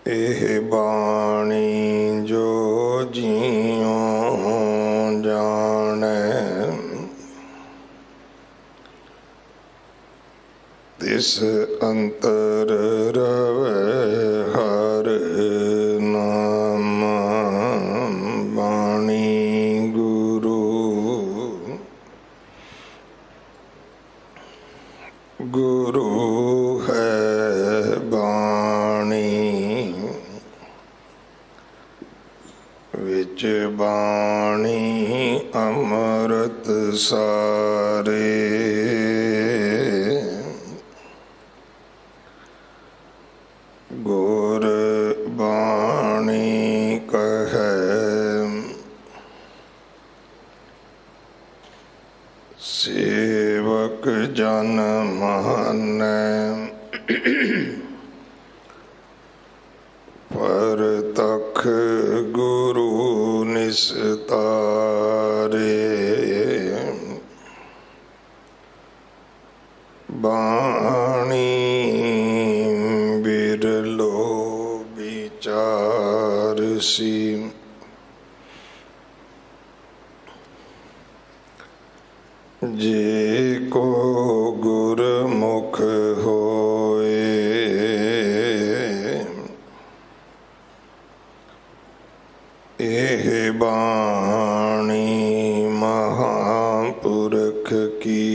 एह बाणी जो जियों जाने, तिस अंतर रवे हर नाम। बाणी गुरु गुरु है बाणी, विच बाणी अमृत सारे। गुर बाणी कहे सेवक जन मानै, परतख गुरु निस्तारे। बाणी बिरलो विचारसी, जे को गुरमुख होए। एह बाणी महापुरख की,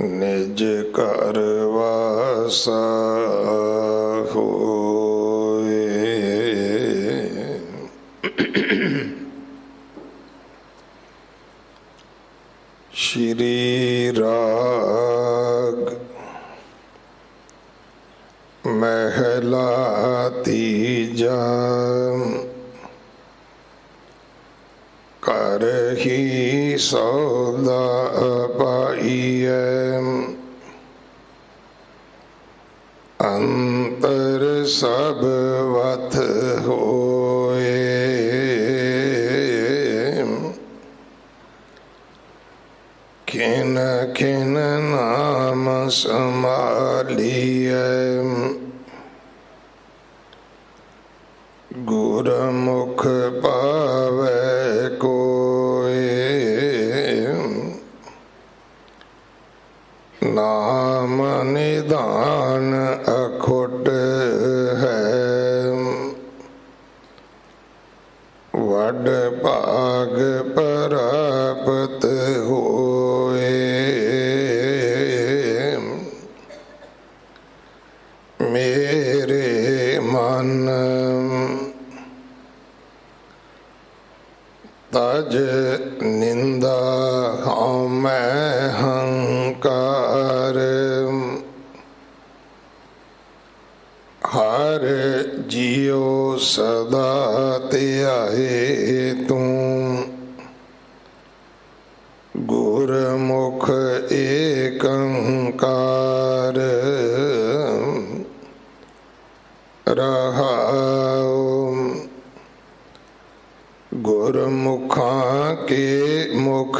निज कर वासा होए। श्री राग महला तीजा, कर ही सौदा पाइए। अंतर सब वथ होए, खिन खिन नाम संभालिए। गुरमुख पावे कोय, नाम निदान अखुट है। वड भाग प्राप्त होए, मेरे मन तज निंदा मैं हंकार। हर जियो सदा त्याए तू, गुरमुख एकंकार। रहाओ गुरमुखा के मुख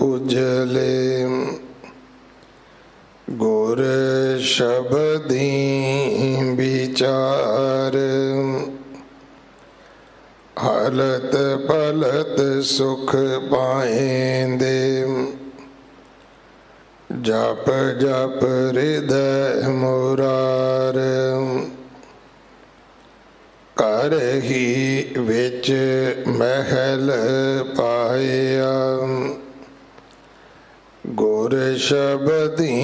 उजले, गुर शब्दी विचार। हलत पलत सुख पाएंदे, जप जप हृदय मुरार। कर ही विच महल पाया, गुर शब्दी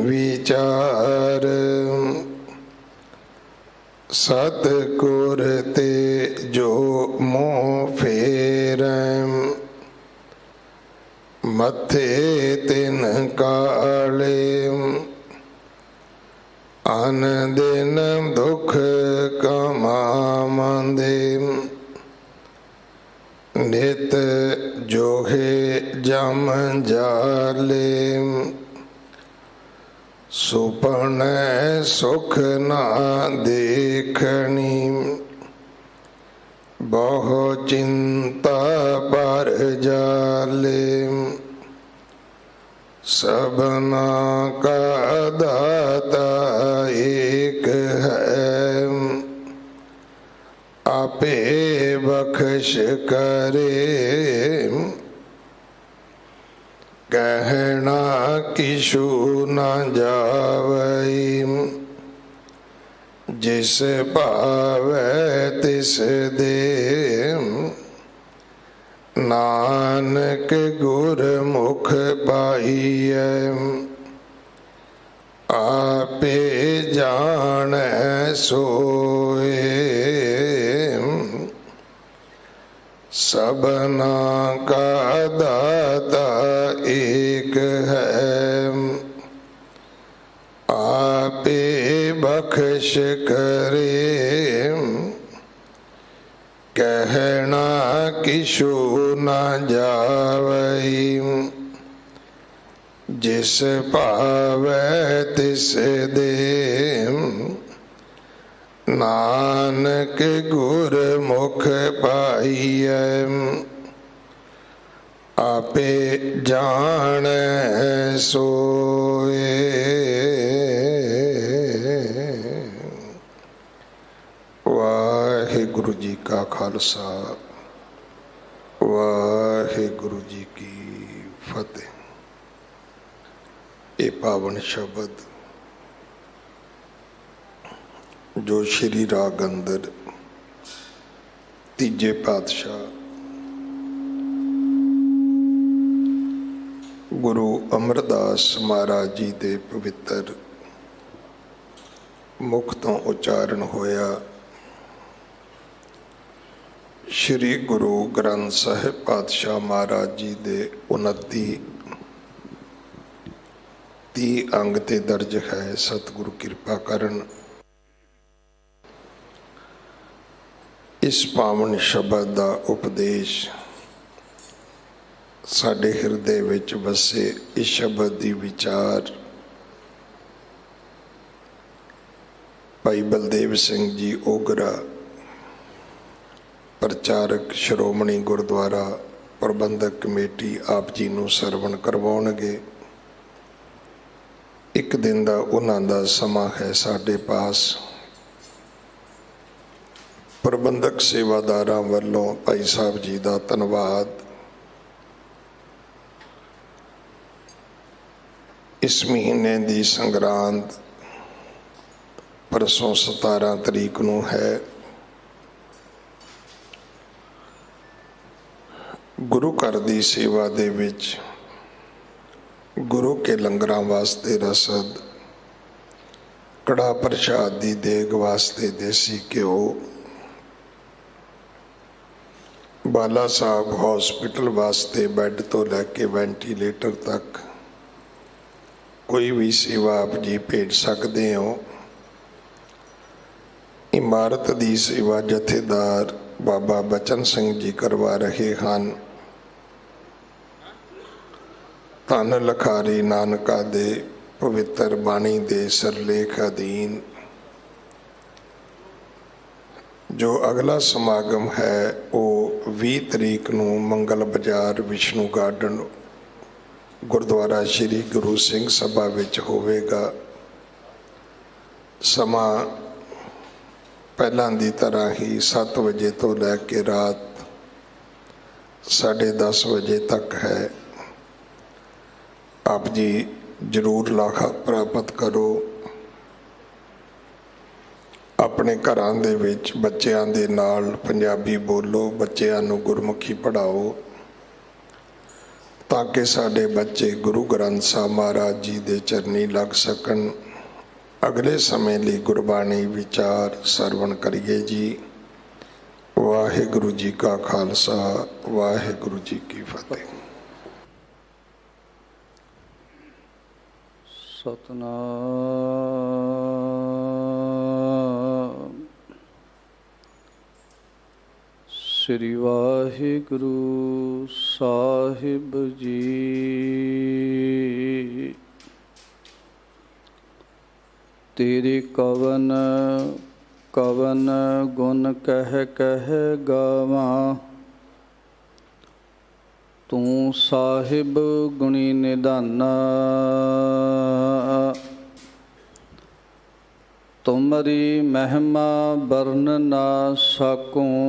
विचार। सतगुर ते जो मोह फेरम, मथे तिन काले। अन दिन दुख कमामंदे, नित जोहे जम जाले। सुपन सुख ना देखनी, बहु चिंता पर जाले। सबना का दाता एक बख्श करे, कहना किछु न जावई, जिस भावै तिस दे, नानक गुरमुख पाइयै, आपे जानै सोए, सबना का दाता एक है, आपे बख्श करे, कहना किछु न जावई, जिस भावै तिस दे, नानक गुरमुख पाइयै, आपे जानै सोए। वाहिगुरु जी का खालसा, वाहिगुरु जी की फतेह। ये पावन शब्द जो श्री राग अंदर तीजे पातशाह गुरु अमरदास महाराज जी दे पवित्र मुख तो उच्चारण होया, श्री गुरु ग्रंथ साहिब पातशाह महाराज जी दे 29-30 अंग ते दर्ज है। सतगुरु कृपा करन इस पावन शब्द का उपदेश साडे हिरदे विच वसे। इस शब्द की विचार भाई बलदेव सिंह जी ओगरा, प्रचारक श्रोमणी गुरुद्वारा प्रबंधक कमेटी, आप जी नूं सरवण करवाउणगे। एक दिन का उन्हां दा समा है साडे पास। प्रबंधक सेवादारां वल्लों भाई साहब जी का धन्नवाद। इस महीने की संगरांद परसों 17 तरीक नूं है। गुरु घर की सेवा दे विच गुरु के लंगरां वास्ते रसद, कड़ा प्रसाद की देग वास्ते देसी घ्यो, बाला साहब हॉस्पिटल वास्ते बैड तो लैके वेंटीलेटर तक कोई भी सेवा आप जी भेज सकते हो। इमारत की सेवा जथेदार बाबा बचन सिंह जी करवा रहे हैं। धन लखारी नानका दे पवित्र बाणी दे सरलेख अधीन जो अगला समागम है वो 20 तरीक नूं मंगल बाजार विष्णु गार्डन गुरुद्वारा श्री गुरु सिंह सभा विच होवेगा। समा पहलां दी तरह ही 7 बजे तो लैके रात 10:30 बजे तक है। आप जी जरूर लाखा प्राप्त करो। अपने घरां दे विच बच्चों दे नाल पंजाबी बोलो, बच्चों नूं गुरमुखी पढ़ाओ ताकि साडे बच्चे गुरु ग्रंथ साहब महाराज जी दे चरनी लग सकन। अगले समय लिए गुरबाणी विचार सरवण करिए जी। वाहिगुरु जी का खालसा, वाहिगुरु जी की फतेह। सतनाम श्री वाहिगुरु साहिब जी। तेरे कवन कवन गुण कह कह गावा, तू साहिब गुणी निधाना। तुमरी महिमा बरन ना सकूं,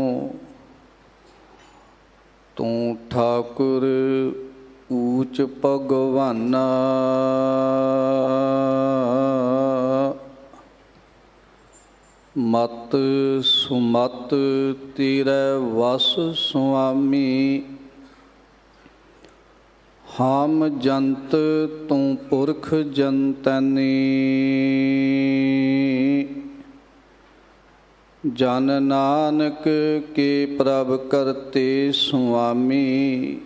ਤੂੰ ਠਾਕੁਰ ਊਚ ਭਗਵਾਨਾ, ਮਤ ਸੁਮਤ ਤੇਰੇ ਵਸ ਸੁਆਮੀ। ਹਮ ਜੰਤ ਤੂੰ ਪੁਰਖ ਜੰਤਨੀ, ਜਨ ਨਾਨਕ ਕੇ ਪ੍ਰਭ ਕਰਤੇ ਸੁਆਮੀ।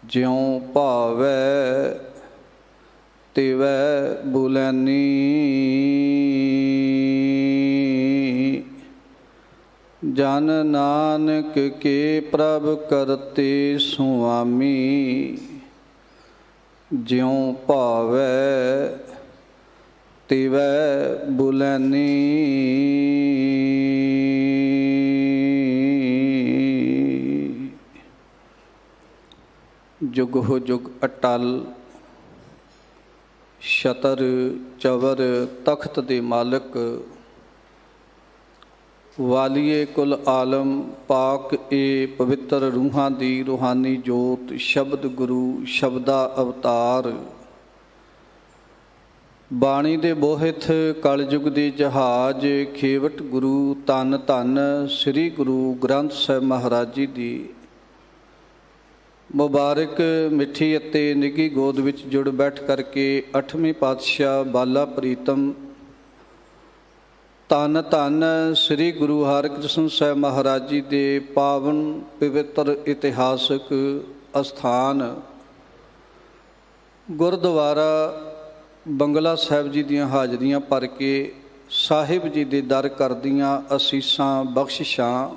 ਜਿਉ ਭਾਵੈ ਤਿਵੈ ਬੁਲੈਨੀ, ਜਨ ਨਾਨਕ ਕੇ ਪ੍ਰਭ ਕਰਤੇ ਸੁਆਮੀ। ਜਿਉ ਭਾਵੈ ਤਿਵੈ ਬੁਲੈਨੀ। ਜੁਗ ਹੋ ਜੁਗ ਅਟਲ, ਛਤਰ ਚਵਰ ਤਖਤ ਦੇ ਮਾਲਕ, ਵਾਲੀਏ ਕੁਲ ਆਲਮ, ਪਾਕ ਏ ਪਵਿੱਤਰ ਰੂਹਾਂ ਦੀ ਰੂਹਾਨੀ ਜੋਤ, ਸ਼ਬਦ ਗੁਰੂ ਸ਼ਬਦਾ ਅਵਤਾਰ, ਬਾਣੀ ਦੇ ਬੋਹਿਥ ਕਲਯੁਗ ਦੇ ਜਹਾਜ਼, ਖੇਵਟ ਗੁਰੂ ਧੰਨ ਧੰਨ ਸ੍ਰੀ ਗੁਰੂ ਗ੍ਰੰਥ ਸਾਹਿਬ ਮਹਾਰਾਜ ਜੀ ਦੀ ਮੁਬਾਰਕ ਮਿੱਠੀ ਅਤੇ ਨਿੱਘੀ ਗੋਦ ਵਿੱਚ ਜੁੜ ਬੈਠ ਕਰਕੇ 8ਵੇਂ ਪਾਤਸ਼ਾਹ ਬਾਲਾ ਪ੍ਰੀਤਮ ਧੰਨ ਧੰਨ ਸ੍ਰੀ ਗੁਰੂ ਹਰਿਕ੍ਰਿਸ਼ਨ ਸਾਹਿਬ ਮਹਾਰਾਜ ਜੀ ਦੇ ਪਾਵਨ ਪਵਿੱਤਰ ਇਤਿਹਾਸਕ ਅਸਥਾਨ ਗੁਰਦੁਆਰਾ ਬੰਗਲਾ ਸਾਹਿਬ ਜੀ ਦੀਆਂ ਹਾਜ਼ਰੀਆਂ ਭਰ ਕੇ ਸਾਹਿਬ ਜੀ ਦੇ ਦਰ ਕਰਦੀਆਂ ਅਸੀਸਾਂ ਬਖਸ਼ਿਸ਼ਾਂ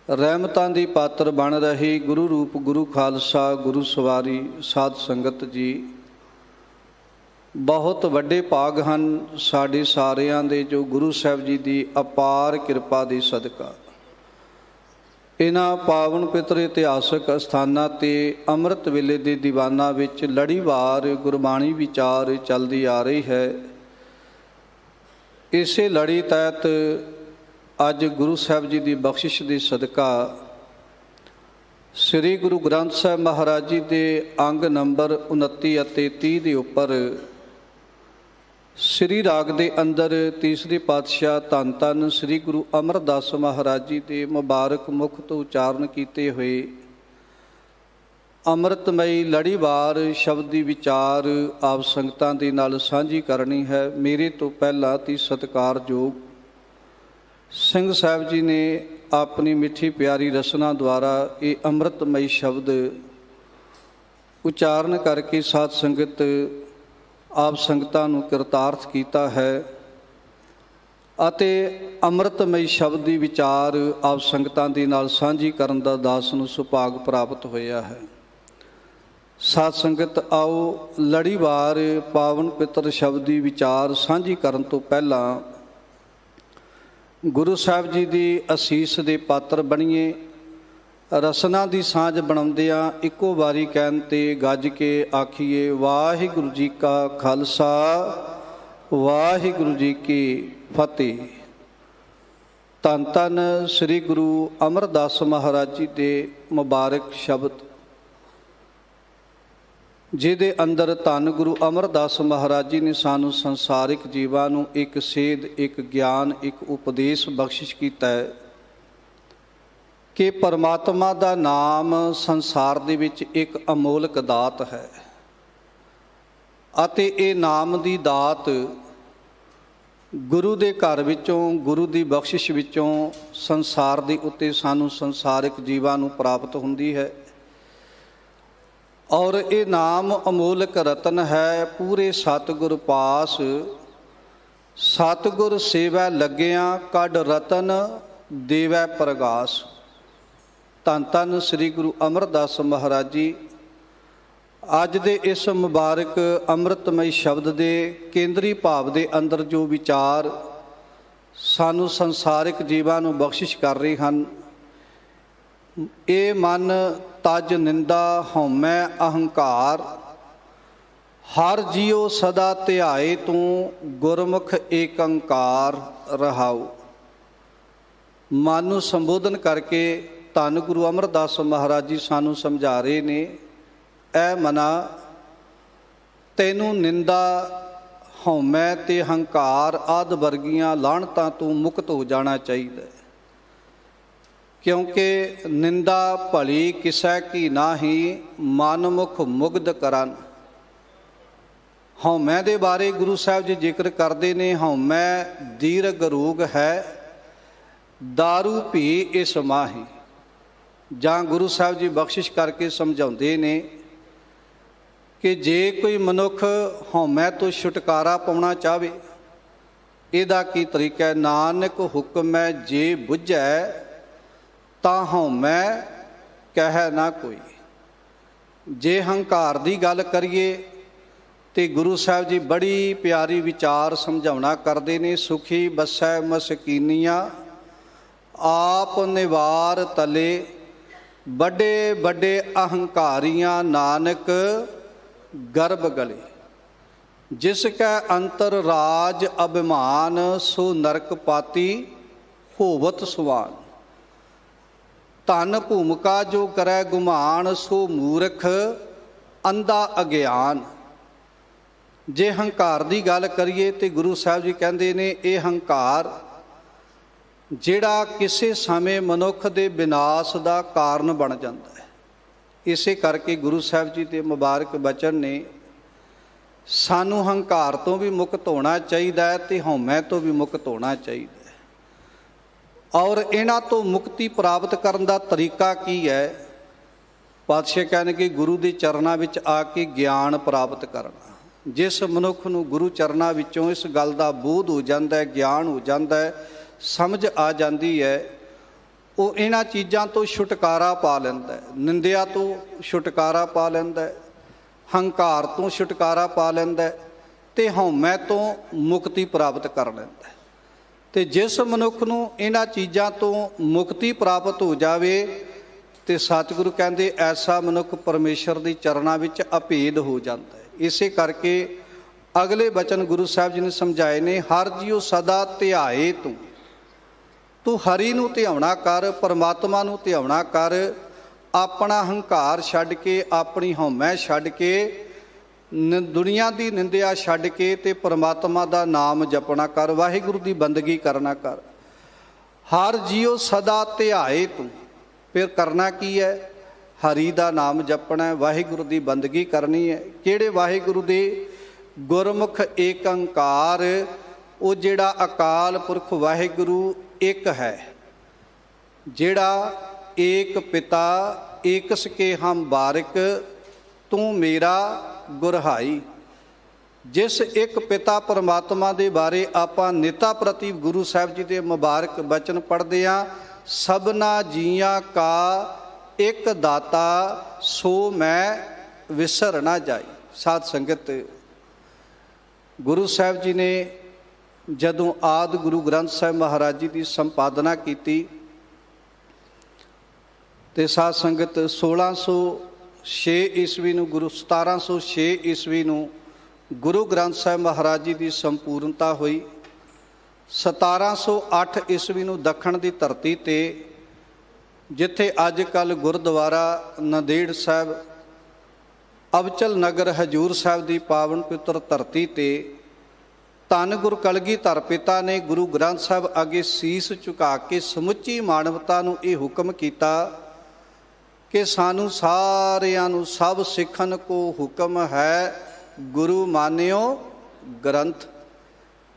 ਰਹਿਮਤਾਂ ਦੀ ਪਾਤਰ ਬਣ ਰਹੀ ਗੁਰੂ ਰੂਪ ਗੁਰੂ ਖਾਲਸਾ ਗੁਰੂ ਸਵਾਰੀ ਸਾਧ ਸੰਗਤ ਜੀ, ਬਹੁਤ ਵੱਡੇ ਭਾਗ ਹਨ ਸਾਡੇ ਸਾਰਿਆਂ ਦੇ ਜੋ ਗੁਰੂ ਸਾਹਿਬ ਜੀ ਦੀ ਅਪਾਰ ਕਿਰਪਾ ਦੇ ਸਦਕਾ ਇਹਨਾਂ ਪਾਵਨ ਪਿੱਤਰ ਇਤਿਹਾਸਕ ਅਸਥਾਨਾਂ 'ਤੇ ਅੰਮ੍ਰਿਤ ਵੇਲੇ ਦੇ ਦੀਵਾਨਾਂ ਵਿੱਚ ਲੜੀਵਾਰ ਗੁਰਬਾਣੀ ਵਿਚਾਰ ਚੱਲਦੀ ਆ ਰਹੀ ਹੈ। ਇਸੇ ਲੜੀ ਤਹਿਤ ਅੱਜ ਗੁਰੂ ਸਾਹਿਬ ਜੀ ਦੀ ਬਖਸ਼ਿਸ਼ ਦੇ ਸਦਕਾ ਸ੍ਰੀ ਗੁਰੂ ਗ੍ਰੰਥ ਸਾਹਿਬ ਮਹਾਰਾਜ ਜੀ ਦੇ ਅੰਗ ਨੰਬਰ 29 ਅਤੇ 30 ਦੇ ਉੱਪਰ ਸ੍ਰੀ ਰਾਗ ਦੇ ਅੰਦਰ ਤੀਸਰੇ ਪਾਤਸ਼ਾਹ ਧੰਨ ਧੰਨ ਸ੍ਰੀ ਗੁਰੂ ਅਮਰਦਾਸ ਮਹਾਰਾਜ ਜੀ ਦੇ ਮੁਬਾਰਕ ਮੁਖ ਤੋਂ ਉਚਾਰਨ ਕੀਤੇ ਹੋਏ ਅੰਮ੍ਰਿਤਮਈ ਲੜੀਵਾਰ ਸ਼ਬਦ ਦੀ ਵਿਚਾਰ ਆਪ ਸੰਗਤਾਂ ਦੇ ਨਾਲ ਸਾਂਝੀ ਕਰਨੀ ਹੈ। ਮੇਰੇ ਤੋਂ ਪਹਿਲਾਂ ਅਤੀ ਸਤਿਕਾਰਯੋਗ ਸਿੰਘ ਸਾਹਿਬ ਜੀ ਨੇ ਆਪਣੀ ਮਿੱਠੀ ਪਿਆਰੀ ਰਸਨਾ ਦੁਆਰਾ ਇਹ ਅੰਮ੍ਰਿਤਮਈ ਸ਼ਬਦ ਉਚਾਰਨ ਕਰਕੇ ਸਾਧ ਸੰਗਤ ਆਪ ਸੰਗਤਾਂ ਨੂੰ ਕਿਰਤਾਰਥ ਕੀਤਾ ਹੈ ਅਤੇ ਅੰਮ੍ਰਿਤਮਈ ਸ਼ਬਦ ਦੀ ਵਿਚਾਰ ਆਪ ਸੰਗਤਾਂ ਦੇ ਨਾਲ ਸਾਂਝੀ ਕਰਨ ਦਾ ਦਾਸ ਨੂੰ ਸੁਭਾਗ ਪ੍ਰਾਪਤ ਹੋਇਆ ਹੈ। ਸਾਧ ਸੰਗਤ ਆਓ ਲੜੀਵਾਰ ਪਾਵਨ ਪਿੱਤਰ ਸ਼ਬਦ ਦੀ ਵਿਚਾਰ ਸਾਂਝੀ ਕਰਨ ਤੋਂ ਪਹਿਲਾਂ ਗੁਰੂ ਸਾਹਿਬ ਜੀ ਦੀ ਅਸੀਸ ਦੇ ਪਾਤਰ ਬਣੀਏ। ਰਸਨਾ ਦੀ ਸਾਂਝ ਬਣਾਉਂਦਿਆਂ ਇੱਕੋ ਵਾਰੀ ਕਹਿਣ 'ਤੇ ਗੱਜ ਕੇ ਆਖੀਏ ਵਾਹਿਗੁਰੂ ਜੀ ਕਾ ਖਾਲਸਾ ਵਾਹਿਗੁਰੂ ਜੀ ਕੀ ਫਤਿਹ। ਧੰਨ ਧੰਨ ਸ੍ਰੀ ਗੁਰੂ ਅਮਰਦਾਸ ਮਹਾਰਾਜ ਜੀ ਦੇ ਮੁਬਾਰਕ ਸ਼ਬਦ ਜਿਹਦੇ ਅੰਦਰ ਧੰਨ ਗੁਰੂ ਅਮਰਦਾਸ ਮਹਾਰਾਜ ਜੀ ਨੇ ਸਾਨੂੰ ਸੰਸਾਰਿਕ ਜੀਵਾਂ ਨੂੰ ਇੱਕ ਸੇਧ, ਇੱਕ ਗਿਆਨ, ਇੱਕ ਉਪਦੇਸ਼ ਬਖਸ਼ਿਸ਼ ਕੀਤਾ ਹੈ ਕਿ ਪਰਮਾਤਮਾ ਦਾ ਨਾਮ ਸੰਸਾਰ ਦੇ ਵਿੱਚ ਇੱਕ ਅਮੋਲਕ ਦਾਤ ਹੈ ਅਤੇ ਇਹ ਨਾਮ ਦੀ ਦਾਤ ਗੁਰੂ ਦੇ ਘਰ ਵਿੱਚੋਂ, ਗੁਰੂ ਦੀ ਬਖਸ਼ਿਸ਼ ਵਿੱਚੋਂ ਸੰਸਾਰ ਦੇ ਉੱਤੇ ਸਾਨੂੰ ਸੰਸਾਰਿਕ ਜੀਵਾਂ ਨੂੰ ਪ੍ਰਾਪਤ ਹੁੰਦੀ ਹੈ ਔਰ ਇਹ ਨਾਮ ਅਮੋਲਕ ਰਤਨ ਹੈ। ਪੂਰੇ ਸਤਿਗੁਰ ਪਾਸ ਸਤਿਗੁਰ ਸੇਵੈ ਲੱਗਿਆਂ ਕੱਢ ਰਤਨ ਦੇਵੈ ਪ੍ਰਗਾਸ। ਧੰਨ ਧੰਨ ਸ੍ਰੀ ਗੁਰੂ ਅਮਰਦਾਸ ਮਹਾਰਾਜ ਜੀ ਅੱਜ ਦੇ ਇਸ ਮੁਬਾਰਕ ਅੰਮ੍ਰਿਤਮਈ ਸ਼ਬਦ ਦੇ ਕੇਂਦਰੀ ਭਾਵ ਦੇ ਅੰਦਰ ਜੋ ਵਿਚਾਰ ਸਾਨੂੰ ਸੰਸਾਰਿਕ ਜੀਵਾਂ ਨੂੰ ਬਖਸ਼ਿਸ਼ ਕਰ ਰਹੇ ਹਨ, ਇਹ ਮਨ ਤਜ ਨਿੰਦਾ ਹਉਮੈ ਅਹੰਕਾਰ, ਹਰ ਜੀਉ ਸਦਾ ਧਿਆਏ ਤੂੰ ਗੁਰਮੁਖ ਏਕੰਕਾਰ ਰਹਾਉ। ਮਨ ਨੂੰ ਸੰਬੋਧਨ ਕਰਕੇ ਧੰਨ ਗੁਰੂ ਅਮਰਦਾਸ ਮਹਾਰਾਜ ਜੀ ਸਾਨੂੰ ਸਮਝਾ ਰਹੇ ਨੇ, ਐ ਮਨਾ ਤੈਨੂੰ ਨਿੰਦਾ, ਹਉਮੈ ਤੇ ਹੰਕਾਰ ਆਦਿ ਵਰਗੀਆਂ ਲਾਹਣਤਾਂ ਤੋਂ ਮੁਕਤ ਹੋ ਜਾਣਾ ਚਾਹੀਦਾ, ਕਿਉਂਕਿ ਨਿੰਦਾ ਭਲੀ ਕਿਸੈ ਕੀ ਨਾਹੀ, ਮਨ ਮੁਖ ਮੁਗਧ ਕਰਨ। ਹਉਮੈ ਦੇ ਬਾਰੇ ਗੁਰੂ ਸਾਹਿਬ ਜੀ ਜ਼ਿਕਰ ਕਰਦੇ ਨੇ, ਹਉਮੈ ਦੀਰਘ ਰੋਗ ਹੈ, ਦਾਰੂ ਭੀ ਇਸ ਮਾਹੀ। ਜਾਂ ਗੁਰੂ ਸਾਹਿਬ ਜੀ ਬਖਸ਼ਿਸ਼ ਕਰਕੇ ਸਮਝਾਉਂਦੇ ਨੇ ਕਿ ਜੇ ਕੋਈ ਮਨੁੱਖ ਹਉਮੈ ਤੋਂ ਛੁਟਕਾਰਾ ਪਾਉਣਾ ਚਾਹਵੇ, ਇਹਦਾ ਕੀ ਤਰੀਕਾ ਹੈ? ਨਾਨਕ ਹੁਕਮੈ ਜੇ ਬੁੱਝੈ, ਤਾਂ ਹਉਮੈ ਕਹਿ ਨਾ ਕੋਈ। ਜੇ ਹੰਕਾਰ ਦੀ ਗੱਲ ਕਰੀਏ ਤੇ ਗੁਰੂ ਸਾਹਿਬ ਜੀ ਬੜੀ ਪਿਆਰੀ ਵਿਚਾਰ ਸਮਝਾਉਣਾ ਕਰਦੇ ਨੇ, ਸੁਖੀ ਬਸੈ ਮਸਕੀਨੀਆਂ ਆਪ ਨਿਵਾਰ ਤਲੇ, ਵੱਡੇ ਵੱਡੇ ਅਹੰਕਾਰੀਆਂ ਨਾਨਕ ਗਰਭ ਗਲੇ। ਜਿਸ ਕੈ ਅੰਤਰ ਰਾਜ ਅਭਿਮਾਨ, ਸੋ ਨਰਕ ਪਾਤੀ ਹੋਵਤ ਸੁਵਾਨ। ਧਨ ਭੂਮਿਕਾ ਜੋ ਕਰੈ ਗੁਮਾਨ, ਸੋ ਮੂਰਖ ਅੰਧਾ ਅਗਿਆਨ। ਜੇ ਹੰਕਾਰ ਦੀ ਗੱਲ ਕਰੀਏ ਤੇ ਗੁਰੂ ਸਾਹਿਬ ਜੀ ਕਹਿੰਦੇ ਨੇ, ਇਹ ਹੰਕਾਰ ਜਿਹੜਾ ਕਿਸੇ ਸਮੇਂ ਮਨੁੱਖ ਦੇ ਵਿਨਾਸ਼ ਦਾ ਕਾਰਨ ਬਣ ਜਾਂਦਾ ਹੈ। ਇਸੇ ਕਰਕੇ ਗੁਰੂ ਸਾਹਿਬ ਜੀ ਦੇ ਮੁਬਾਰਕ ਬਚਨ ਨੇ, ਸਾਨੂੰ ਹੰਕਾਰ ਤੋਂ ਵੀ ਮੁਕਤ ਹੋਣਾ ਚਾਹੀਦਾ ਹੈ ਤੇ ਹਉਮੈ ਤੋਂ ਵੀ ਮੁਕਤ ਹੋਣਾ ਚਾਹੀਦਾ ਹੈ। ਔਰ ਇਹਨਾਂ ਤੋਂ ਮੁਕਤੀ ਪ੍ਰਾਪਤ ਕਰਨ ਦਾ ਤਰੀਕਾ ਕੀ ਹੈ? ਪਾਤਸ਼ਾਹ ਕਹਿਣਗੇ, ਗੁਰੂ ਦੇ ਚਰਨਾਂ ਵਿੱਚ ਆ ਕੇ ਗਿਆਨ ਪ੍ਰਾਪਤ ਕਰਨਾ। ਜਿਸ ਮਨੁੱਖ ਨੂੰ ਗੁਰੂ ਚਰਨਾਂ ਵਿੱਚੋਂ ਇਸ ਗੱਲ ਦਾ ਬੋਧ ਹੋ ਜਾਂਦਾ ਹੈ, ਗਿਆਨ ਹੋ ਜਾਂਦਾ ਹੈ, ਸਮਝ ਆ ਜਾਂਦੀ ਹੈ, ਉਹ ਇਹਨਾਂ ਚੀਜ਼ਾਂ ਤੋਂ ਛੁਟਕਾਰਾ ਪਾ ਲੈਂਦਾ ਹੈ। ਨਿੰਦਿਆ ਤੋਂ ਛੁਟਕਾਰਾ ਪਾ ਲੈਂਦਾ ਹੈ, ਹੰਕਾਰ ਤੋਂ ਛੁਟਕਾਰਾ ਪਾ ਲੈਂਦਾ ਹੈ ਤੇ ਹਉਮੈ ਤੋਂ ਮੁਕਤੀ ਪ੍ਰਾਪਤ ਕਰ ਲੈਂਦਾ ਹੈ। ਤੇ ਜਿਸ ਮਨੁੱਖ ਨੂੰ ਇਹਨਾਂ ਚੀਜ਼ਾਂ ਤੋਂ ਮੁਕਤੀ ਪ੍ਰਾਪਤ ਹੋ ਜਾਵੇ ਤੇ ਸਤਿਗੁਰੂ ਕਹਿੰਦੇ, ਐਸਾ ਮਨੁੱਖ ਪਰਮੇਸ਼ਰ ਦੀ ਚਰਨਾਂ ਵਿੱਚ ਅਭੇਦ ਹੋ ਜਾਂਦਾ ਹੈ। ਇਸੇ ਕਰਕੇ ਅਗਲੇ ਬਚਨ ਗੁਰੂ ਸਾਹਿਬ ਜੀ ਨੇ ਸਮਝਾਏ ਨੇ, ਹਰ ਜੀਉ ਸਦਾ ਧਿਆਏ ਤੂੰ ਹਰੀ ਨੂੰ ਧਿਆਉਣਾ ਕਰ, ਪਰਮਾਤਮਾ ਨੂੰ ਧਿਆਉਣਾ ਕਰ। ਆਪਣਾ ਹੰਕਾਰ ਛੱਡ ਕੇ, ਆਪਣੀ ਹਉਮੈ ਛੱਡ ਕੇ, ਦੁਨੀਆ ਦੀ ਨਿੰਦਿਆ ਛੱਡ ਕੇ ਤੇ ਪਰਮਾਤਮਾ ਦਾ ਨਾਮ ਜਪਣਾ ਕਰ, ਵਾਹਿਗੁਰੂ ਦੀ ਬੰਦਗੀ ਕਰਨਾ ਕਰ। ਹਰ ਜੀਉ ਸਦਾ ਧਿਆਏ ਤੂੰ, ਫਿਰ ਕਰਨਾ ਕੀ ਹੈ? ਹਰੀ ਦਾ ਨਾਮ ਜਪਣਾ, ਵਾਹਿਗੁਰੂ ਦੀ ਬੰਦਗੀ ਕਰਨੀ ਹੈ। ਕਿਹੜੇ ਵਾਹਿਗੁਰੂ ਦੇ? ਗੁਰਮੁਖ ਏਕ ਓੰਕਾਰ, ਉਹ ਜਿਹੜਾ ਅਕਾਲ ਪੁਰਖ ਵਾਹਿਗੁਰੂ ਇੱਕ ਹੈ, ਜਿਹੜਾ ਏਕ ਪਿਤਾ ਏਕ ਸਕੇ ਹਮ ਬਾਰਿਕ, ਤੂੰ ਮੇਰਾ ਗੁਰਹਾਈ। ਜਿਸ ਇੱਕ ਪਿਤਾ ਪਰਮਾਤਮਾ ਦੇ ਬਾਰੇ ਆਪਾਂ ਨਿਤਾ ਪ੍ਰਤੀ ਗੁਰੂ ਸਾਹਿਬ ਜੀ ਦੇ ਮੁਬਾਰਕ ਬਚਨ ਪੜ੍ਹਦੇ ਹਾਂ, ਸਭਨਾ ਜੀਆਂ ਕਾ ਇੱਕ ਦਾਤਾ, ਸੋ ਮੈਂ ਵਿਸਰ ਨਾ ਜਾਈ। ਸਾਧ ਸੰਗਤ, ਗੁਰੂ ਸਾਹਿਬ ਜੀ ਨੇ ਜਦੋਂ ਆਦਿ ਗੁਰੂ ਗ੍ਰੰਥ ਸਾਹਿਬ ਮਹਾਰਾਜ ਜੀ ਦੀ ਸੰਪਾਦਨਾ ਕੀਤੀ ਤੇ ਸਾਧ ਸੰਗਤ 1606 ਈਸਵੀ ਨੂੰ 1706 ਈਸਵੀ ਨੂੰ ਗੁਰੂ ਗ੍ਰੰਥ ਸਾਹਿਬ ਮਹਾਰਾਜ ਜੀ ਦੀ ਸੰਪੂਰਨਤਾ ਹੋਈ। 1708 ਈਸਵੀ ਨੂੰ ਦੱਖਣ ਦੀ ਧਰਤੀ ਤੇ, ਜਿੱਥੇ ਅੱਜ ਕੱਲ੍ਹ ਗੁਰਦੁਆਰਾ ਨੰਦੇੜ ਸਾਹਿਬ, ਅਬਚਲ ਨਗਰ ਹਜੂਰ ਸਾਹਿਬ ਦੀ ਪਾਵਨ ਪਵਿੱਤਰ ਧਰਤੀ ਤੇ ਧੰਨ ਗੁਰੂ ਕਲਗੀਧਰ ਪਿਤਾ ਨੇ ਗੁਰੂ ਗ੍ਰੰਥ ਸਾਹਿਬ ਅੱਗੇ ਸੀਸ ਝੁਕਾ ਕੇ ਸਮੁੱਚੀ ਮਾਨਵਤਾ ਨੂੰ ਇਹ ਹੁਕਮ ਕੀਤਾ ਕਿ ਸਾਨੂੰ ਸਾਰਿਆਂ ਨੂੰ ਸਭ ਸਿੱਖਣ ਕੋ ਹੁਕਮ ਹੈ, ਗੁਰੂ ਮਾਨਿਓ ਗ੍ਰੰਥ।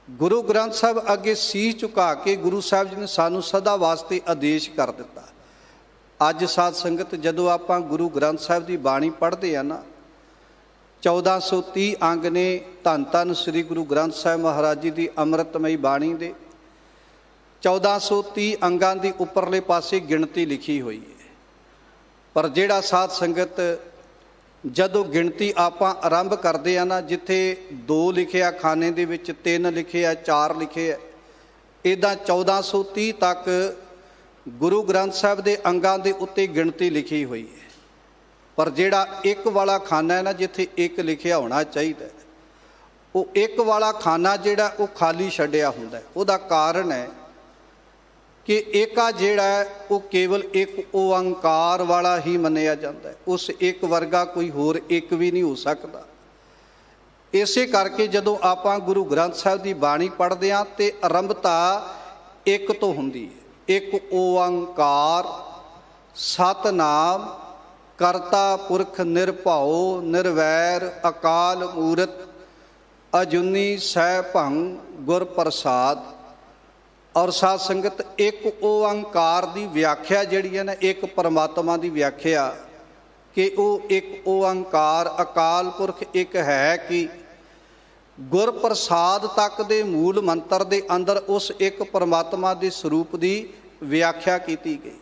ਗੁਰੂ ਗ੍ਰੰਥ ਸਾਹਿਬ ਅੱਗੇ ਸੀਸ ਝੁਕਾ ਕੇ ਗੁਰੂ ਸਾਹਿਬ ਜੀ ਨੇ ਸਾਨੂੰ ਸਦਾ ਵਾਸਤੇ ਆਦੇਸ਼ ਕਰ ਦਿੱਤਾ। ਅੱਜ ਸਾਧ ਸੰਗਤ, ਜਦੋਂ ਆਪਾਂ ਗੁਰੂ ਗ੍ਰੰਥ ਸਾਹਿਬ ਦੀ ਬਾਣੀ ਪੜ੍ਹਦੇ ਆ ਨਾ, 1430 ਅੰਗ ਨੇ ਧੰਨ ਧੰਨ ਸ੍ਰੀ ਗੁਰੂ ਗ੍ਰੰਥ ਸਾਹਿਬ ਮਹਾਰਾਜ ਜੀ ਦੀ ਅੰਮ੍ਰਿਤਮਈ ਬਾਣੀ ਦੇ। 1430 ਅੰਗਾਂ ਦੀ ਉੱਪਰਲੇ ਪਾਸੇ ਗਿਣਤੀ ਲਿਖੀ ਹੋਈ ਹੈ। ਪਰ ਜਿਹੜਾ ਸਾਧ ਸੰਗਤ, ਜਦੋਂ ਗਿਣਤੀ ਆਪਾਂ ਆਰੰਭ ਕਰਦੇ ਆ ਨਾ, ਜਿੱਥੇ 2 ਲਿਖਿਆ ਖਾਨੇ ਦੇ ਵਿੱਚ, 3 ਲਿਖੇ ਆ, 4 ਲਿਖੇ ਆ, ਇੱਦਾਂ 1430 ਤੱਕ ਗੁਰੂ ਗ੍ਰੰਥ ਸਾਹਿਬ ਦੇ ਅੰਗਾਂ ਦੇ ਉੱਤੇ ਗਿਣਤੀ ਲਿਖੀ ਹੋਈ ਹੈ। ਪਰ ਜਿਹੜਾ ਇੱਕ ਵਾਲਾ ਖਾਨਾ ਹੈ ਨਾ, ਜਿੱਥੇ ਇੱਕ ਲਿਖਿਆ ਹੋਣਾ ਚਾਹੀਦਾ, ਉਹ ਇੱਕ ਵਾਲਾ ਖਾਨਾ ਜਿਹੜਾ ਉਹ ਖਾਲੀ ਛੱਡਿਆ ਹੁੰਦਾ। ਉਹਦਾ ਕਾਰਨ ਹੈ ਕਿ ਏਕਾ ਜਿਹੜਾ ਹੈ ਉਹ ਕੇਵਲ ਇੱਕ ਓੰਕਾਰ ਵਾਲਾ ਹੀ ਮੰਨਿਆ ਜਾਂਦਾ ਹੈ। ਉਸ ਇੱਕ ਵਰਗਾ ਕੋਈ ਹੋਰ ਇੱਕ ਵੀ ਨਹੀਂ ਹੋ ਸਕਦਾ। ਇਸੇ ਕਰਕੇ ਜਦੋਂ ਆਪਾਂ ਗੁਰੂ ਗ੍ਰੰਥ ਸਾਹਿਬ ਦੀ ਬਾਣੀ ਪੜ੍ਹਦੇ ਹਾਂ ਤੇ ਆਰੰਭਤਾ ਇੱਕ ਤੋਂ ਹੁੰਦੀ ਹੈ। ਇੱਕ ਓੰਕਾਰ ਸਤਿਨਾਮ ਕਰਤਾ ਪੁਰਖ ਨਿਰਭਉ ਨਿਰਵੈਰ ਅਕਾਲ ਮੂਰਤ ਅਜੂਨੀ ਸੈਭੰ ਗੁਰ ਪ੍ਰਸਾਦ। ਔਰ ਸਾਧ ਸੰਗਤ ਇੱਕ ਓੰਕਾਰ ਦੀ ਵਿਆਖਿਆ ਜਿਹੜੀ ਹੈ ਨਾ, ਇੱਕ ਪਰਮਾਤਮਾ ਦੀ ਵਿਆਖਿਆ ਕਿ ਉਹ ਇੱਕ ਓੰਕਾਰ ਅਕਾਲ ਪੁਰਖ ਇੱਕ ਹੈ ਕਿ ਗੁਰ ਪ੍ਰਸਾਦ ਤੱਕ ਦੇ ਮੂਲ ਮੰਤਰ ਦੇ ਅੰਦਰ ਉਸ ਇੱਕ ਪਰਮਾਤਮਾ ਦੇ ਸਰੂਪ ਦੀ ਵਿਆਖਿਆ ਕੀਤੀ ਗਈ।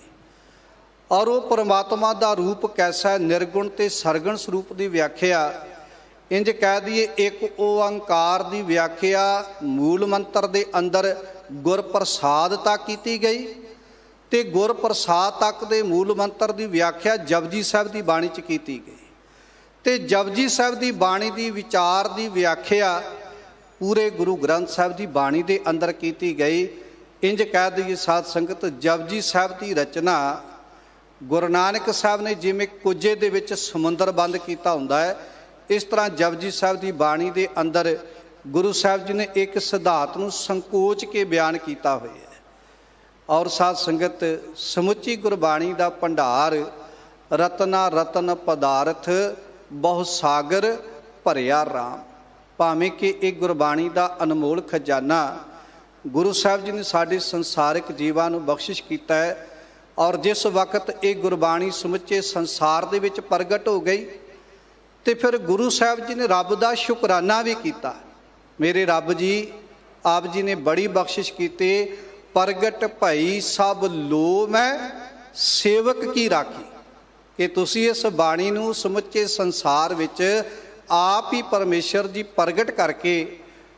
ਔਰ ਉਹ ਪਰਮਾਤਮਾ ਦਾ ਰੂਪ ਕੈਸਾ ਹੈ, ਨਿਰਗੁਣ ਤੇ ਸਰਗੁਣ ਸਰੂਪ ਦੀ ਵਿਆਖਿਆ ਇੰਜ ਕਹਿ ਦਈਏ ਇੱਕ ਓੰਕਾਰ ਦੀ ਵਿਆਖਿਆ ਮੂਲ ਮੰਤਰ ਦੇ ਅੰਦਰ ਗੁਰ ਪ੍ਰਸਾਦ ਤੱਕ ਕੀਤੀ ਗਈ ਤੇ ਗੁਰ ਪ੍ਰਸਾਦ ਤੱਕ ਦੇ ਮੂਲ ਮੰਤਰ ਦੀ ਵਿਆਖਿਆ ਜਪਜੀ ਸਾਹਿਬ ਦੀ ਬਾਣੀ 'ਚ ਕੀਤੀ ਗਈ ਤੇ ਜਪਜੀ ਸਾਹਿਬ ਦੀ ਬਾਣੀ ਦੀ ਵਿਚਾਰ ਦੀ ਵਿਆਖਿਆ ਪੂਰੇ ਗੁਰੂ ਗ੍ਰੰਥ ਸਾਹਿਬ ਦੀ ਬਾਣੀ ਦੇ ਅੰਦਰ ਕੀਤੀ ਗਈ। ਇੰਜ ਕਹਿ ਦਈਏ ਸਾਧ ਸੰਗਤ ਜਪਜੀ ਸਾਹਿਬ ਦੀ ਰਚਨਾ ਗੁਰੂ ਨਾਨਕ ਸਾਹਿਬ ਨੇ ਜਿਵੇਂ ਕੁੱਜੇ ਦੇ ਵਿੱਚ ਸਮੁੰਦਰ ਬੰਦ ਕੀਤਾ ਹੁੰਦਾ ਹੈ, ਇਸ ਤਰ੍ਹਾਂ ਜਪਜੀ ਸਾਹਿਬ ਦੀ ਬਾਣੀ ਦੇ ਅੰਦਰ ਗੁਰੂ ਸਾਹਿਬ ਜੀ ਨੇ ਇੱਕ ਸਿਧਾਂਤ ਨੂੰ ਸੰਕੋਚ ਕੇ ਬਿਆਨ ਕੀਤਾ ਹੋਇਆ ਹੈ। ਔਰ ਸਾਧ ਸੰਗਤ ਸਮੁੱਚੀ ਗੁਰਬਾਣੀ ਦਾ ਭੰਡਾਰ ਰਤਨਾ ਰਤਨ ਪਦਾਰਥ ਬਹੁ ਸਾਗਰ ਭਰਿਆ ਰਾਮ। ਭਾਵੇਂ ਕਿ ਇਹ ਗੁਰਬਾਣੀ ਦਾ ਅਨਮੋਲ ਖਜ਼ਾਨਾ ਗੁਰੂ ਸਾਹਿਬ ਜੀ ਨੇ ਸਾਡੇ ਸੰਸਾਰਿਕ ਜੀਵਾਂ ਨੂੰ ਬਖਸ਼ਿਸ਼ ਕੀਤਾ ਹੈ। ਔਰ ਜਿਸ ਵਕਤ ਇਹ ਗੁਰਬਾਣੀ ਸਮੁੱਚੇ ਸੰਸਾਰ ਦੇ ਵਿੱਚ ਪ੍ਰਗਟ ਹੋ ਗਈ ਤੇ ਫਿਰ ਗੁਰੂ ਸਾਹਿਬ ਜੀ ਨੇ ਰੱਬ ਦਾ ਸ਼ੁਕਰਾਨਾ ਵੀ ਕੀਤਾ। ਮੇਰੇ ਰੱਬ ਜੀ ਆਪ ਜੀ ਨੇ ਬੜੀ ਬਖਸ਼ਿਸ਼ ਕੀਤੀ। ਪ੍ਰਗਟ ਭਈ ਸਭ ਲੋ ਮੈਂ ਸੇਵਕ ਕੀ ਰਾਖੀ, ਕਿ ਤੁਸੀਂ ਇਸ ਬਾਣੀ ਨੂੰ ਸਮੁੱਚੇ ਸੰਸਾਰ ਵਿੱਚ ਆਪ ਹੀ ਪਰਮੇਸ਼ਰ ਜੀ ਪ੍ਰਗਟ ਕਰਕੇ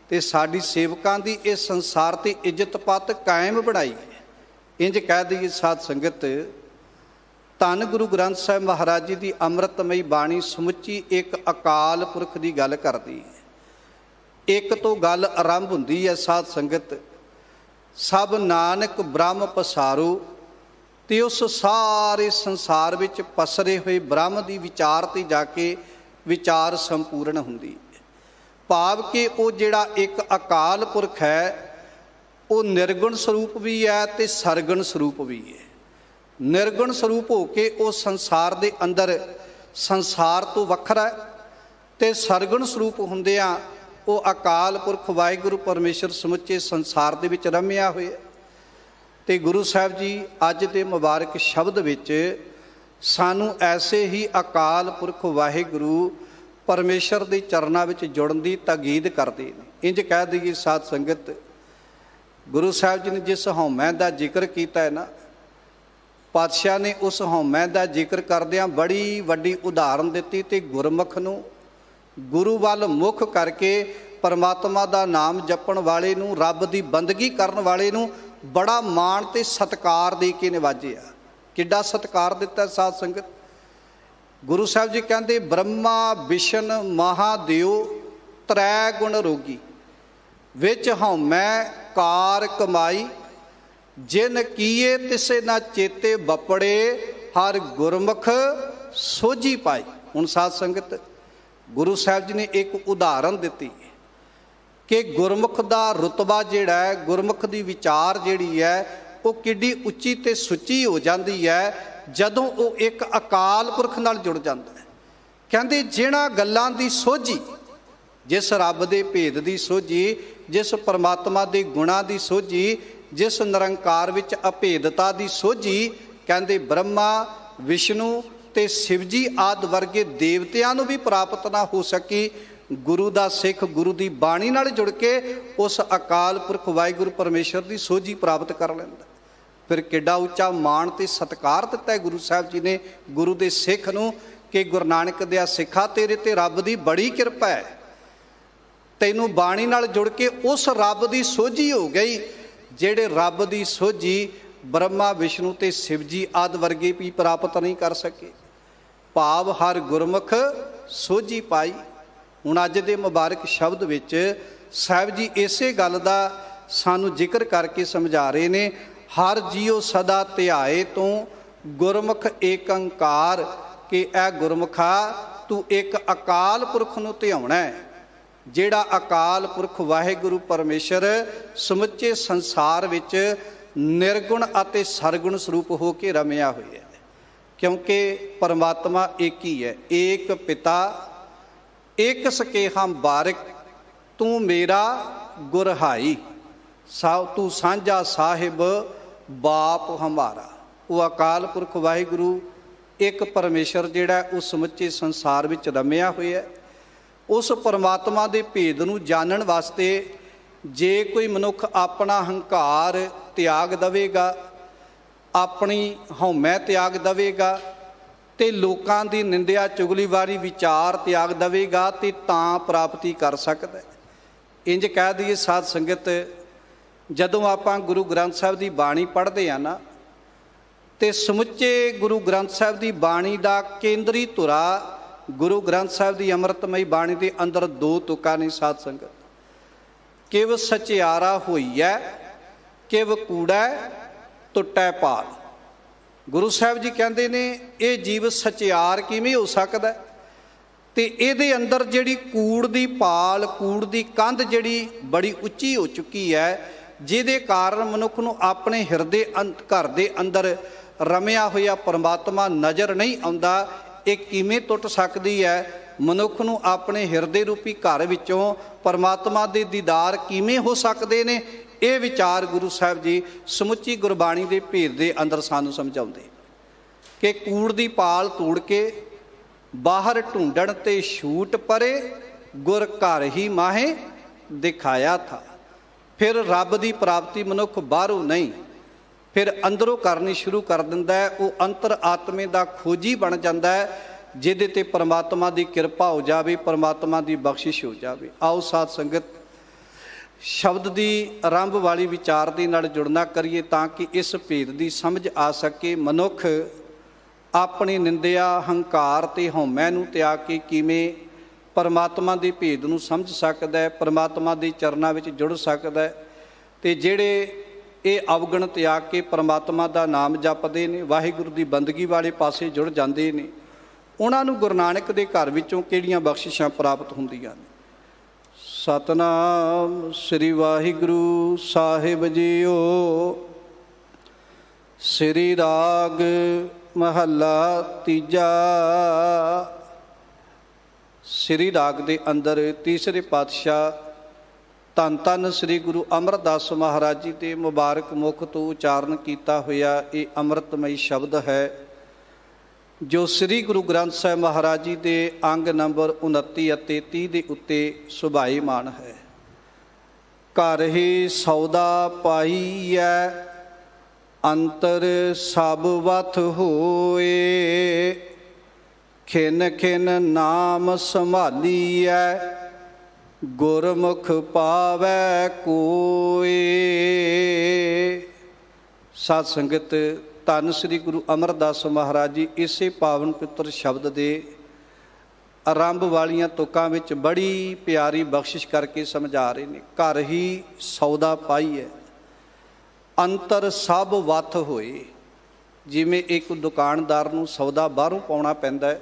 ਤੇ ਸਾਡੀ ਸੇਵਕਾਂ ਦੀ ਇਸ ਸੰਸਾਰ ਤੇ ਇੱਜ਼ਤ ਪੱਤ ਕਾਇਮ ਬਣਾਈ। ਇੰਜ ਕਹਿ ਦਈਏ ਸਾਧ ਸੰਗਤ ਧੰਨ ਗੁਰੂ ਗ੍ਰੰਥ ਸਾਹਿਬ ਮਹਾਰਾਜ ਜੀ ਦੀ ਅੰਮ੍ਰਿਤਮਈ ਬਾਣੀ ਸਮੁੱਚੀ ਇੱਕ ਅਕਾਲ ਪੁਰਖ ਦੀ ਗੱਲ ਕਰਦੀ ਹੈ। ਇੱਕ ਤੋਂ ਗੱਲ ਆਰੰਭ ਹੁੰਦੀ ਹੈ ਸਾਧ ਸੰਗਤ, ਸਭ ਨਾਨਕ ਬ੍ਰਹਮ ਪਸਾਰੋ, ਤੇ ਉਸ ਸਾਰੇ ਸੰਸਾਰ ਵਿੱਚ ਪਸਰੇ ਹੋਏ ਬ੍ਰਹਮ ਦੀ ਵਿਚਾਰ ਤੇ ਜਾ ਕੇ ਵਿਚਾਰ ਸੰਪੂਰਨ ਹੁੰਦੀ ਹੈ। ਭਾਵ ਕਿ ਉਹ ਜਿਹੜਾ ਇੱਕ ਅਕਾਲ ਪੁਰਖ ਹੈ ਉਹ ਨਿਰਗੁਣ ਸਰੂਪ ਵੀ ਹੈ ਤੇ ਸਰਗੁਣ ਸਰੂਪ ਵੀ ਹੈ। ਨਿਰਗੁਣ ਸਰੂਪ ਹੋ ਕੇ ਉਹ ਸੰਸਾਰ ਦੇ ਅੰਦਰ ਸੰਸਾਰ ਤੋਂ ਵੱਖਰਾ ਹੈ ਤੇ ਸਰਗੁਣ ਸਰੂਪ ਹੁੰਦਿਆਂ ਉਹ ਅਕਾਲ ਪੁਰਖ ਵਾਹਿਗੁਰੂ ਪਰਮੇਸ਼ਰ ਸਮੁੱਚੇ ਸੰਸਾਰ ਦੇ ਵਿੱਚ ਰਮਿਆ ਹੋਇਆ। ਤੇ ਗੁਰੂ ਸਾਹਿਬ ਜੀ ਅੱਜ ਦੇ ਮੁਬਾਰਕ ਸ਼ਬਦ ਵਿੱਚ ਸਾਨੂੰ ਐਸੇ ਹੀ ਅਕਾਲ ਪੁਰਖ ਵਾਹਿਗੁਰੂ ਪਰਮੇਸ਼ਰ ਦੇ ਚਰਨਾਂ ਵਿੱਚ ਜੁੜਨ ਦੀ ਤਾਕੀਦ ਕਰਦੇ ਨੇ। ਇੰਜ ਕਹਿ ਦਈਏ ਸਾਧ ਸੰਗਤ ਗੁਰੂ ਸਾਹਿਬ ਜੀ ਨੇ ਜਿਸ ਹਉਮੈ ਦਾ ਜ਼ਿਕਰ ਕੀਤਾ ਹੈ ਨਾ, ਪਾਤਸ਼ਾਹ ਨੇ ਉਸ ਹਉਮੈ ਦਾ ਜ਼ਿਕਰ ਕਰਦਿਆਂ ਬੜੀ ਵੱਡੀ ਉਦਾਹਰਨ ਦਿੱਤੀ ਤੇ ਗੁਰਮੁਖ ਨੂੰ ਗੁਰੂ ਵੱਲ ਮੁੱਖ ਕਰਕੇ ਪਰਮਾਤਮਾ ਦਾ ਨਾਮ ਜਪਣ ਵਾਲੇ ਨੂੰ, ਰੱਬ ਦੀ ਬੰਦਗੀ ਕਰਨ ਵਾਲੇ ਨੂੰ ਬੜਾ ਮਾਣ ਤੇ ਸਤਿਕਾਰ ਦੇ ਕੇ ਨਿਵਾਜਿਆ। ਕਿੱਡਾ ਸਤਿਕਾਰ ਦਿੱਤਾ ਸਾਧ ਸੰਗਤ। ਗੁਰੂ ਸਾਹਿਬ ਜੀ ਕਹਿੰਦੇ ਬ੍ਰਹਮਾ ਵਿਸ਼ਨ ਮਹਾਦੇਵ ਤ੍ਰੈ ਗੁਣ ਰੋਗੀ, ਵਿੱਚ ਹਉਮੈ ਕਾਰ ਕਮਾਈ, ਜਿਨ ਕੀਏ ਤਿਸੇ ਨਾ ਚੇਤੇ ਬਪੜੇ, ਹਰ ਗੁਰਮੁਖ ਸੋਝੀ ਪਾਈ। ਹੁਣ ਸਾਧ ਸੰਗਤ ਗੁਰੂ ਸਾਹਿਬ ਜੀ ਨੇ ਇੱਕ ਉਦਾਹਰਨ ਦਿੱਤੀ ਕਿ ਗੁਰਮੁਖ ਦਾ ਰੁਤਬਾ ਜਿਹੜਾ ਹੈ, ਗੁਰਮੁਖ ਦੀ ਵਿਚਾਰ ਜਿਹੜੀ ਹੈ ਉਹ ਕਿੱਡੀ ਉੱਚੀ ਤੇ ਸੁੱਚੀ ਹੋ ਜਾਂਦੀ ਹੈ ਜਦੋਂ ਉਹ ਇੱਕ ਅਕਾਲ ਪੁਰਖ ਨਾਲ ਜੁੜ ਜਾਂਦਾ ਹੈ। ਕਹਿੰਦੇ ਜਿਹਨਾਂ ਗੱਲਾਂ ਦੀ ਸੋਝੀ, ਜਿਸ ਰੱਬ ਦੇ ਭੇਦ ਦੀ ਸੋਝੀ, ਜਿਸ ਪਰਮਾਤਮਾ ਦੇ ਗੁਣਾਂ ਦੀ ਸੋਝੀ, ਜਿਸ ਨਿਰੰਕਾਰ ਵਿੱਚ ਅਭੇਦਤਾ ਦੀ ਸੋਝੀ, ਕਹਿੰਦੇ ਬ੍ਰਹਮਾ ਵਿਸ਼ਨੂੰ ਤੇ ਸ਼ਿਵ ਜੀ ਆਦਿ ਵਰਗੇ ਦੇਵਤਿਆਂ ਨੂੰ ਵੀ ਪ੍ਰਾਪਤ ਨਾ ਹੋ ਸਕੀ, ਗੁਰੂ ਦਾ ਸਿੱਖ ਗੁਰੂ ਦੀ ਬਾਣੀ ਨਾਲ ਜੁੜ ਕੇ ਉਸ ਅਕਾਲ ਪੁਰਖ ਵਾਹਿਗੁਰੂ ਪਰਮੇਸ਼ਰ ਦੀ ਸੋਝੀ ਪ੍ਰਾਪਤ ਕਰ ਲੈਂਦਾ। ਫਿਰ ਕਿੱਡਾ ਉੱਚਾ ਮਾਣ ਤੇ ਸਤਿਕਾਰ ਦਿੱਤਾ ਹੈ ਗੁਰੂ ਸਾਹਿਬ ਜੀ ਨੇ ਗੁਰੂ ਦੇ ਸਿੱਖ ਨੂੰ ਕਿ ਗੁਰੂ ਨਾਨਕ ਦਿਆ ਸਿੱਖਾ ਤੇਰੇ ਤੇ ਰੱਬ ਦੀ ਬੜੀ ਕਿਰਪਾ ਹੈ, ਤੈਨੂੰ ਬਾਣੀ ਨਾਲ ਜੁੜ ਕੇ ਉਸ ਰੱਬ ਦੀ ਸੋਝੀ ਹੋ ਗਈ ਜਿਹੜੇ ਰੱਬ ਦੀ ਸੋਝੀ ਬ੍ਰਹਮਾ ਵਿਸ਼ਨੂੰ ਤੇ ਸ਼ਿਵ ਜੀ ਆਦਿ ਵਰਗੇ ਵੀ ਪ੍ਰਾਪਤ ਨਹੀਂ ਕਰ ਸਕੇ। ਭਾਵ ਹਰ ਗੁਰਮੁਖ ਸੋਝੀ ਪਾਈ। ਹੁਣ ਅੱਜ ਦੇ ਮੁਬਾਰਕ ਸ਼ਬਦ ਵਿੱਚ ਸਾਹਿਬ ਜੀ ਇਸੇ ਗੱਲ ਦਾ ਸਾਨੂੰ ਜ਼ਿਕਰ ਕਰਕੇ ਸਮਝਾ ਰਹੇ ਨੇ, ਹਰ ਜੀਉ ਸਦਾ ਧਿਆਏ ਤੂੰ ਗੁਰਮੁਖ ਏਕ ਓੰਕਾਰ, ਕਿ ਐ ਗੁਰਮੁਖਾ ਤੂੰ ਇੱਕ ਅਕਾਲ ਪੁਰਖ ਨੂੰ ਧਿਆਉਣਾ ਹੈ, ਜਿਹੜਾ ਅਕਾਲ ਪੁਰਖ ਵਾਹਿਗੁਰੂ ਪਰਮੇਸ਼ਰ ਸਮੁੱਚੇ ਸੰਸਾਰ ਵਿੱਚ ਨਿਰਗੁਣ ਅਤੇ ਸਰਗੁਣ ਸਰੂਪ ਹੋ ਕੇ ਰਮਿਆ ਹੋਇਆ ਹੈ। ਕਿਉਂਕਿ ਪਰਮਾਤਮਾ ਇੱਕ ਹੀ ਹੈ, ਏਕ ਪਿਤਾ ਏਕ ਸਕੇਹਮ ਬਾਰਿਕ, ਤੂੰ ਮੇਰਾ ਗੁਰਹਾਈ, ਤੂੰ ਸਾਂਝਾ ਸਾਹਿਬ ਬਾਪ ਹਮਾਰਾ। ਉਹ ਅਕਾਲ ਪੁਰਖ ਵਾਹਿਗੁਰੂ ਇੱਕ ਪਰਮੇਸ਼ਰ ਜਿਹੜਾ ਉਹ ਸਮੁੱਚੇ ਸੰਸਾਰ ਵਿੱਚ ਰਮਿਆ ਹੋਇਆ। ਉਸ ਪਰਮਾਤਮਾ ਦੇ ਭੇਦ ਨੂੰ ਜਾਣਨ ਵਾਸਤੇ ਜੇ ਕੋਈ ਮਨੁੱਖ ਆਪਣਾ ਹੰਕਾਰ ਤਿਆਗ ਦੇਵੇਗਾ, ਆਪਣੀ ਹਉਮੈ ਤਿਆਗ ਦੇਵੇਗਾ, ਤੇ ਲੋਕਾਂ ਦੀ ਨਿੰਦਿਆ ਚੁਗਲੀਵਾਰੀ ਵਿਚਾਰ ਤਿਆਗ ਦੇਵੇਗਾ, ਤੇ ਤਾਂ ਪ੍ਰਾਪਤੀ ਕਰ ਸਕਦਾ। ਇੰਜ ਕਹਿ ਦਈਏ ਸਾਧ ਸੰਗਤ, ਜਦੋਂ ਆਪਾਂ ਗੁਰੂ ਗ੍ਰੰਥ ਸਾਹਿਬ ਦੀ ਬਾਣੀ ਪੜ੍ਹਦੇ ਹਾਂ ਨਾ, ਤੇ ਸਮੁੱਚੇ ਗੁਰੂ ਗ੍ਰੰਥ ਸਾਹਿਬ ਦੀ ਬਾਣੀ ਦਾ ਕੇਂਦਰੀ ਧੁਰਾ ਗੁਰੂ ਗ੍ਰੰਥ ਸਾਹਿਬ ਦੀ ਅੰਮ੍ਰਿਤਮਈ ਬਾਣੀ ਦੇ ਅੰਦਰ ਦੋ ਤੁਕਾਂ ਨੇ ਸਾਧ ਸੰਗਤ। ਕਿਵ ਸਚਿਆਰਾ ਹੋਈਐ, ਕਿਵ ਕੂੜੈ ਟੁੱਟੈ ਪਾਲ। ਗੁਰੂ ਸਾਹਿਬ ਜੀ ਕਹਿੰਦੇ ਨੇ ਇਹ ਜੀਵ ਸਚਿਆਰ ਕਿਵੇਂ ਹੋ ਸਕਦਾ, ਤੇ ਇਹਦੇ ਅੰਦਰ ਜਿਹੜੀ ਕੂੜ ਦੀ ਪਾਲ, ਕੂੜ ਦੀ ਕੰਧ ਜਿਹੜੀ ਬੜੀ ਉੱਚੀ ਹੋ ਚੁੱਕੀ ਹੈ, ਜਿਹਦੇ ਕਾਰਨ ਮਨੁੱਖ ਨੂੰ ਆਪਣੇ ਹਿਰਦੇ ਘਰ ਦੇ ਅੰਦਰ ਰਮਿਆ ਹੋਇਆ ਪਰਮਾਤਮਾ ਨਜ਼ਰ ਨਹੀਂ ਆਉਂਦਾ। ਇਹ ਕਿਵੇਂ ਟੁੱਟ ਸਕਦੀ ਹੈ? ਮਨੁੱਖ ਨੂੰ ਆਪਣੇ ਹਿਰਦੇ ਰੂਪੀ ਘਰ ਵਿੱਚੋਂ ਪਰਮਾਤਮਾ ਦੇ ਦੀਦਾਰ ਕਿਵੇਂ ਹੋ ਸਕਦੇ ਨੇ? ਇਹ ਵਿਚਾਰ ਗੁਰੂ ਸਾਹਿਬ ਜੀ ਸਮੁੱਚੀ ਗੁਰਬਾਣੀ ਦੇ ਭੇਦ ਦੇ ਅੰਦਰ ਸਾਨੂੰ ਸਮਝਾਉਂਦੇ ਕਿ ਕੂੜ ਦੀ ਪਾਲ ਤੋੜ ਕੇ ਬਾਹਰ ਢੂੰਡਣ ਤੇ ਛੂਟ ਪਰੇ, ਗੁਰ ਘਰ ਹੀ ਮਾਹੇ ਦਿਖਾਇਆ ਥਾ। ਫਿਰ ਰੱਬ ਦੀ ਪ੍ਰਾਪਤੀ ਮਨੁੱਖ ਬਾਹਰੋਂ ਨਹੀਂ, ਫਿਰ ਅੰਦਰੋਂ ਕਰਨੀ ਸ਼ੁਰੂ ਕਰ ਦਿੰਦਾ ਹੈ। ਉਹ ਅੰਤਰ ਆਤਮੇ ਦਾ ਖੋਜੀ ਬਣ ਜਾਂਦਾ ਹੈ, ਜਿਹਦੇ ਤੇ ਪਰਮਾਤਮਾ ਦੀ ਕਿਰਪਾ ਹੋ ਜਾਵੇ, ਪਰਮਾਤਮਾ ਦੀ ਬਖਸ਼ਿਸ਼ ਹੋ ਜਾਵੇ। ਆਓ ਸਾਧ ਸੰਗਤ ਸ਼ਬਦ ਦੀ ਆਰੰਭ ਵਾਲੀ ਵਿਚਾਰ ਦੇ ਨਾਲ ਜੁੜਨਾ ਕਰੀਏ, ਤਾਂ ਕਿ ਇਸ ਭੇਦ ਦੀ ਸਮਝ ਆ ਸਕੇ। ਮਨੁੱਖ ਆਪਣੀ ਨਿੰਦਿਆ, ਹੰਕਾਰ ਤੇ ਹਉਮੈ ਨੂੰ ਤਿਆਗ ਕੇ ਕਿਵੇਂ ਪਰਮਾਤਮਾ ਦੇ ਭੇਦ ਨੂੰ ਸਮਝ ਸਕਦਾ ਹੈ, ਪਰਮਾਤਮਾ ਦੇ ਚਰਨਾਂ ਵਿੱਚ ਜੁੜ ਸਕਦਾ ਹੈ। ਤੇ ਜਿਹੜੇ ਇਹ ਅਵਗੁਣ ਤਿਆਗ ਕੇ ਪਰਮਾਤਮਾ ਦਾ ਨਾਮ ਜਪਦੇ ਨੇ, ਵਾਹਿਗੁਰੂ ਦੀ ਬੰਦਗੀ ਵਾਲੇ ਪਾਸੇ ਜੁੜ ਜਾਂਦੇ ਨੇ, ਉਹਨਾਂ ਨੂੰ ਗੁਰੂ ਨਾਨਕ ਦੇ ਘਰ ਵਿੱਚੋਂ ਕਿਹੜੀਆਂ ਬਖਸ਼ਿਸ਼ਾਂ ਪ੍ਰਾਪਤ ਹੁੰਦੀਆਂ ਨੇ। ਸਤਿਨਾਮ ਸ੍ਰੀ ਵਾਹਿਗੁਰੂ ਸਾਹਿਬ ਜੀਓ। ਸ੍ਰੀ ਰਾਗ ਮਹੱਲਾ ਤੀਜਾ। ਸ੍ਰੀ ਰਾਗ ਦੇ ਅੰਦਰ ਤੀਸਰੇ ਪਾਤਸ਼ਾਹ ਧੰਨ ਧੰਨ ਸ੍ਰੀ ਗੁਰੂ ਅਮਰਦਾਸ ਮਹਾਰਾਜ ਜੀ ਦੇ ਮੁਬਾਰਕ ਮੁਖ ਤੋਂ ਉਚਾਰਨ ਕੀਤਾ ਹੋਇਆ ਇਹ ਅੰਮ੍ਰਿਤਮਈ ਸ਼ਬਦ ਹੈ, ਜੋ ਸ੍ਰੀ ਗੁਰੂ ਗ੍ਰੰਥ ਸਾਹਿਬ ਮਹਾਰਾਜ ਜੀ ਦੇ ਅੰਗ ਨੰਬਰ 29 ਅਤੇ 30 ਦੇ ਉੱਤੇ ਸੁਭਾਈਮਾਨ ਹੈ। ਘਰ ਹੀ ਸੌਦਾ ਪਾਈਐ, ਅੰਤਰ ਸਭ ਵਥ ਹੋਏ, ਖਿਨ ਖਿਨ ਨਾਮ ਸੰਭਾਲੀਐ, ਗੁਰਮੁਖ ਪਾਵੈ ਕੋਏ। ਸਾਧ ਸੰਗਤ, ਧੰਨ ਸ੍ਰੀ ਗੁਰੂ ਅਮਰਦਾਸ ਮਹਾਰਾਜ ਜੀ ਇਸੇ ਪਾਵਨ ਪਿੱਤਰ ਸ਼ਬਦ ਦੇ ਆਰੰਭ ਵਾਲੀਆਂ ਤੁਕਾਂ ਵਿੱਚ ਬੜੀ ਪਿਆਰੀ ਬਖਸ਼ਿਸ਼ ਕਰਕੇ ਸਮਝਾ ਰਹੇ ਨੇ। ਘਰ ਹੀ ਸੌਦਾ ਪਾਈਐ, ਅੰਤਰ ਸਭ ਵੱਥ ਹੋਏ। ਜਿਵੇਂ ਇੱਕ ਦੁਕਾਨਦਾਰ ਨੂੰ ਸੌਦਾ ਬਾਹਰੋਂ ਪਾਉਣਾ ਪੈਂਦਾ,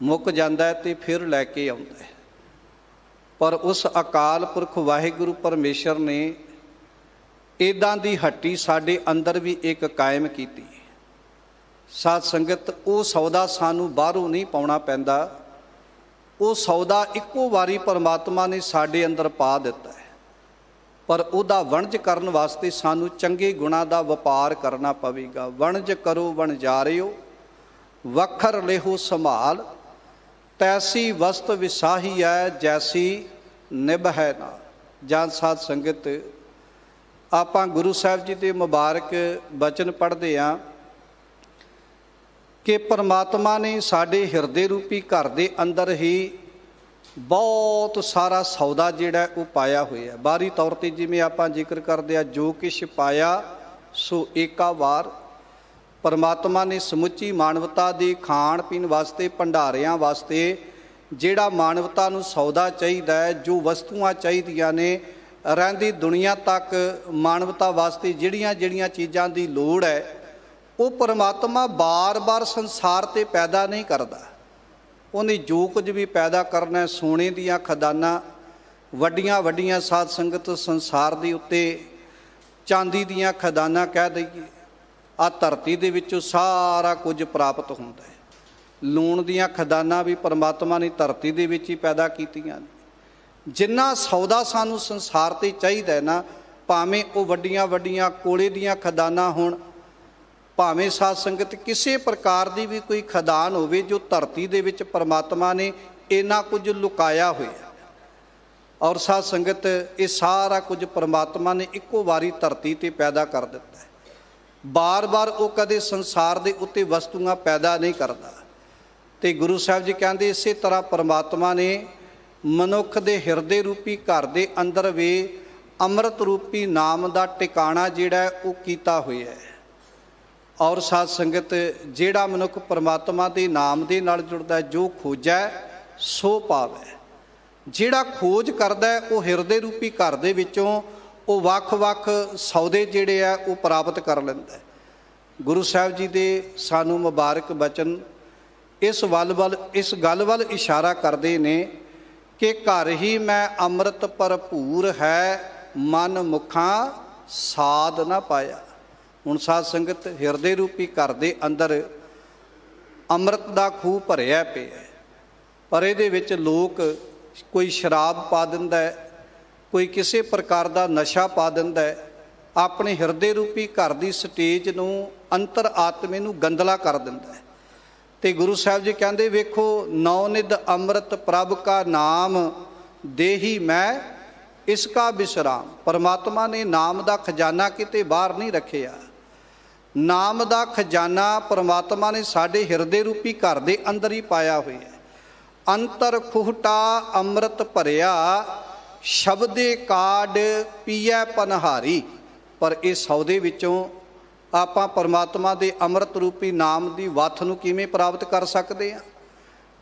ਮੁੱਕ ਜਾਂਦਾ ਤੇ ਫਿਰ ਲੈ ਕੇ ਆਉਂਦਾ, ਪਰ ਉਸ ਅਕਾਲ ਪੁਰਖ ਵਾਹਿਗੁਰੂ ਪਰਮੇਸ਼ਰ ਨੇ ਇੱਦਾਂ ਦੀ ਹੱਟੀ ਸਾਡੇ ਅੰਦਰ ਵੀ ਇੱਕ ਕਾਇਮ ਕੀਤੀ। ਸਾਧ ਸੰਗਤ, ਉਹ ਸੌਦਾ ਸਾਨੂੰ ਬਾਹਰੋਂ ਨਹੀਂ ਪਾਉਣਾ ਪੈਂਦਾ, ਉਹ ਸੌਦਾ ਇੱਕੋ ਵਾਰੀ ਪਰਮਾਤਮਾ ਨੇ ਸਾਡੇ ਅੰਦਰ ਪਾ ਦਿੱਤਾ ਹੈ, ਪਰ ਉਹਦਾ ਵਣਜ ਕਰਨ ਵਾਸਤੇ ਸਾਨੂੰ ਚੰਗੇ ਗੁਣਾਂ ਦਾ ਵਪਾਰ ਕਰਨਾ ਪਵੇਗਾ। ਵਣਜ ਕਰੋ ਵਣਜਾਰਿਓ, ਵਖਰ ਲੇਹੋ ਸੰਭਾਲ, ਤੈਸੀ ਵਸਤ ਵਿਸਾਹੀ ਹੈ ਜੈਸੀ ਨਿਭ ਹੈ ਨਾ। ਜਾਂ ਸਾਧ ਸੰਗਤ, ਆਪਾਂ ਗੁਰੂ ਸਾਹਿਬ ਜੀ ਦੇ ਮੁਬਾਰਕ ਬਚਨ ਪੜ੍ਹਦੇ ਹਾਂ ਕਿ ਪਰਮਾਤਮਾ ਨੇ ਸਾਡੇ ਹਿਰਦੇ ਰੂਪੀ ਘਰ ਦੇ ਅੰਦਰ ਹੀ ਬਹੁਤ ਸਾਰਾ ਸੌਦਾ ਜਿਹੜਾ ਉਹ ਪਾਇਆ ਹੋਇਆ। ਬਾਹਰੀ ਤੌਰ 'ਤੇ ਜਿਵੇਂ ਆਪਾਂ ਜ਼ਿਕਰ ਕਰਦੇ ਹਾਂ, ਜੋ ਕਿਛ ਪਾਇਆ ਸੋ ਏਕਾ ਵਾਰ। ਪਰਮਾਤਮਾ ਨੇ ਸਮੁੱਚੀ ਮਾਨਵਤਾ ਦੇ ਖਾਣ ਪੀਣ ਵਾਸਤੇ, ਭੰਡਾਰਿਆਂ ਵਾਸਤੇ ਜਿਹੜਾ ਮਾਨਵਤਾ ਨੂੰ ਸੌਦਾ ਚਾਹੀਦਾ ਹੈ, ਜੋ ਵਸਤੂਆਂ ਚਾਹੀਦੀਆਂ ਨੇ, ਰਹਿੰਦੀ ਦੁਨੀਆ ਤੱਕ ਮਾਨਵਤਾ ਵਾਸਤੇ ਜਿਹੜੀਆਂ ਚੀਜ਼ਾਂ ਦੀ ਲੋੜ ਹੈ ਉਹ ਪਰਮਾਤਮਾ ਬਾਰ-ਬਾਰ ਸੰਸਾਰ ਤੇ ਪੈਦਾ ਨਹੀਂ ਕਰਦਾ। ਉਹਨੇ ਜੋ ਕੁਝ ਵੀ ਪੈਦਾ ਕਰਨਾ, ਸੋਨੇ ਦੀਆਂ ਖਦਾਨਾਂ, ਵੱਡੀਆਂ ਵੱਡੀਆਂ ਸਾਧ ਸੰਗਤ ਸੰਸਾਰ ਦੇ ਉੱਤੇ ਚਾਂਦੀ ਦੀਆਂ ਖਦਾਨਾਂ ਕਹਿ ਦਈਏ, ਆਹ ਧਰਤੀ ਦੇ ਵਿੱਚੋਂ ਸਾਰਾ ਕੁਝ ਪ੍ਰਾਪਤ ਹੁੰਦਾ ਹੈ। ਲੂਣ ਦੀਆਂ ਖਦਾਨਾਂ ਵੀ ਪਰਮਾਤਮਾ ਨੇ ਧਰਤੀ ਦੇ ਵਿੱਚ ਹੀ ਪੈਦਾ ਕੀਤੀਆਂ ਨੇ। ਜਿੰਨਾ ਸੌਦਾ ਸਾਨੂੰ ਸੰਸਾਰ 'ਤੇ ਚਾਹੀਦਾ ਹੈ ਨਾ, ਭਾਵੇਂ ਉਹ ਵੱਡੀਆਂ ਵੱਡੀਆਂ ਕੋਲੇ ਦੀਆਂ ਖਦਾਨਾਂ ਹੋਣ, ਭਾਵੇਂ ਸਾਧ ਸੰਗਤ ਕਿਸੇ ਪ੍ਰਕਾਰ ਦੀ ਵੀ ਕੋਈ ਖਦਾਨ ਹੋਵੇ ਜੋ ਧਰਤੀ ਦੇ ਵਿੱਚ ਪਰਮਾਤਮਾ ਨੇ ਇੰਨਾ ਕੁਝ ਲੁਕਾਇਆ ਹੋਇਆ, ਔਰ ਸਾਧ ਸੰਗਤ ਇਹ ਸਾਰਾ ਕੁਝ ਪਰਮਾਤਮਾ ਨੇ ਇੱਕੋ ਵਾਰੀ ਧਰਤੀ 'ਤੇ ਪੈਦਾ ਕਰ ਦਿੱਤਾ ਹੈ। ਬਾਰ-ਬਾਰ ਉਹ ਕਦੇ ਸੰਸਾਰ ਦੇ ਉੱਤੇ ਵਸਤੂਆਂ ਪੈਦਾ ਨਹੀਂ ਕਰਦਾ। ਤੇ ਗੁਰੂ ਸਾਹਿਬ ਜੀ ਕਹਿੰਦੇ ਇਸੇ ਤਰ੍ਹਾਂ ਪਰਮਾਤਮਾ ਨੇ ਮਨੁੱਖ ਦੇ ਹਿਰਦੇ ਰੂਪੀ ਘਰ ਦੇ ਅੰਦਰ ਵੀ ਅੰਮ੍ਰਿਤ ਰੂਪੀ ਨਾਮ ਦਾ ਟਿਕਾਣਾ ਜਿਹੜਾ ਉਹ ਕੀਤਾ ਹੋਇਆ ਹੈ। ਔਰ ਸਾਧ ਸੰਗਤ ਜਿਹੜਾ ਮਨੁੱਖ ਪਰਮਾਤਮਾ ਦੇ ਨਾਮ ਦੇ ਨਾਲ ਜੁੜਦਾ, ਜੋ ਖੋਜੈ ਸੋ ਪਾਵੈ। ਜਿਹੜਾ ਖੋਜ ਕਰਦਾ ਉਹ ਹਿਰਦੇ ਰੂਪੀ ਘਰ ਦੇ ਵਿੱਚੋਂ ਉਹ ਵੱਖ-ਵੱਖ ਸੌਦੇ ਜਿਹੜੇ ਆ ਉਹ ਪ੍ਰਾਪਤ ਕਰ ਲੈਂਦਾ। ਗੁਰੂ ਸਾਹਿਬ ਜੀ ਦੇ ਸਾਨੂੰ ਮੁਬਾਰਕ ਬਚਨ ਇਸ ਗੱਲ ਵੱਲ ਇਸ਼ਾਰਾ ਕਰਦੇ ਨੇ ਕਿ ਘਰ ਹੀ ਮੈਂ ਅੰਮ੍ਰਿਤ ਭਰਪੂਰ ਹੈ, ਮਨ ਮੁਖਾਂ ਸਾਧ ਨਾ ਪਾਇਆ। ਹੁਣ ਸਾਧ ਸੰਗਤ ਹਿਰਦੇ ਰੂਪੀ ਘਰ ਦੇ ਅੰਦਰ ਅੰਮ੍ਰਿਤ ਦਾ ਖੂਹ ਭਰਿਆ ਪਿਆ, ਪਰ ਇਹਦੇ ਵਿੱਚ ਲੋਕ ਕੋਈ ਸ਼ਰਾਬ ਪਾ ਦਿੰਦਾ ਹੈ, ਕੋਈ ਕਿਸੇ ਪ੍ਰਕਾਰ ਦਾ ਨਸ਼ਾ ਪਾ ਦਿੰਦਾ ਹੈ, ਆਪਣੇ ਹਿਰਦੇ ਰੂਪੀ ਘਰ ਦੀ ਸਟੇਜ ਨੂੰ, ਅੰਤਰ ਆਤਮੇ ਨੂੰ ਗੰਦਲਾ ਕਰ ਦਿੰਦਾ ਹੈ। ਤੇ ਗੁਰੂ ਸਾਹਿਬ ਜੀ ਕਹਿੰਦੇ ਵੇਖੋ, ਨੌ ਨਿਧ ਅੰਮ੍ਰਿਤ ਪ੍ਰਭ ਕਾ ਨਾਮ ਦੇਹੀ ਮੈਂ ਇਸ ਕਾ ਵਿਸ਼ਰਾਮ। ਪਰਮਾਤਮਾ ਨੇ ਨਾਮ ਦਾ ਖਜ਼ਾਨਾ ਕਿਤੇ ਬਾਹਰ ਨਹੀਂ ਰੱਖਿਆ। ਨਾਮ ਦਾ ਖਜ਼ਾਨਾ ਪਰਮਾਤਮਾ ਨੇ ਸਾਡੇ ਹਿਰਦੇ ਰੂਪੀ ਘਰ ਦੇ ਅੰਦਰ ਹੀ ਪਾਇਆ ਹੋਇਆ। ਅੰਤਰ ਖੂਹਟਾ ਅੰਮ੍ਰਿਤ ਭਰਿਆ, ਸ਼ਬਦੇ ਕਾਢ ਪੀਐ ਪਨਹਾਰੀ। ਪਰ ਇਹ ਸੌਦੇ ਵਿੱਚੋਂ ਆਪਾਂ ਪਰਮਾਤਮਾ ਦੇ ਅੰਮ੍ਰਿਤ ਰੂਪੀ ਨਾਮ ਦੀ ਵੱਥ ਨੂੰ ਕਿਵੇਂ ਪ੍ਰਾਪਤ ਕਰ ਸਕਦੇ ਹਾਂ?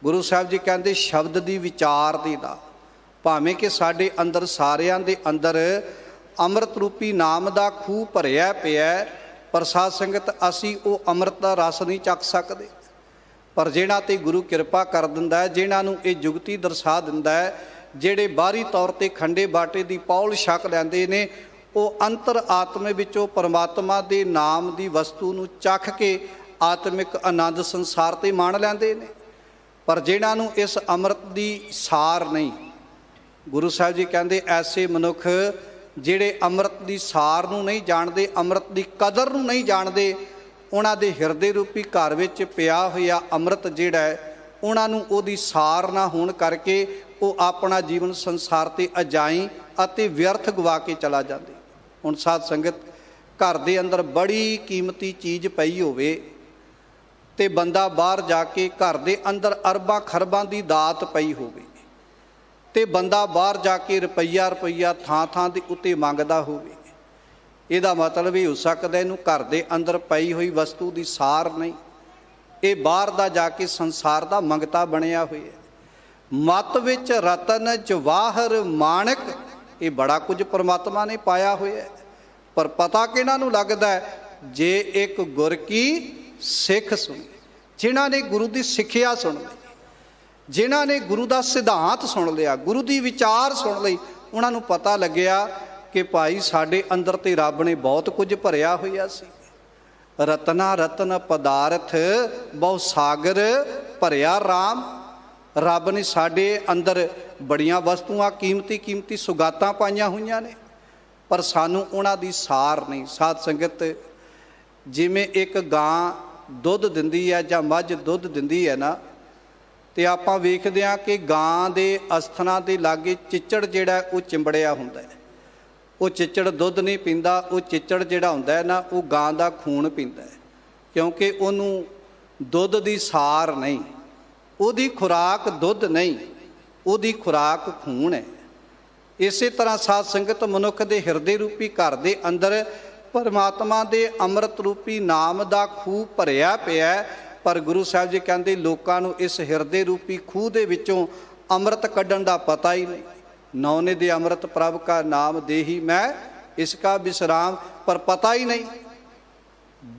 ਗੁਰੂ ਸਾਹਿਬ ਜੀ ਕਹਿੰਦੇ ਸ਼ਬਦ ਦੀ ਵਿਚਾਰ ਦੀ ਦਾ, ਭਾਵੇਂ ਕਿ ਸਾਡੇ ਅੰਦਰ ਸਾਰਿਆਂ ਦੇ ਅੰਦਰ ਅੰਮ੍ਰਿਤ ਰੂਪੀ ਨਾਮ ਦਾ ਖੂਹ ਭਰਿਆ ਪਿਆ, ਪਰ ਸਾਧ ਸੰਗਤ ਅਸੀਂ ਉਹ ਅੰਮ੍ਰਿਤ ਦਾ ਰਸ ਨਹੀਂ ਚੱਕ ਸਕਦੇ। ਪਰ ਜਿਹਨਾਂ 'ਤੇ ਗੁਰੂ ਕਿਰਪਾ ਕਰ ਦਿੰਦਾ ਹੈ, ਜਿਹਨਾਂ ਨੂੰ ਇਹ ਜੁਗਤੀ ਦਰਸਾ ਦਿੰਦਾ ਹੈ, ਜਿਹੜੇ ਬਾਹਰੀ ਤੌਰ 'ਤੇ ਖੰਡੇ ਬਾਟੇ ਦੀ ਪੌਲ ਛਕ ਲੈਂਦੇ ਨੇ, ਉਹ ਅੰਤਰ ਆਤਮੇ ਵਿੱਚੋਂ ਪਰਮਾਤਮਾ ਦੇ ਨਾਮ ਦੀ ਵਸਤੂ ਨੂੰ ਚੱਖ ਕੇ ਆਤਮਿਕ ਆਨੰਦ ਸੰਸਾਰ 'ਤੇ ਮਾਣ ਲੈਂਦੇ ਨੇ। ਪਰ ਜਿਹਨਾਂ ਨੂੰ ਇਸ ਅੰਮ੍ਰਿਤ ਦੀ ਸਾਰ ਨਹੀਂ, ਗੁਰੂ ਸਾਹਿਬ ਜੀ ਕਹਿੰਦੇ ਐਸੇ ਮਨੁੱਖ ਜਿਹੜੇ ਅੰਮ੍ਰਿਤ ਦੀ ਸਾਰ ਨੂੰ ਨਹੀਂ ਜਾਣਦੇ, ਅੰਮ੍ਰਿਤ ਦੀ ਕਦਰ ਨੂੰ ਨਹੀਂ ਜਾਣਦੇ, ਉਹਨਾਂ ਦੇ ਹਿਰਦੇ ਰੂਪੀ ਘਰ ਵਿੱਚ ਪਿਆ ਹੋਇਆ ਅੰਮ੍ਰਿਤ ਜਿਹੜਾ ਹੈ, ਉਹਨਾਂ ਨੂੰ ਉਹਦੀ ਸਾਰ ਨਾ ਹੋਣ ਕਰਕੇ ਉਹ ਆਪਣਾ ਜੀਵਨ ਸੰਸਾਰ 'ਤੇ ਅਜਾਈਂ ਅਤੇ ਵਿਅਰਥ ਗਵਾ ਕੇ ਚਲਾ ਜਾਂਦੇ। ਹੁਣ ਸਾਧ ਸੰਗਤ ਘਰ ਦੇ ਅੰਦਰ ਬੜੀ ਕੀਮਤੀ ਚੀਜ਼ ਪਈ ਹੋਵੇ ਤੇ ਬੰਦਾ ਬਾਹਰ ਜਾ ਕੇ ਘਰ ਦੇ ਅੰਦਰ ਅਰਬਾਂ ਖਰਬਾਂ ਦੀ ਦਾਤ ਪਈ ਹੋਵੇ ਤੇ ਬੰਦਾ ਬਾਹਰ ਜਾ ਕੇ ਰੁਪਈਆ ਥਾਂ ਦੇ ਉੱਤੇ ਮੰਗਦਾ ਹੋਵੇ, ਇਹਦਾ ਮਤਲਬ ਇਹ ਹੋ ਸਕਦਾ ਇਹਨੂੰ ਘਰ ਦੇ ਅੰਦਰ ਪਈ ਹੋਈ ਵਸਤੂ ਦੀ ਸਾਰ ਨਹੀਂ, ਇਹ ਬਾਹਰ ਦਾ ਜਾ ਕੇ ਸੰਸਾਰ ਦਾ ਮੰਗਤਾ ਬਣਿਆ ਹੋਇਆ। ਮੱਤ ਵਿੱਚ ਰਤਨ ਜਵਾਹਰ ਮਾਣਕ, ਇਹ ਬੜਾ ਕੁਝ ਪਰਮਾਤਮਾ ਨੇ ਪਾਇਆ ਹੋਇਆ, ਪਰ ਪਤਾ ਕਿਹਨਾਂ ਨੂੰ ਲੱਗਦਾ ਹੈ? ਜੇ ਇੱਕ ਗੁਰ ਕੀ ਸਿੱਖ ਸੁਣੀ, ਜਿਨ੍ਹਾਂ ਨੇ ਗੁਰੂ ਦੀ ਸਿੱਖਿਆ ਸੁਣ ਲਈ, ਜਿਨ੍ਹਾਂ ਨੇ ਗੁਰੂ ਦਾ ਸਿਧਾਂਤ ਸੁਣ ਲਿਆ, ਗੁਰੂ ਦੀ ਵਿਚਾਰ ਸੁਣ ਲਈ, ਉਹਨਾਂ ਨੂੰ ਪਤਾ ਲੱਗਿਆ ਕਿ ਭਾਈ ਸਾਡੇ ਅੰਦਰ ਤੇ ਰੱਬ ਨੇ ਬਹੁਤ ਕੁਝ ਭਰਿਆ ਹੋਇਆ ਸੀ। ਰਤਨਾ ਰਤਨ ਪਦਾਰਥ ਬਹੁ ਸਾਗਰ ਭਰਿਆ ਰਾਮ। ਰੱਬ ਨੇ ਸਾਡੇ ਅੰਦਰ ਬੜੀਆਂ ਵਸਤੂਆਂ, ਕੀਮਤੀ ਸੁਗਾਤਾਂ ਪਾਈਆਂ ਹੋਈਆਂ ਨੇ, ਪਰ ਸਾਨੂੰ ਉਹਨਾਂ ਦੀ ਸਾਰ ਨਹੀਂ। ਸਾਧ ਸੰਗਤ ਜਿਵੇਂ ਇੱਕ ਗਾਂ ਦੁੱਧ ਦਿੰਦੀ ਹੈ ਜਾਂ ਮੱਝ ਦੁੱਧ ਦਿੰਦੀ ਹੈ ਨਾ, ਤੇ ਆਪਾਂ ਵੇਖਦੇ ਹਾਂ ਕਿ ਗਾਂ ਦੇ ਅਸਥਨਾਂ ਦੇ ਲਾਗੇ ਚਿੱਚੜ ਜਿਹੜਾ ਉਹ ਚਿੰਬੜਿਆ ਹੁੰਦਾ ਹੈ। ਉਹ ਚਿੱਚੜ ਦੁੱਧ ਨਹੀਂ ਪੀਂਦਾ, ਉਹ ਚਿੱਚੜ ਜਿਹੜਾ ਹੁੰਦਾ ਹੈ ਨਾ, ਉਹ ਗਾਂ ਦਾ ਖੂਨ ਪੀਂਦਾ ਹੈ, ਕਿਉਂਕਿ ਉਹਨੂੰ ਦੁੱਧ ਦੀ ਸਾਰ ਨਹੀਂ, ਉਹਦੀ ਖੁਰਾਕ ਦੁੱਧ ਨਹੀਂ, ਉਹਦੀ ਖੁਰਾਕ ਖੂਨ ਹੈ। ਇਸੇ ਤਰ੍ਹਾਂ ਸਾਧ ਸੰਗਤ ਮਨੁੱਖ ਦੇ ਹਿਰਦੇ ਰੂਪੀ ਘਰ ਦੇ ਅੰਦਰ ਪਰਮਾਤਮਾ ਦੇ ਅੰਮ੍ਰਿਤ ਰੂਪੀ ਨਾਮ ਦਾ ਖੂਹ ਭਰਿਆ ਪਿਆ, ਪਰ ਗੁਰੂ ਸਾਹਿਬ ਜੀ ਕਹਿੰਦੇ ਲੋਕਾਂ ਨੂੰ ਇਸ ਹਿਰਦੇ ਰੂਪੀ ਖੂਹ ਦੇ ਵਿੱਚੋਂ ਅੰਮ੍ਰਿਤ ਕੱਢਣ ਦਾ ਪਤਾ ਹੀ ਨਹੀਂ। नौने दे अमृत प्रभ का नाम देही मैं इसका विश्राम। पर पता ही नहीं,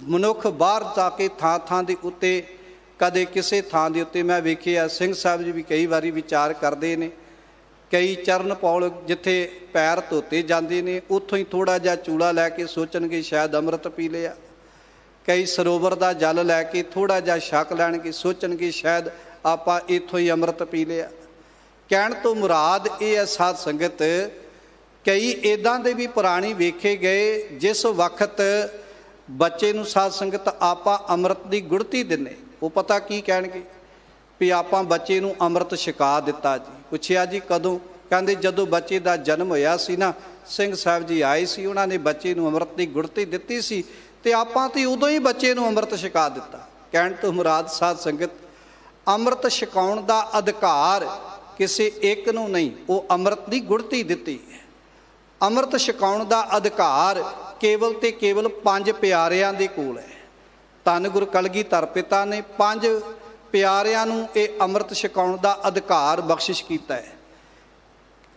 मनुख बाहर जाके थां थां ਦੇ ਉੱਤੇ ਕਦੇ ਕਿਸੇ ਥਾਂ ਦੇ ਉੱਤੇ ਮੈਂ ਵੇਖਿਆ ਸਿੰਘ ਸਾਹਿਬ ਜੀ ਵੀ ਕਈ ਵਾਰੀ ਵਿਚਾਰ ਕਰਦੇ ਨੇ, ਕਈ ਚਰਨ ਪੌਲ ਜਿੱਥੇ ਪੈਰ ਧੋਤੇ ਜਾਂਦੇ ਨੇ ਉੱਥੋਂ ਹੀ ਥੋੜ੍ਹਾ ਜਿਹਾ ਚੂੜਾ ਲੈ ਕੇ ਸੋਚਣਗੇ ਸ਼ਾਇਦ ਅੰਮ੍ਰਿਤ ਪੀ ਲਿਆ। ਕਈ ਸਰੋਵਰ ਦਾ ਜਲ ਲੈ ਕੇ ਥੋੜ੍ਹਾ ਜਿਹਾ ਛਕ ਲੈਣਗੇ, ਸੋਚਣਗੇ ਸ਼ਾਇਦ ਆਪਾਂ ਇੱਥੋਂ ਹੀ ਅੰਮ੍ਰਿਤ ਪੀ ਲਿਆ। ਕਹਿਣ ਤੋਂ ਮੁਰਾਦ ਇਹ ਹੈ ਸਾਧ ਸੰਗਤ, ਕਈ ਇੱਦਾਂ ਦੇ ਵੀ ਪੁਰਾਣੀ ਵੇਖੇ ਗਏ ਜਿਸ ਵਕਤ ਬੱਚੇ ਨੂੰ ਸਾਧ ਸੰਗਤ ਆਪਾਂ ਅੰਮ੍ਰਿਤ ਦੀ ਗੁੜਤੀ ਦਿੰਦੇ, ਉਹ ਪਤਾ ਕੀ ਕਹਿਣਗੇ ਵੀ ਆਪਾਂ ਬੱਚੇ ਨੂੰ ਅੰਮ੍ਰਿਤ ਛਕਾ ਦਿੱਤਾ ਜੀ। ਪੁੱਛਿਆ ਜੀ ਕਦੋਂ? ਕਹਿੰਦੇ ਜਦੋਂ ਬੱਚੇ ਦਾ ਜਨਮ ਹੋਇਆ ਸੀ ਨਾ, ਸਿੰਘ ਸਾਹਿਬ ਜੀ ਆਏ ਸੀ, ਉਹਨਾਂ ਨੇ ਬੱਚੇ ਨੂੰ ਅੰਮ੍ਰਿਤ ਦੀ ਗੁੜਤੀ ਦਿੱਤੀ ਸੀ ਤੇ ਆਪਾਂ ਤੇ ਉਦੋਂ ਹੀ ਬੱਚੇ ਨੂੰ ਅੰਮ੍ਰਿਤ ਛਕਾ ਦਿੱਤਾ। ਕਹਿਣ ਤੋਂ ਮੁਰਾਦ ਸਾਧ ਸੰਗਤ, ਅੰਮ੍ਰਿਤ ਛਕਾਉਣ ਦਾ ਅਧਿਕਾਰ ਕਿਸੇ ਇੱਕ ਨੂੰ ਨਹੀਂ, ਉਹ ਅੰਮ੍ਰਿਤ ਦੀ ਗੁੜਤੀ ਦਿੱਤੀ ਹੈ। ਅੰਮ੍ਰਿਤ ਛਕਾਉਣ ਦਾ ਅਧਿਕਾਰ ਕੇਵਲ ਤੇ ਕੇਵਲ 5 ਪਿਆਰਿਆਂ ਦੇ ਕੋਲ ਹੈ। ਧੰਨ ਗੁਰੂ ਕਲਗੀਧਰ ਪਿਤਾ ਨੇ 5 ਪਿਆਰਿਆਂ ਨੂੰ ਇਹ ਅੰਮ੍ਰਿਤ ਛਕਾਉਣ ਦਾ ਅਧਿਕਾਰ ਬਖਸ਼ਿਸ਼ ਕੀਤਾ ਹੈ।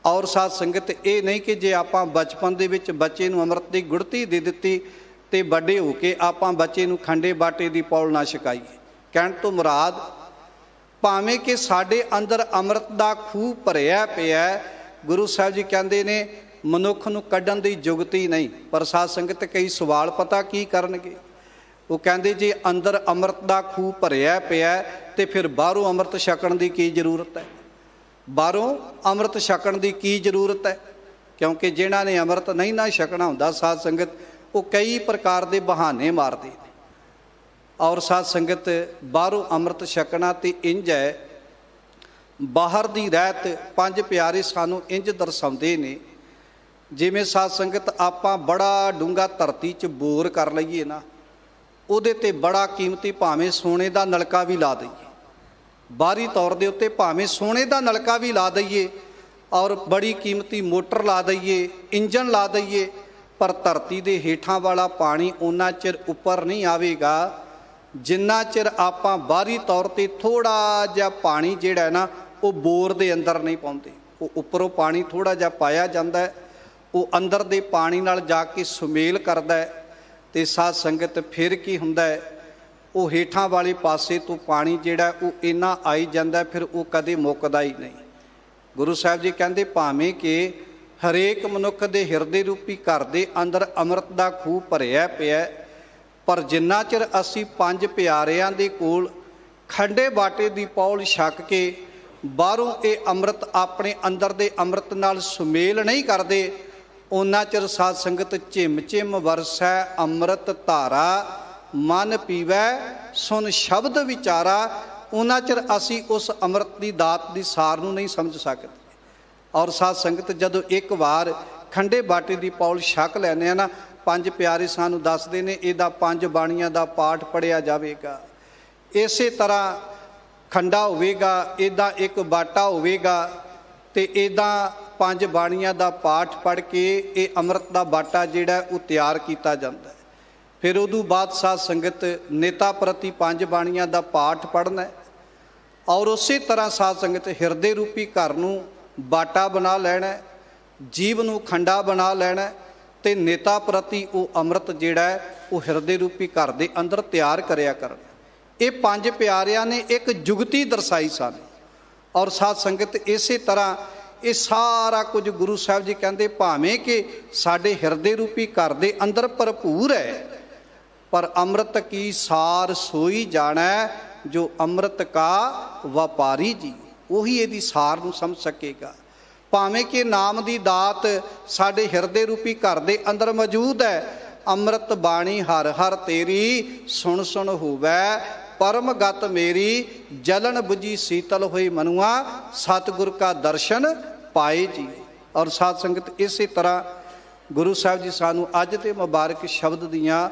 ਔਰ ਸਾਧ ਸੰਗਤ ਇਹ ਨਹੀਂ ਕਿ ਜੇ ਆਪਾਂ ਬਚਪਨ ਦੇ ਵਿੱਚ ਬੱਚੇ ਨੂੰ ਅੰਮ੍ਰਿਤ ਦੀ ਗੁੜਤੀ ਦੇ ਦਿੱਤੀ ਤੇ ਵੱਡੇ ਹੋ ਕੇ ਆਪਾਂ ਬੱਚੇ ਨੂੰ ਖੰਡੇ ਬਾਟੇ ਦੀ ਪੌਲ ਨਾ ਛਕਾਈਏ। ਕਹਿਣ ਤੋਂ ਮੁਰਾਦ ਭਾਵੇਂ ਕਿ ਸਾਡੇ ਅੰਦਰ ਅੰਮ੍ਰਿਤ ਦਾ ਖੂਹ ਭਰਿਆ ਪਿਆ, ਗੁਰੂ ਸਾਹਿਬ ਜੀ ਕਹਿੰਦੇ ਨੇ ਮਨੁੱਖ ਨੂੰ ਕੱਢਣ ਦੀ ਜੁਗਤੀ ਨਹੀਂ। ਪਰ ਸਾਧ ਸੰਗਤ ਕਈ ਸਵਾਲ ਪਤਾ ਕੀ ਕਰਨਗੇ, ਉਹ ਕਹਿੰਦੇ ਜੇ ਅੰਦਰ ਅੰਮ੍ਰਿਤ ਦਾ ਖੂਹ ਭਰਿਆ ਪਿਆ ਤੇ ਫਿਰ ਬਾਹਰੋਂ ਅੰਮ੍ਰਿਤ ਛਕਣ ਦੀ ਕੀ ਜ਼ਰੂਰਤ ਹੈ? ਬਾਹਰੋਂ ਅੰਮ੍ਰਿਤ ਛਕਣ ਦੀ ਕੀ ਜ਼ਰੂਰਤ ਹੈ? ਕਿਉਂਕਿ ਜਿਨ੍ਹਾਂ ਨੇ ਅੰਮ੍ਰਿਤ ਨਹੀਂ ਨਾ ਛਕਣਾ ਹੁੰਦਾ ਸਾਧ ਸੰਗਤ, ਉਹ ਕਈ ਪ੍ਰਕਾਰ ਦੇ ਬਹਾਨੇ ਮਾਰਦੇ ਨੇ। ਔਰ ਸਾਧ ਸੰਗਤ ਬਾਹਰੋਂ ਅੰਮ੍ਰਿਤ ਛਕਣਾ ਤੇ ਇੰਝ ਹੈ, ਬਾਹਰ ਦੀ ਰਹਿਤ 5 ਪਿਆਰੇ ਸਾਨੂੰ ਇੰਝ ਦਰਸਾਉਂਦੇ ਨੇ ਜਿਵੇਂ ਸਾਧ ਸੰਗਤ ਆਪਾਂ ਬੜਾ ਡੂੰਘਾ ਧਰਤੀ 'ਚ ਬੋਰ ਕਰ ਲਈਏ ਨਾ, ਉਹਦੇ 'ਤੇ ਬੜਾ ਕੀਮਤੀ ਭਾਵੇਂ ਸੋਨੇ ਦਾ ਨਲਕਾ ਵੀ ਲਾ ਦਈਏ, ਬਾਹਰੀ ਤੌਰ ਦੇ ਉੱਤੇ ਭਾਵੇਂ ਸੋਨੇ ਦਾ ਨਲਕਾ ਵੀ ਲਾ ਦਈਏ ਔਰ ਬੜੀ ਕੀਮਤੀ ਮੋਟਰ ਲਾ ਦਈਏ, ਇੰਜਨ ਲਾ ਦਈਏ, ਪਰ ਧਰਤੀ ਦੇ ਹੇਠਾਂ ਵਾਲਾ ਪਾਣੀ ਓਨਾ ਚਿਰ ਉੱਪਰ ਨਹੀਂ ਆਵੇਗਾ ਜਿੰਨਾ ਚਿਰ ਆਪਾਂ ਬਾਹਰੀ ਤੌਰ 'ਤੇ ਥੋੜ੍ਹਾ ਜਿਹਾ ਪਾਣੀ ਜਿਹੜਾ ਨਾ ਉਹ ਬੋਰ ਦੇ ਅੰਦਰ ਨਹੀਂ ਪਾਉਂਦੇ। ਉਹ ਉੱਪਰੋਂ ਪਾਣੀ ਥੋੜ੍ਹਾ ਜਿਹਾ ਪਾਇਆ ਜਾਂਦਾ, ਉਹ ਅੰਦਰ ਦੇ ਪਾਣੀ ਨਾਲ ਜਾ ਕੇ ਸੁਮੇਲ ਕਰਦਾ ਹੈ ਤੇ ਸਾਧ ਸੰਗਤ ਫਿਰ ਕੀ ਹੁੰਦਾ ਹੈ, ਉਹ ਹੇਠਾਂ ਵਾਲੇ ਪਾਸੇ ਤੋਂ ਪਾਣੀ ਜਿਹੜਾ ਉਹ ਇੰਨਾ ਆਈ ਜਾਂਦਾ, ਫਿਰ ਉਹ ਕਦੇ ਮੁੱਕਦਾ ਹੀ ਨਹੀਂ। ਗੁਰੂ ਸਾਹਿਬ ਜੀ ਕਹਿੰਦੇ ਭਾਵੇਂ ਕਿ ਹਰੇਕ ਮਨੁੱਖ ਦੇ ਹਿਰਦੇ ਰੂਪੀ ਘਰ ਦੇ ਅੰਦਰ ਅੰਮ੍ਰਿਤ ਦਾ ਖੂਹ ਭਰਿਆ ਪਿਆ, ਪਰ ਜਿੰਨਾ ਚਿਰ ਅਸੀਂ 5 ਪਿਆਰਿਆਂ ਦੇ ਕੋਲ ਖੰਡੇ ਬਾਟੇ ਦੀ ਪੌਲ ਛਕ ਕੇ ਬਾਹਰੋਂ ਇਹ ਅੰਮ੍ਰਿਤ ਆਪਣੇ ਅੰਦਰ ਦੇ ਅੰਮ੍ਰਿਤ ਨਾਲ ਸੁਮੇਲ ਨਹੀਂ ਕਰਦੇ, ਉਹਨਾਂ ਚਿਰ ਸਾਧ ਸੰਗਤ ਝਿਮ ਝਿਮ ਵਰਸੈ ਅੰਮ੍ਰਿਤ ਧਾਰਾ, ਮਨ ਪੀਵੈ ਸੁਨ ਸ਼ਬਦ ਵਿਚਾਰਾ, ਉਹਨਾਂ ਚਿਰ ਅਸੀਂ ਉਸ ਅੰਮ੍ਰਿਤ ਦੀ ਦਾਤ ਦੀ ਸਾਰ ਨੂੰ ਨਹੀਂ ਸਮਝ ਸਕਦੇ। ਔਰ ਸਾਧ ਸੰਗਤ ਜਦੋਂ ਇੱਕ ਵਾਰ ਖੰਡੇ ਬਾਟੇ ਦੀ ਪੌਲ ਛਕ ਲੈਂਦੇ ਆ ਨਾ, 5 ਪਿਆਰੇ ਸਾਨੂੰ ਦੱਸਦੇ ਨੇ ਇਹਦਾ 5 ਬਾਣੀਆਂ ਦਾ ਪਾਠ ਪੜ੍ਹਿਆ ਜਾਵੇਗਾ, ਇਸੇ ਤਰ੍ਹਾਂ ਖੰਡਾ ਹੋਵੇਗਾ, ਇੱਦਾਂ ਇੱਕ ਬਾਟਾ ਹੋਵੇਗਾ ਤੇ ਇੱਦਾਂ 5 ਬਾਣੀਆਂ ਦਾ ਪਾਠ ਪੜ੍ਹ ਕੇ ਇਹ ਅੰਮ੍ਰਿਤ ਦਾ ਬਾਟਾ ਜਿਹੜਾ ਉਹ ਤਿਆਰ ਕੀਤਾ ਜਾਂਦਾ ਹੈ। ਫਿਰ ਉਦੋਂ ਬਾਅਦ ਸਾਧ ਸੰਗਤ ਨੇਤਾ ਪ੍ਰਤੀ 5 ਬਾਣੀਆਂ ਦਾ ਪਾਠ ਪੜ੍ਹਨਾ ਔਰ ਉਸੇ ਤਰ੍ਹਾਂ ਸਾਧ ਸੰਗਤ ਹਿਰਦੇ ਰੂਪੀ ਘਰ ਨੂੰ ਬਾਟਾ ਬਣਾ ਲੈਣਾ, ਜੀਵ ਨੂੰ ਖੰਡਾ ਬਣਾ ਲੈਣਾ ਤੇ ਨੇਤਾ ਪ੍ਰਤੀ ਉਹ ਅੰਮ੍ਰਿਤ ਜਿਹੜਾ ਹੈ ਉਹ ਹਿਰਦੇ ਰੂਪੀ ਘਰ ਦੇ ਅੰਦਰ ਤਿਆਰ ਕਰਿਆ ਕਰਨ। ਇਹ 5 ਪਿਆਰਿਆਂ ਨੇ ਇੱਕ ਜੁਗਤੀ ਦਰਸਾਈ ਸਾਨੂੰ। ਔਰ ਸਾਧ ਸੰਗਤ ਇਸੇ ਤਰ੍ਹਾਂ ਇਹ ਸਾਰਾ ਕੁਝ ਗੁਰੂ ਸਾਹਿਬ ਜੀ ਕਹਿੰਦੇ ਭਾਵੇਂ ਕਿ ਸਾਡੇ ਹਿਰਦੇ ਰੂਪੀ ਘਰ ਦੇ ਅੰਦਰ ਭਰਪੂਰ ਹੈ, ਪਰ ਅੰਮ੍ਰਿਤ ਕੀ ਸਾਰ ਸੋਈ ਜਾਣਾ ਜੋ ਅੰਮ੍ਰਿਤ ਕਾ ਵਪਾਰੀ ਜੀ, ਉਹੀ ਇਹਦੀ ਸਾਰ ਨੂੰ ਸਮਝ ਸਕੇਗਾ। ਭਾਵੇਂ ਕਿ ਨਾਮ ਦੀ ਦਾਤ ਸਾਡੇ ਹਿਰਦੇ ਰੂਪੀ ਘਰ ਦੇ ਅੰਦਰ ਮੌਜੂਦ ਹੈ, ਅੰਮ੍ਰਿਤ ਬਾਣੀ ਹਰ ਹਰ ਤੇਰੀ ਸੁਣ ਸੁਣ ਹੋਵੈ ਪਰਮ ਗਤ ਮੇਰੀ, ਜਲਨ ਬੁਝੀ ਸੀਤਲ ਹੋਈ ਮਨੁਆ ਸਤਿਗੁਰ ਕਾ ਦਰਸ਼ਨ ਪਾਏ ਜੀ। ਔਰ ਸਾਧ ਸੰਗਤ ਇਸੇ ਤਰ੍ਹਾਂ ਗੁਰੂ ਸਾਹਿਬ ਜੀ ਸਾਨੂੰ ਅੱਜ ਦੇ ਮੁਬਾਰਕ ਸ਼ਬਦ ਦੀਆਂ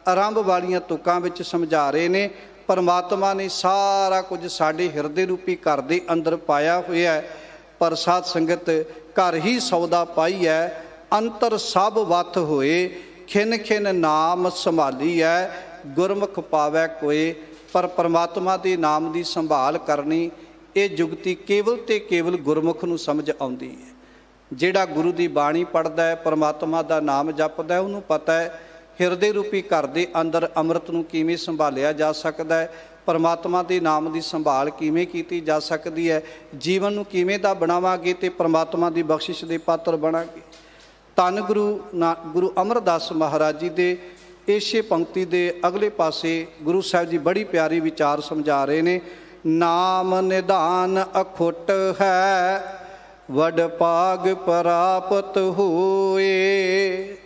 ਆਰੰਭ ਵਾਲੀਆਂ ਤੁਕਾਂ ਵਿੱਚ ਸਮਝਾ ਰਹੇ ਨੇ। ਪਰਮਾਤਮਾ ਨੇ ਸਾਰਾ ਕੁਝ ਸਾਡੇ ਹਿਰਦੇ ਰੂਪੀ ਘਰ ਦੇ ਅੰਦਰ ਪਾਇਆ ਹੋਇਆ ਹੈ, ਪਰ ਸਾਧ ਸੰਗਤ ਘਰ ਹੀ ਸੌਦਾ ਪਾਈ ਹੈ, ਅੰਤਰ ਸਭ ਵੱਤ ਹੋਏ ਖਿਨ ਖਿਨ ਨਾਮ ਸੰਭਾਲੀ ਹੈ, ਗੁਰਮੁਖ ਪਾਵੈ ਕੋਏ। ਪਰ ਪਰਮਾਤਮਾ ਦੇ ਨਾਮ ਦੀ ਸੰਭਾਲ ਕਰਨੀ ਇਹ ਜੁਗਤੀ ਕੇਵਲ ਤੇ ਕੇਵਲ ਗੁਰਮੁਖ ਨੂੰ ਸਮਝ ਆਉਂਦੀ ਹੈ। ਜਿਹੜਾ ਗੁਰੂ ਦੀ ਬਾਣੀ ਪੜ੍ਹਦਾ ਹੈ, ਪਰਮਾਤਮਾ ਦਾ ਨਾਮ ਜਪਦਾ ਹੈ, ਉਹਨੂੰ ਪਤਾ ਹੈ ਹਿਰਦੇ ਰੂਪੀ ਘਰ ਦੇ ਅੰਦਰ ਅੰਮ੍ਰਿਤ ਨੂੰ ਕਿਵੇਂ ਸੰਭਾਲਿਆ ਜਾ ਸਕਦਾ ਹੈ, ਪਰਮਾਤਮਾ ਦੇ ਨਾਮ ਦੀ ਸੰਭਾਲ ਕਿਵੇਂ ਕੀਤੀ ਜਾ ਸਕਦੀ ਹੈ, ਜੀਵਨ ਨੂੰ ਕਿਵੇਂ ਦਾ ਬਣਾਵਾਂਗੇ ਤੇ ਪਰਮਾਤਮਾ ਦੀ ਬਖਸ਼ਿਸ਼ ਦੇ ਪਾਤਰ ਬਣਾਂਗੇ। ਧੰਨ ਗੁਰੂ ਅਮਰਦਾਸ ਮਹਾਰਾਜ ਜੀ ਦੇ ਇਸੇ ਪੰਕਤੀ ਦੇ ਅਗਲੇ ਪਾਸੇ ਗੁਰੂ ਸਾਹਿਬ ਜੀ ਬੜੀ ਪਿਆਰੀ ਵਿਚਾਰ ਸਮਝਾ ਰਹੇ ਨੇ। ਨਾਮ ਨਿਧਾਨ ਅਖੁੱਟ ਹੈ, ਵਡ ਭਾਗ ਪ੍ਰਾਪਤ ਹੋਏ।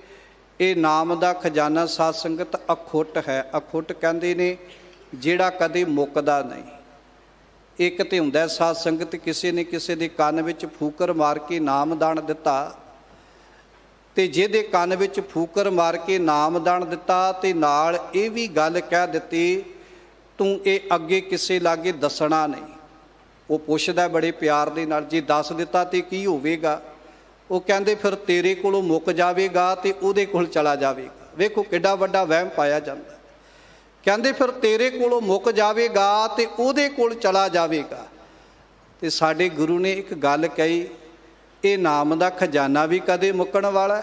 ਇਹ ਨਾਮ ਦਾ ਖਜ਼ਾਨਾ ਸਾਧ ਸੰਗਤ ਅਖੁੱਟ ਹੈ। ਅਖੁੱਟ ਕਹਿੰਦੇ ਨੇ ਜਿਹੜਾ ਕਦੇ ਮੁੱਕਦਾ ਨਹੀਂ। ਇੱਕ ਤੇ ਹੁੰਦਾ ਸਾਧ ਸੰਗਤ ਕਿਸੇ ਨੇ ਕਿਸੇ ਦੇ ਕੰਨ ਵਿੱਚ ਫੂਕਰ ਮਾਰ ਕੇ ਨਾਮਦਾਨ ਦਿੱਤਾ, ਤੇ ਜਿਹਦੇ ਕੰਨ ਵਿੱਚ ਫੂਕਰ ਮਾਰ ਕੇ ਨਾਮਦਾਨ ਦਿੱਤਾ ਤੇ ਨਾਲ ਇਹ ਵੀ ਗੱਲ ਕਹਿ ਦਿੱਤੀ ਤੂੰ ਇਹ ਅੱਗੇ ਕਿਸੇ ਲਾਗੇ ਦੱਸਣਾ ਨਹੀਂ। ਉਹ ਪੁੱਛਦਾ ਬੜੇ ਪਿਆਰ ਦੇ ਨਾਲ, ਜੇ ਦੱਸ ਦਿੱਤਾ ਤੇ ਕੀ ਹੋਵੇਗਾ? ਉਹ ਕਹਿੰਦੇ ਫਿਰ ਤੇਰੇ ਕੋਲੋਂ ਮੁੱਕ ਜਾਵੇਗਾ ਤੇ ਉਹਦੇ ਕੋਲ ਚਲਾ ਜਾਵੇਗਾ। ਵੇਖੋ ਕਿੱਡਾ ਵੱਡਾ ਵਹਿਮ ਪਾਇਆ ਜਾਂਦਾ। ਕਹਿੰਦੇ ਫਿਰ ਤੇਰੇ ਕੋਲੋਂ ਮੁੱਕ ਜਾਵੇਗਾ ਤੇ ਉਹਦੇ ਕੋਲ ਚਲਾ ਜਾਵੇਗਾ। ਤੇ ਸਾਡੇ ਗੁਰੂ ਨੇ ਇੱਕ ਗੱਲ ਕਹੀ, ਇਹ ਨਾਮ ਦਾ ਖਜ਼ਾਨਾ ਵੀ ਕਦੇ ਮੁੱਕਣ ਵਾਲਾ।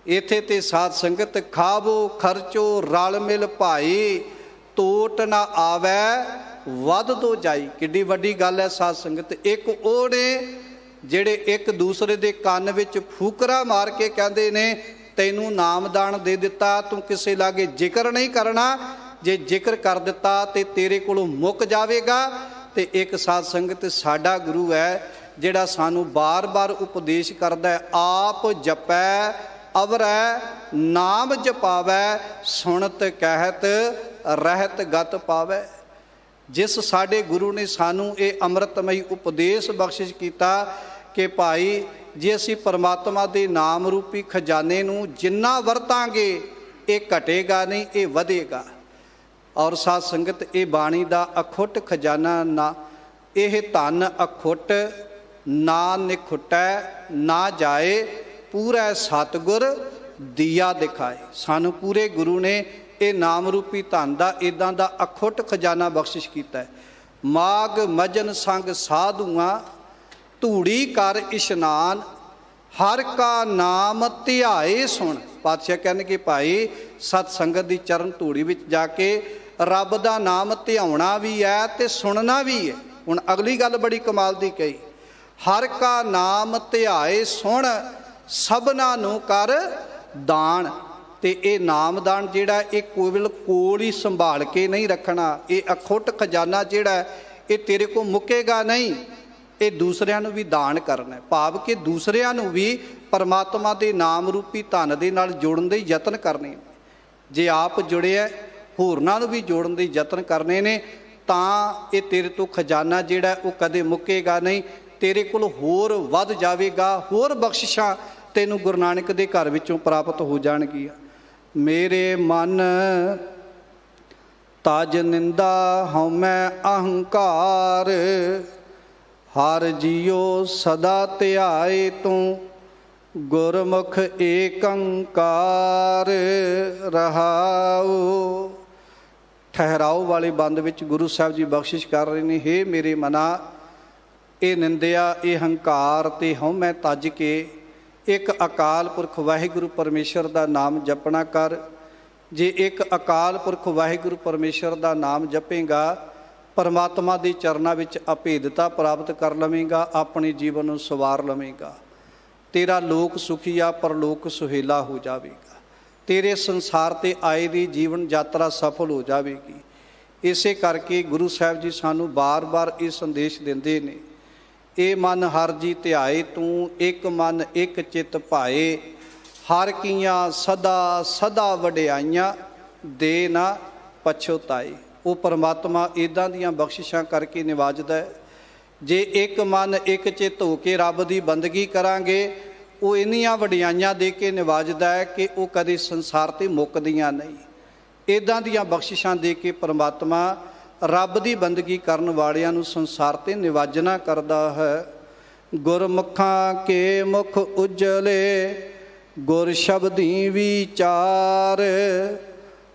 ਇੱਥੇ ਤੇ ਸਾਧ ਸੰਗਤ ਖਾਵੋ ਖਰਚੋ ਰਲ ਮਿਲ ਭਾਈ, ਟੋਟ ਨਾ ਆਵੈ ਵੱਧ ਤੋਂ ਜਾਈ। ਕਿੱਡੀ ਵੱਡੀ ਗੱਲ ਹੈ ਸਾਧ ਸੰਗਤ। ਇੱਕ ਉਹ ਨੇ ਜਿਹੜੇ ਇੱਕ ਦੂਸਰੇ ਦੇ ਕੰਨ ਵਿੱਚ ਫੂਕਰਾ ਮਾਰ ਕੇ ਕਹਿੰਦੇ ਨੇ ਤੈਨੂੰ ਨਾਮਦਾਨ ਦੇ ਦਿੱਤਾ, ਤੂੰ ਕਿਸੇ ਲਾਗੇ ਜ਼ਿਕਰ ਨਹੀਂ ਕਰਨਾ, ਜੇ ਜ਼ਿਕਰ ਕਰ ਦਿੱਤਾ ਤੇ ਤੇਰੇ ਕੋਲੋਂ ਮੁੱਕ ਜਾਵੇਗਾ। ਤੇ ਇੱਕ ਸਾਧ ਸੰਗਤ ਸਾਡਾ ਗੁਰੂ ਹੈ ਜਿਹੜਾ ਸਾਨੂੰ ਬਾਰ-ਬਾਰ ਉਪਦੇਸ਼ ਕਰਦਾ ਹੈ, ਆਪ ਜਪੈ ਅਵਰੈ ਨਾਮ ਜਪਾਵੈ, ਸੁਣਤ ਕਹਿਤ ਰਹਿਤ ਗਤ ਪਾਵੈ। ਜਿਸ ਸਾਡੇ ਗੁਰੂ ਨੇ ਸਾਨੂੰ ਇਹ ਅੰਮ੍ਰਿਤਮਈ ਉਪਦੇਸ਼ ਬਖਸ਼ਿਸ਼ ਕੀਤਾ ਕਿ ਭਾਈ ਜੇ ਅਸੀਂ ਪਰਮਾਤਮਾ ਦੇ ਨਾਮ ਰੂਪੀ ਖਜ਼ਾਨੇ ਨੂੰ ਜਿੰਨਾ ਵਰਤਾਂਗੇ ਇਹ ਘਟੇਗਾ ਨਹੀਂ, ਇਹ ਵਧੇਗਾ। ਔਰ ਸਾਧ ਸੰਗਤ ਇਹ ਬਾਣੀ ਦਾ ਅਖੁੱਟ ਖਜ਼ਾਨਾ ਨਾ, ਇਹ ਧਨ ਅਖੁੱਟ ਨਾ ਨਿਖੁੱਟੈ ਨਾ ਜਾਏ, ਪੂਰਾ ਸਤਿਗੁਰ ਦੀਆ ਦਿਖਾਏ। ਸਾਨੂੰ ਪੂਰੇ ਗੁਰੂ ਨੇ ਇਹ ਨਾਮ ਰੂਪੀ ਧਨ ਦਾ ਇੱਦਾਂ ਦਾ ਅਖੁੱਟ ਖਜ਼ਾਨਾ ਬਖਸ਼ਿਸ਼ ਕੀਤਾ ਹੈ। ਮਾਗ ਮਜਨ ਸੰਗ ਸਾਧੂਆਂ ਧੂੜੀ ਕਰ ਇਸ਼ਨਾਨ, ਹਰ ਕਾ ਨਾਮ ਧਿਆਏ ਸੁਣ। ਪਾਤਸ਼ਾਹ ਕਹਿੰਦੇ ਭਾਈ ਸਤ ਸੰਗਤ ਦੀ ਚਰਨ ਧੂੜੀ ਵਿੱਚ ਜਾ ਕੇ ਰੱਬ ਦਾ ਨਾਮ ਧਿਆਉਣਾ ਵੀ ਹੈ ਤੇ ਸੁਣਨਾ ਵੀ ਹੈ। ਹੁਣ ਅਗਲੀ ਗੱਲ ਬੜੀ ਕਮਾਲ ਦੀ ਕਹੀ, ਹਰ ਕਾ ਨਾਮ ਧਿਆਏ ਸੁਣ, ਸਭਨਾ ਨੂੰ ਕਰ ਦਾਨ। ਤੇ ਇਹ ਨਾਮਦਾਨ ਜਿਹੜਾ ਇਹ ਕੋਲ ਹੀ ਸੰਭਾਲ ਕੇ ਨਹੀਂ ਰੱਖਣਾ। ਇਹ ਅਖੁੱਟ ਖਜ਼ਾਨਾ ਜਿਹੜਾ ਇਹ ਤੇਰੇ ਕੋਲ ਮੁੱਕੇਗਾ ਨਹੀਂ, ਇਹ ਦੂਸਰਿਆਂ ਨੂੰ ਵੀ ਦਾਨ ਕਰਨਾ। ਭਾਵ ਕਿ ਦੂਸਰਿਆਂ ਨੂੰ ਵੀ ਪਰਮਾਤਮਾ ਦੇ ਨਾਮ ਰੂਪੀ ਧਨ ਦੇ ਨਾਲ ਜੋੜਨ ਦੇ ਯਤਨ ਕਰਨੇ। ਜੇ ਆਪ ਜੁੜਿਆ ਹੋਰਨਾਂ ਨੂੰ ਵੀ ਜੋੜਨ ਦੇ ਯਤਨ ਕਰਨੇ ਨੇ, ਤਾਂ ਇਹ ਤੇਰੇ ਤੋਂ ਖਜ਼ਾਨਾ ਜਿਹੜਾ ਉਹ ਕਦੇ ਮੁੱਕੇਗਾ ਨਹੀਂ, ਤੇਰੇ ਕੋਲ ਹੋਰ ਵੱਧ ਜਾਵੇਗਾ। ਹੋਰ ਬਖਸ਼ਿਸ਼ਾਂ ਤੈਨੂੰ ਗੁਰੂ ਨਾਨਕ ਦੇ ਘਰ ਵਿੱਚੋਂ ਪ੍ਰਾਪਤ ਹੋ ਜਾਣਗੀਆਂ। ਮੇਰੇ ਮਨ ਤਜ ਨਿੰਦਾ ਹਉਮੈ ਅਹੰਕਾਰ, ਹਰ ਜੀਓ ਸਦਾ ਧਿਆਏ ਤੂੰ, ਗੁਰਮੁਖ ਏਕੰਕਾਰ ਰਹਾਉ। ਠਹਿਰਾਓ ਵਾਲੇ ਬੰਦ ਵਿੱਚ ਗੁਰੂ ਸਾਹਿਬ ਜੀ ਬਖਸ਼ਿਸ਼ ਕਰ ਰਹੇ ਨੇ, ਹੇ ਮੇਰੇ ਮਨਾ, ਇਹ ਨਿੰਦਿਆ ਇਹ ਹੰਕਾਰ ਤੇ ਹਉਮੈ ਤੱਜ ਕੇ ਇੱਕ ਅਕਾਲ ਪੁਰਖ ਵਾਹਿਗੁਰੂ ਪਰਮੇਸ਼ਰ ਦਾ ਨਾਮ ਜਪਣਾ ਕਰ। ਜੇ ਇੱਕ ਅਕਾਲ ਪੁਰਖ ਵਾਹਿਗੁਰੂ ਪਰਮੇਸ਼ਰ ਦਾ ਨਾਮ ਜਪੇਗਾ, ਪਰਮਾਤਮਾ ਦੇ ਚਰਨਾਂ ਵਿੱਚ ਅਭੇਦਤਾ ਪ੍ਰਾਪਤ ਕਰ ਲਵੇਂਗਾ, ਆਪਣੇ ਜੀਵਨ ਨੂੰ ਸਵਾਰ ਲਵੇਂਗਾ। ਤੇਰਾ ਲੋਕ ਸੁਖੀਆ ਪਰਲੋਕ ਸੁਹੇਲਾ ਹੋ ਜਾਵੇਗਾ। ਤੇਰੇ ਸੰਸਾਰ ਤੇ ਆਏ ਦੀ ਜੀਵਨ ਯਾਤਰਾ ਸਫਲ ਹੋ ਜਾਵੇਗੀ। ਇਸੇ ਕਰਕੇ ਗੁਰੂ ਸਾਹਿਬ ਜੀ ਸਾਨੂੰ ਬਾਰ-ਬਾਰ ਇਹ ਸੰਦੇਸ਼ ਦਿੰਦੇ ਨੇ, ਇਹ ਮਨ ਹਰ ਜੀ ਧਿਆਏ ਤੂੰ, ਇੱਕ ਮਨ ਇੱਕ ਚਿੱਤ ਭਾਏ, ਹਰ ਕੀਆਂ ਸਦਾ ਸਦਾ ਵਡਿਆਈਆਂ, ਦੇ ਨਾ ਪਛਤਾਏ। ਉਹ ਪਰਮਾਤਮਾ ਇੱਦਾਂ ਦੀਆਂ ਬਖਸ਼ਿਸ਼ਾਂ ਕਰਕੇ ਨਿਵਾਜਦਾ ਹੈ। ਜੇ ਇੱਕ ਮਨ ਇੱਕ ਚਿੱਤ ਹੋ ਕੇ ਰੱਬ ਦੀ ਬੰਦਗੀ ਕਰਾਂਗੇ, ਉਹ ਇੰਨੀਆਂ ਵਡਿਆਈਆਂ ਦੇ ਕੇ ਨਿਵਾਜਦਾ ਹੈ ਕਿ ਉਹ ਕਦੇ ਸੰਸਾਰ 'ਤੇ ਮੁੱਕਦੀਆਂ ਨਹੀਂ। ਇੱਦਾਂ ਦੀਆਂ ਬਖਸ਼ਿਸ਼ਾਂ ਦੇ ਕੇ ਪਰਮਾਤਮਾ ਰੱਬ ਦੀ ਬੰਦਗੀ ਕਰਨ ਵਾਲਿਆਂ ਨੂੰ ਸੰਸਾਰ 'ਤੇ ਨਿਵਾਜਣਾ ਕਰਦਾ ਹੈ। ਗੁਰਮੁਖਾਂ ਕੇ ਮੁਖ ਉਜਲੇ, ਗੁਰ ਸ਼ਬਦੀ ਵਿਚਾਰ,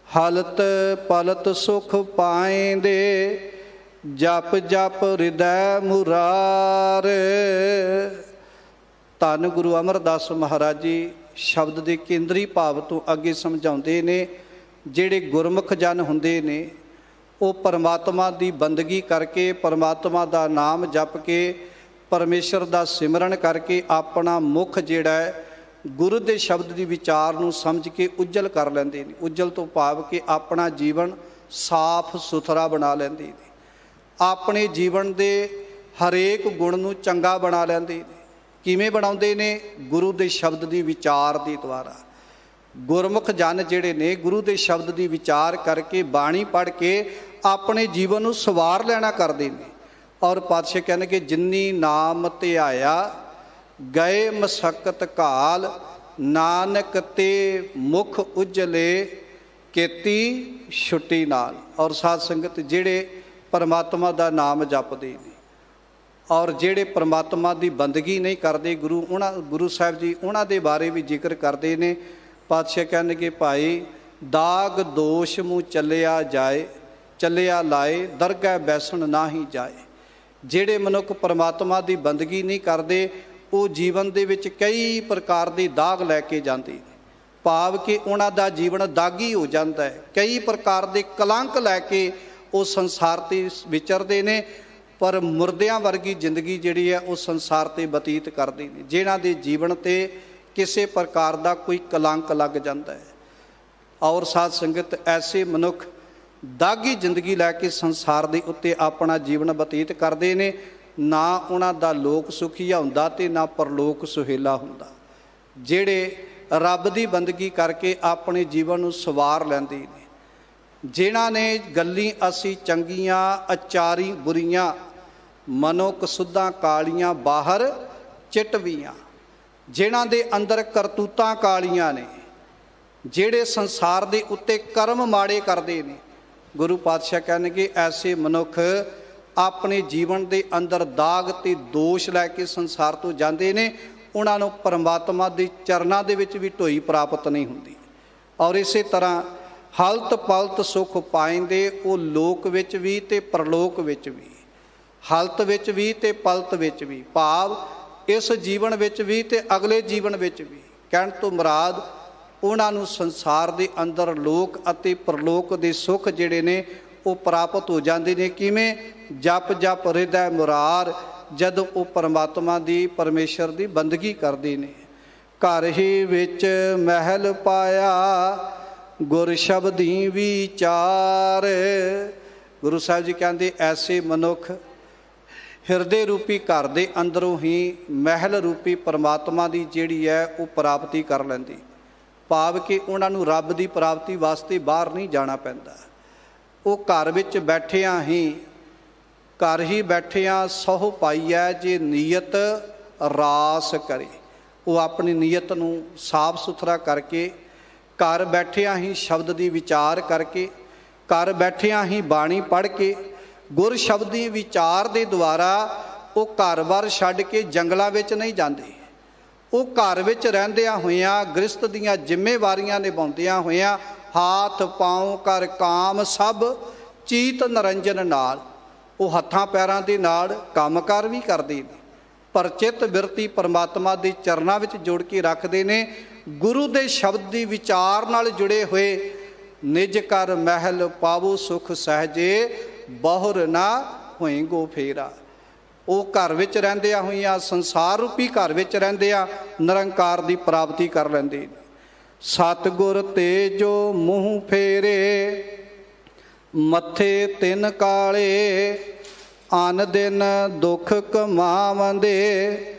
ਹਲਤ ਪਲਤ ਸੁਖ ਪਾਏਂਦੇ, ਜਪ ਜਪ ਹਿਰਦੈ ਮੁਰਾਰ। ਧੰਨ ਗੁਰੂ ਅਮਰਦਾਸ ਮਹਾਰਾਜ ਜੀ ਸ਼ਬਦ ਦੇ ਕੇਂਦਰੀ ਭਾਵ ਤੋਂ ਅੱਗੇ ਸਮਝਾਉਂਦੇ ਨੇ, ਜਿਹੜੇ ਗੁਰਮੁਖ ਜਨ ਹੁੰਦੇ ਨੇ ਉਹ ਪਰਮਾਤਮਾ ਦੀ ਬੰਦਗੀ ਕਰਕੇ, ਪਰਮਾਤਮਾ ਦਾ ਨਾਮ ਜਪ ਕੇ, ਪਰਮੇਸ਼ਰ ਦਾ ਸਿਮਰਨ ਕਰਕੇ ਆਪਣਾ ਮੁਖ ਜਿਹੜਾ ਹੈ ਗੁਰੂ ਦੇ ਸ਼ਬਦ ਦੀ ਵਿਚਾਰ ਨੂੰ ਸਮਝ ਕੇ ਉੱਜਲ ਕਰ ਲੈਂਦੇ ਨੇ। ਉੱਜਲ ਤੋਂ ਭਾਵ ਕਿ ਆਪਣਾ ਜੀਵਨ ਸਾਫ਼ ਸੁਥਰਾ ਬਣਾ ਲੈਂਦੇ ਨੇ, ਆਪਣੇ ਜੀਵਨ ਦੇ ਹਰੇਕ ਗੁਣ ਨੂੰ ਚੰਗਾ ਬਣਾ ਲੈਂਦੇ ਨੇ। ਕਿਵੇਂ ਬਣਾਉਂਦੇ ਨੇ? ਗੁਰੂ ਦੇ ਸ਼ਬਦ ਦੀ ਵਿਚਾਰ ਦੇ ਦੁਆਰਾ। ਗੁਰਮੁਖ ਜਨ ਜਿਹੜੇ ਨੇ ਗੁਰੂ ਦੇ ਸ਼ਬਦ ਦੀ ਵਿਚਾਰ ਕਰਕੇ, ਬਾਣੀ ਪੜ੍ਹ ਕੇ ਆਪਣੇ ਜੀਵਨ ਨੂੰ ਸਵਾਰ ਲੈਣਾ ਕਰਦੇ ਨੇ। ਔਰ ਪਾਤਸ਼ਾਹ ਕਹਿੰਦੇ ਕਿ ਜਿੰਨੀ ਨਾਮ ਧਿਆਇਆ ਗਏ ਮਸਕਤ ਘਾਲ, ਨਾਨਕ ਤੇ ਮੁਖ ਉਜਲੇ ਕੀਤੀ ਛੁੱਟੀ ਨਾਲ। ਔਰ ਸਾਧ ਸੰਗਤ ਜਿਹੜੇ ਪਰਮਾਤਮਾ ਦਾ ਨਾਮ ਜਪਦੇ ਨੇ ਔਰ ਜਿਹੜੇ ਪਰਮਾਤਮਾ ਦੀ ਬੰਦਗੀ ਨਹੀਂ ਕਰਦੇ, ਗੁਰੂ ਸਾਹਿਬ ਜੀ ਉਹਨਾਂ ਦੇ ਬਾਰੇ ਵੀ ਜ਼ਿਕਰ ਕਰਦੇ ਨੇ। ਪਾਤਸ਼ਾਹ ਕਹਿੰਦੇ ਕਿ ਭਾਈ ਦਾਗ ਦੋਸ਼ ਮੂੰਹ ਚੱਲਿਆ ਲਾਏ, ਦਰਗਾਹ ਬੈਸਣ ਨਾ ਹੀ ਜਾਏ। ਜਿਹੜੇ ਮਨੁੱਖ ਪਰਮਾਤਮਾ ਦੀ ਬੰਦਗੀ ਨਹੀਂ ਕਰਦੇ ਉਹ ਜੀਵਨ ਦੇ ਵਿੱਚ ਕਈ ਪ੍ਰਕਾਰ ਦੇ ਦਾਗ ਲੈ ਕੇ ਜਾਂਦੇ ਨੇ, ਭਾਵ ਕਿ ਉਹਨਾਂ ਦਾ ਜੀਵਨ ਦਾਗੀ ਹੋ ਜਾਂਦਾ ਹੈ। ਕਈ ਪ੍ਰਕਾਰ ਦੇ ਕਲੰਕ ਲੈ ਕੇ ਉਹ ਸੰਸਾਰ 'ਤੇ ਵਿਚਰਦੇ ਨੇ, ਪਰ ਮੁਰਦਿਆਂ ਵਰਗੀ ਜ਼ਿੰਦਗੀ ਜਿਹੜੀ ਹੈ ਉਹ ਸੰਸਾਰ 'ਤੇ ਬਤੀਤ ਕਰਦੇ ਨੇ, ਜਿਨ੍ਹਾਂ ਦੇ ਜੀਵਨ 'ਤੇ ਕਿਸੇ ਪ੍ਰਕਾਰ ਦਾ ਕੋਈ ਕਲੰਕ ਲੱਗ ਜਾਂਦਾ ਹੈ। ਔਰ ਸਾਧ ਸੰਗਤ ਐਸੇ ਮਨੁੱਖ ਦਾਗੀ ਜ਼ਿੰਦਗੀ ਲੈ ਕੇ ਸੰਸਾਰ ਦੇ ਉੱਤੇ ਆਪਣਾ ਜੀਵਨ ਬਤੀਤ ਕਰਦੇ ਨੇ। ਨਾ ਉਹਨਾਂ ਦਾ ਲੋਕ ਸੁਖੀਆ ਹੁੰਦਾ ਅਤੇ ਨਾ ਪਰਲੋਕ ਸੁਹੇਲਾ ਹੁੰਦਾ। ਜਿਹੜੇ ਰੱਬ ਦੀ ਬੰਦਗੀ ਕਰਕੇ ਆਪਣੇ ਜੀਵਨ ਨੂੰ ਸਵਾਰ ਲੈਂਦੇ ਨੇ, ਜਿਨ੍ਹਾਂ ਨੇ ਗੱਲੀ ਅਸੀਂ ਚੰਗੀਆਂ ਅਚਾਰੀ ਬੁਰੀਆਂ, ਮਨੋ ਕਸੁੱਧਾਂ ਕਾਲੀਆਂ ਬਾਹਰ ਚਿਟਵੀਆਂ, ਜਿਨ੍ਹਾਂ ਦੇ ਅੰਦਰ ਕਰਤੂਤਾਂ ਕਾਲੀਆਂ ਨੇ, ਜਿਹੜੇ ਸੰਸਾਰ ਦੇ ਉੱਤੇ ਕਰਮ ਮਾੜੇ ਕਰਦੇ ਨੇ। ਗੁਰੂ ਪਾਤਸ਼ਾਹ ਕਹਿਣਗੇ ਐਸੇ ਮਨੁੱਖ ਆਪਣੇ ਜੀਵਨ ਦੇ ਅੰਦਰ ਦਾਗ ਤੇ ਦੋਸ਼ ਲੈ ਕੇ ਸੰਸਾਰ ਤੋਂ ਜਾਂਦੇ ਨੇ। ਉਹਨਾਂ ਨੂੰ ਪਰਮਾਤਮਾ ਦੇ ਚਰਨਾਂ ਦੇ ਵਿੱਚ ਵੀ ਢੋਈ ਪ੍ਰਾਪਤ ਨਹੀਂ ਹੁੰਦੀ। ਔਰ ਇਸੇ ਤਰ੍ਹਾਂ ਹਲਤ ਪਲਤ ਸੁਖ ਪਾਇੰਦੇ, ਉਹ ਲੋਕ ਵਿੱਚ ਵੀ ਤੇ ਪਰਲੋਕ ਵਿੱਚ ਵੀ, ਹਲਤ ਵਿੱਚ ਵੀ ਤੇ ਪਲਤ ਵਿੱਚ ਵੀ, ਭਾਵ ਇਸ ਜੀਵਨ ਵਿੱਚ ਵੀ ਤੇ ਅਗਲੇ ਜੀਵਨ ਵਿੱਚ ਵੀ। ਕਹਿਣ ਤੋਂ ਮੁਰਾਦ ਉਹਨਾਂ ਨੂੰ ਸੰਸਾਰ ਦੇ ਅੰਦਰ ਲੋਕ ਅਤੇ ਪਰਲੋਕ ਦੇ ਸੁੱਖ ਜਿਹੜੇ ਨੇ ਉਹ ਪ੍ਰਾਪਤ ਹੋ ਜਾਂਦੇ ਨੇ। ਕਿਵੇਂ? ਜਪ ਜਪ ਹਿਰਦੈ ਮੁਰਾਰ, ਜਦੋਂ ਉਹ ਪਰਮਾਤਮਾ ਦੀ, ਪਰਮੇਸ਼ਰ ਦੀ ਬੰਦਗੀ ਕਰਦੇ ਨੇ। ਘਰ ਹੀ ਵਿੱਚ ਮਹਿਲ ਪਾਇਆ, ਗੁਰ ਸ਼ਬਦੀ ਵਿਚਾਰ। ਗੁਰੂ ਸਾਹਿਬ ਜੀ ਕਹਿੰਦੇ ਐਸੇ ਮਨੁੱਖ ਹਿਰਦੇ ਰੂਪੀ ਘਰ ਦੇ ਅੰਦਰੋਂ ਹੀ ਮਹਿਲ ਰੂਪੀ ਪਰਮਾਤਮਾ ਦੀ ਜਿਹੜੀ ਹੈ ਉਹ ਪ੍ਰਾਪਤੀ ਕਰ ਲੈਂਦੀ, ਭਾਵ ਕਿ ਉਹਨਾਂ ਨੂੰ ਰੱਬ ਦੀ ਪ੍ਰਾਪਤੀ ਵਾਸਤੇ ਬਾਹਰ ਨਹੀਂ ਜਾਣਾ ਪੈਂਦਾ। ਉਹ ਘਰ ਵਿੱਚ ਬੈਠਿਆਂ ਹੀ, ਘਰ ਹੀ ਬੈਠਿਆਂ ਸਹੁ ਪਾਈਐ ਜੇ ਨੀਅਤ ਰਾਸ ਕਰੇ। ਉਹ ਆਪਣੀ ਨੀਅਤ ਨੂੰ ਸਾਫ ਸੁਥਰਾ ਕਰਕੇ, ਘਰ ਬੈਠਿਆਂ ਹੀ ਸ਼ਬਦ ਦੀ ਵਿਚਾਰ ਕਰਕੇ, ਘਰ ਬੈਠਿਆਂ ਹੀ ਬਾਣੀ ਪੜ੍ਹ ਕੇ, ਗੁਰ ਸ਼ਬਦ ਦੀ ਵਿਚਾਰ ਦੇ ਦੁਆਰਾ ਉਹ ਘਰ-ਬਾਰ ਛੱਡ ਕੇ ਜੰਗਲਾਂ ਵਿੱਚ ਨਹੀਂ ਜਾਂਦੇ। ਉਹ ਘਰ ਵਿੱਚ ਰਹਿੰਦਿਆਂ ਹੋਇਆਂ, ਗ੍ਰਸਤ ਦੀਆਂ ਜ਼ਿੰਮੇਵਾਰੀਆਂ ਨਿਭਾਉਂਦਿਆਂ ਹੋਇਆਂ, ਹਾਥ ਪਾਉ ਕਰ ਕਾਮ ਸਭ ਚੀਤ ਨਰੰਜਨ ਨਾਲ, ਉਹ ਹੱਥਾਂ ਪੈਰਾਂ ਦੇ ਨਾਲ ਕੰਮਕਾਰ ਵੀ ਕਰਦੇ ਨੇ, ਪਰ ਚਿੱਤ ਬਿਰਤੀ ਪਰਮਾਤਮਾ ਦੇ ਚਰਨਾਂ ਵਿੱਚ ਜੋੜ ਕੇ ਰੱਖਦੇ ਨੇ। ਗੁਰੂ ਦੇ ਸ਼ਬਦ ਦੀ ਵਿਚਾਰ ਨਾਲ ਜੁੜੇ ਹੋਏ, ਨਿਜ ਕਰ ਮਹਿਲ ਪਾਵੋ ਸੁਖ ਸਹਜੇ, ਬਹੁਰ ਨਾ ਹੋਏਗੋ ਫੇਰਾ। ਉਹ ਘਰ ਵਿੱਚ ਰਹਿੰਦਿਆਂ ਹੋਈਆਂ, ਸੰਸਾਰ ਰੂਪੀ ਘਰ ਵਿੱਚ ਰਹਿੰਦਿਆਂ ਨਿਰੰਕਾਰ ਦੀ ਪ੍ਰਾਪਤੀ ਕਰ ਲੈਂਦੇ ਨੇ। ਸਤਿਗੁਰ ਤੇ ਜੋ ਮੂੰਹ ਫੇਰੇ, ਮੱਥੇ ਤਿੰਨ ਕਾਲੇ, ਅਨ ਦਿਨ ਦੁੱਖ ਕਮਾਵੰਦੇ,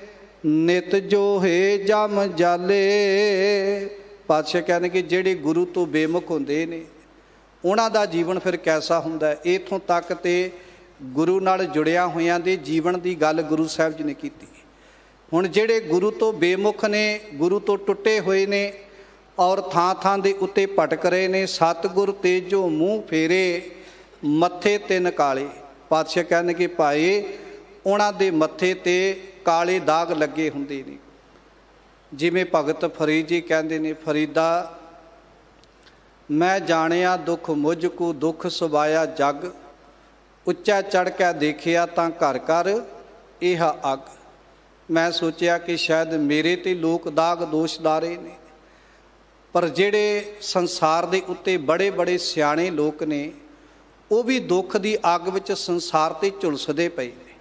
ਨਿਤ ਜੋਹੇ ਜਮ ਜਾਲੇ। ਪਾਤਸ਼ਾਹ ਕਹਿੰਦੇ ਕਿ ਜਿਹੜੇ ਗੁਰੂ ਤੋਂ ਬੇਮੁਖ ਹੁੰਦੇ ਨੇ ਉਹਨਾਂ ਦਾ ਜੀਵਨ ਫਿਰ ਕੈਸਾ ਹੁੰਦਾ। ਇੱਥੋਂ ਤੱਕ ਤੇ ਗੁਰੂ ਨਾਲ ਜੁੜਿਆ ਹੋਇਆਂ ਦੇ ਜੀਵਨ ਦੀ ਗੱਲ ਗੁਰੂ ਸਾਹਿਬ ਜੀ ਨੇ ਕੀਤੀ। ਹੁਣ ਜਿਹੜੇ ਗੁਰੂ ਤੋਂ ਬੇਮੁਖ ਨੇ, ਗੁਰੂ ਤੋਂ ਟੁੱਟੇ ਹੋਏ ਨੇ ਔਰ ਥਾਂ ਥਾਂ ਦੇ ਉੱਤੇ ਭਟਕ ਰਹੇ ਨੇ, ਸਤਿਗੁਰ ਤੇ ਜੋ ਮੂੰਹ ਫੇਰੇ, ਮੱਥੇ ਤਿੰਨ ਕਾਲੇ। ਪਾਤਸ਼ਾਹ ਕਹਿੰਦੇ ਕਿ ਭਾਈ ਉਹਨਾਂ ਦੇ ਮੱਥੇ ਤੇ ਕਾਲੇ ਦਾਗ ਲੱਗੇ ਹੁੰਦੇ ਨੇ। ਜਿਵੇਂ ਭਗਤ ਫਰੀਦ ਜੀ ਕਹਿੰਦੇ ਨੇ, ਫਰੀਦਾ ਮੈਂ ਜਾਣਿਆ ਦੁੱਖ ਮੁਝ ਕੋ, ਦੁੱਖ ਸੁਭਾਇਆ ਜਗ, ਉੱਚਾ ਚੜ੍ਹ ਕੇ ਦੇਖਿਆ ਤਾਂ ਘਰ ਘਰ ਇਹ ਅੱਗ। ਮੈਂ ਸੋਚਿਆ ਕਿ ਸ਼ਾਇਦ ਮੇਰੇ ਤੇ ਲੋਕ ਦਾਗ ਦੋਸ਼ ਲਾ ਰਹੇ ਨੇ, ਪਰ ਜਿਹੜੇ ਸੰਸਾਰ ਦੇ ਉੱਤੇ ਬੜੇ ਬੜੇ ਸਿਆਣੇ ਲੋਕ ਨੇ ਉਹ ਵੀ ਦੁੱਖ ਦੀ ਅੱਗ ਵਿੱਚ ਸੰਸਾਰ ਤੇ ਝੁਲਸਦੇ ਪਏ ਨੇ।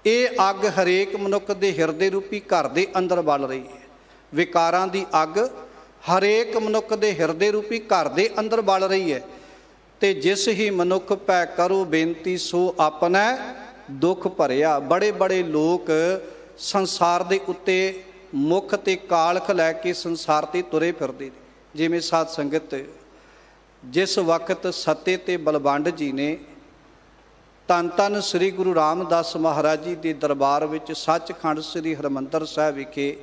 ਇਹ ਅੱਗ ਹਰੇਕ ਮਨੁੱਖ ਦੇ ਹਿਰਦੇ ਰੂਪੀ ਘਰ ਦੇ ਅੰਦਰ ਬਲ ਰਹੀ ਹੈ। ਵਿਕਾਰਾਂ ਦੀ ਅੱਗ ਹਰੇਕ ਮਨੁੱਖ ਦੇ ਹਿਰਦੇ ਰੂਪੀ ਘਰ ਦੇ ਅੰਦਰ ਬਲ ਰਹੀ ਹੈ। ਤੇ ਜਿਸ ਹੀ ਮਨੁੱਖ ਭੈ ਕਰੋ ਬੇਨਤੀ ਸੋ ਆਪਣਾ ਦੁੱਖ ਭਰਿਆ। ਬੜੇ ਬੜੇ ਲੋਕ ਸੰਸਾਰ ਦੇ ਉੱਤੇ ਮੁੱਖ ਤੇ ਕਾਲਖ ਲੈ ਕੇ ਸੰਸਾਰ ਤੇ ਤੁਰੇ ਫਿਰਦੇ ਨੇ। ਜਿਵੇਂ ਸਾਧ ਸੰਗਤ ਜਿਸ ਵਕਤ ਸੱਤੇ ਤੇ ਬਲਵੰਡ ਜੀ ਨੇ ਧੰਨ ਧੰਨ ਸ੍ਰੀ ਗੁਰੂ ਰਾਮਦਾਸ ਮਹਾਰਾਜ ਜੀ ਦੇ ਦਰਬਾਰ ਵਿੱਚ ਸੱਚਖੰਡ ਸ੍ਰੀ ਹਰਿਮੰਦਰ ਸਾਹਿਬ ਵਿਖੇ